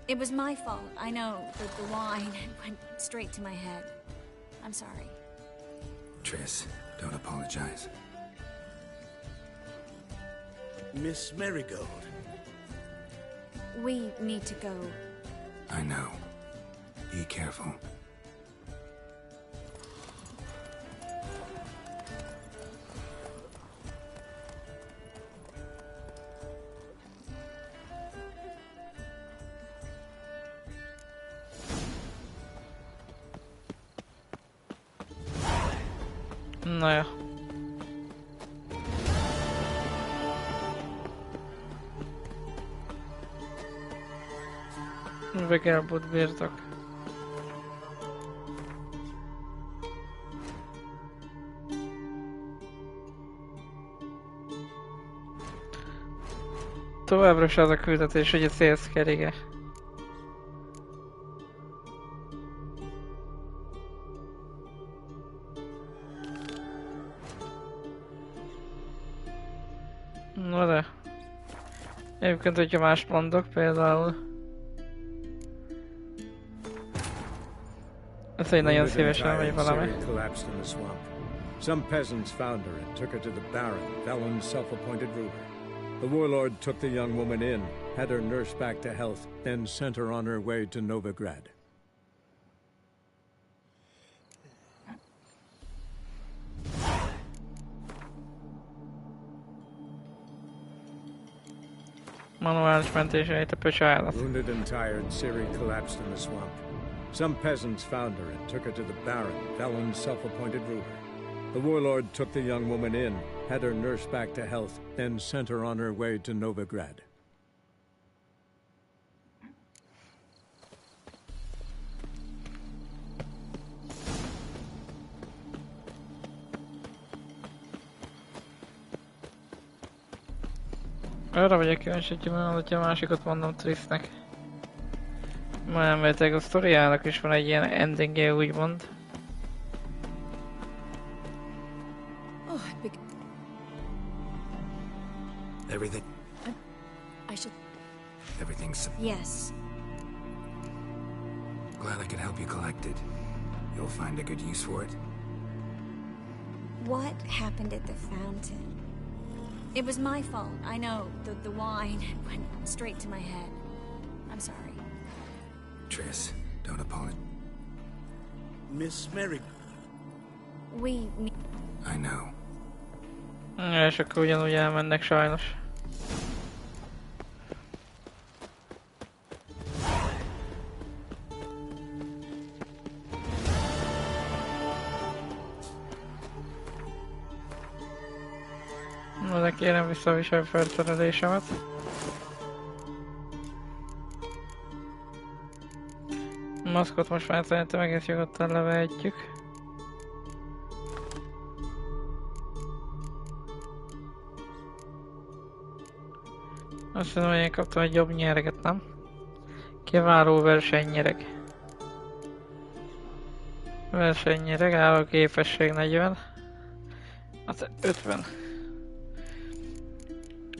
It was my fault, I know, but the wine went straight to my head. I'm sorry. Triss, don't apologize. Miss Marigold. We need to go. I know. Be careful. Na ja. Megelbújt birtok. Továbbra is az a küldetés, hogy a célsz kerige. Na de... Egyébként, hogyha mást mondok, például... Ez egy nagyon szívesen vagy valami. Some peasants found her and took her to the Baron, Valen's self-appointed ruler. The warlord took the young woman in, had her nursed back to health, then sent her on her way to Novigrad. Manuális mentéseit a pöcsállat. Wounded and tired, Ciri collapsed in the swamp. Some peasants found her and took her to the Baron, Valen's self-appointed ruler. The warlord took the young woman in, had her nursed back to health, then sent her on her way to Novigrad. Arra vagyok kíváncsi, hogyha a másikat mondom Trissnek. Már elméletileg a sztoriának is van egy ilyen endingje, úgymond. Everything? I should... Everything's... Yes. Glad I could help you collect it. You'll find a good use for it. What happened at the fountain? It was my fault, I know. The wine went straight to my head. I'm sorry. Triss, don't apologize. Miss Marigold. We... I know. És akkor ugyanúgy elmennek sajnos. Na de kérem visszaviselj felszerelésemet. Maszkot most már szerintem egész nyugodtan levehetjük. Azt hiszem, hogy én kaptam egy jobb nyereget, nem? Kiváló versenynyereg. Versenynyereg, álló képesség 40. Az 50.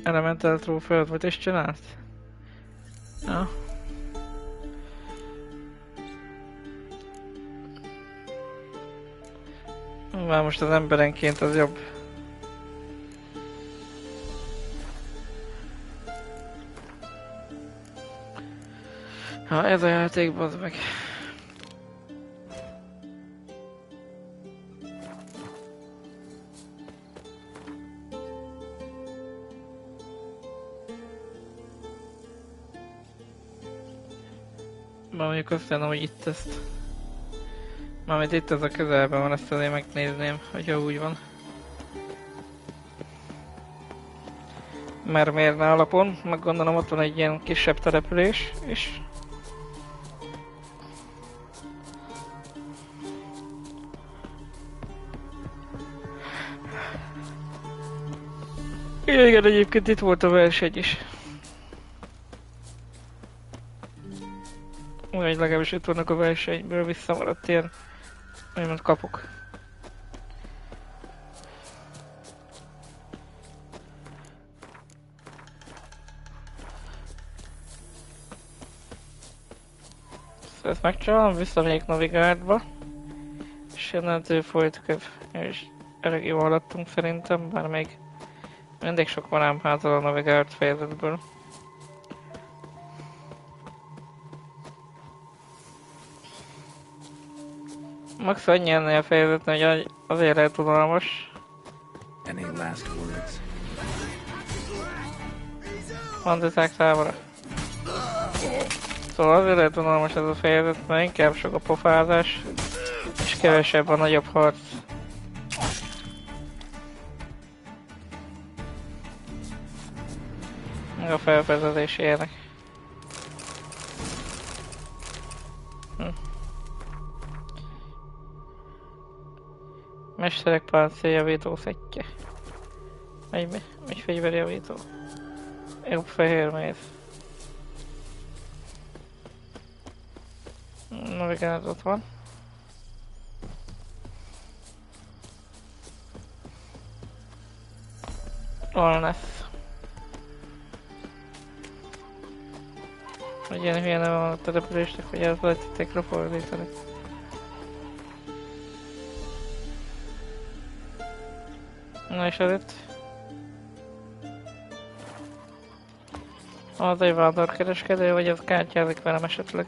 Elemental trófeot, mit is csinált? Ja. Már most az emberenként az jobb. Ha ez a játék, bazd meg. Már mondjuk azt mondom, hogy itt ezt. Mármint itt ez a közelben van, ezt azért megnézném, hogyha úgy van. Mert mérne alapon, meg gondolom ott van egy ilyen kisebb település, és... Igen, egyébként itt volt a verseny is. Vagy legalábbis itt vannak a versenyből visszamaradt ilyen, úgymond kapuk. Szóval ezt megcsinálom, visszamegyek Novigrárdba, és innentől folytatjuk, és elég jól haladtunk szerintem, bár még mindig sok van ám hátra a Novigárd fejezetből. Max annyi ennél a fejezetnél, hogy azért lehet unalmas. Any last words? Mondták számra. Szóval azért lehet unalmas ez a fejezet, mert inkább sok a pofázás, és kevesebb a nagyobb harc. Meg a felfedezés ilyenek. Mesterek páncéljavító szettje. Egy fegyverjavító. Jobb fehér méz. Navigát ott van. Alnesz. Hogy ilyen hülye neve van a településnek, hogy el felejtették fordítani. Na és ez itt? Az egy vándorkereskedő, vagy az kártyázik velem esetleg?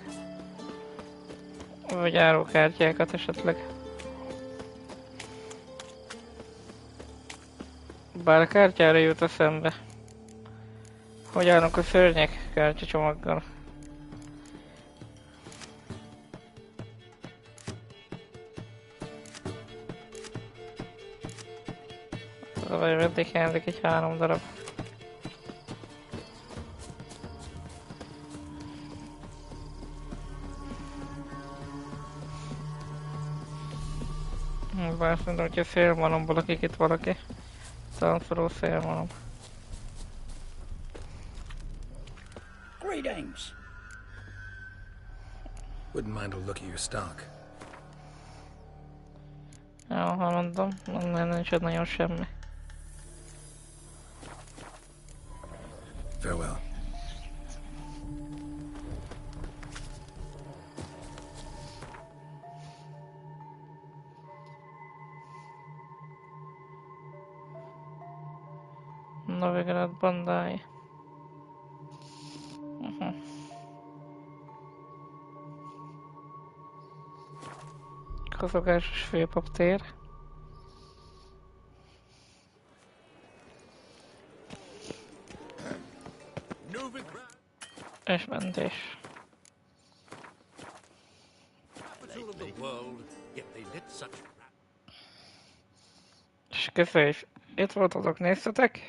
Vagy árókártyákat esetleg? Bár a kártyára jut eszembe. Hogy állnak a szörnyek kártyacsomaggal? Vagy mindig hiányzik egy 3 darab. Bár azt mondom, hogyha szélmalomból lakik itt valaki. Szanszoró szélmalom. Greetings. Wouldn't mind a look at your stock. Ja, ha mondom, nem nincs ott nagyon semmi. Farewell. Novigrád bandái. Kozogásos főpaptér. És mentés. És köszönjük, itt voltatok, néztetek.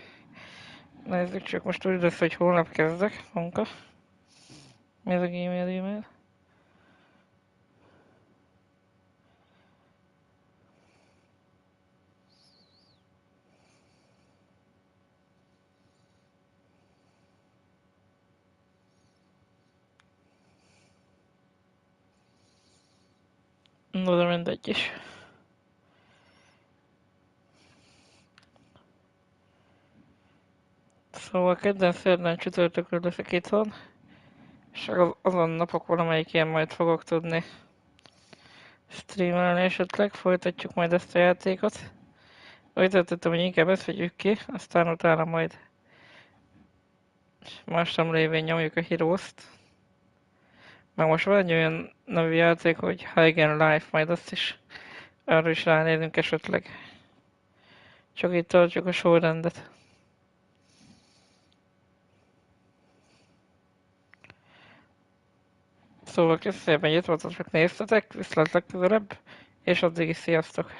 Nézzük csak, most úgy lesz, hogy holnap kezdek munka. Mi ez a e-mail? No, de mindegy is. Szóval kedden, szerdán, csütörtökön leszek itthon, és azon napok valamelyikén majd fogok tudni streamelni esetleg, folytatjuk majd ezt a játékot. Úgy tettem, hogy inkább ezt vegyük ki, aztán utána majd másnap lévén nyomjuk a Heroes-t. Meg most van egy olyan nevű játék, hogy Hagen Life, majd azt is, arra is ránézünk esetleg. Csak itt tartjuk a sorrendet. Szóval köszönöm, hogy itt voltatok, néztetek, viszlát legközelebb, és addig is sziasztok!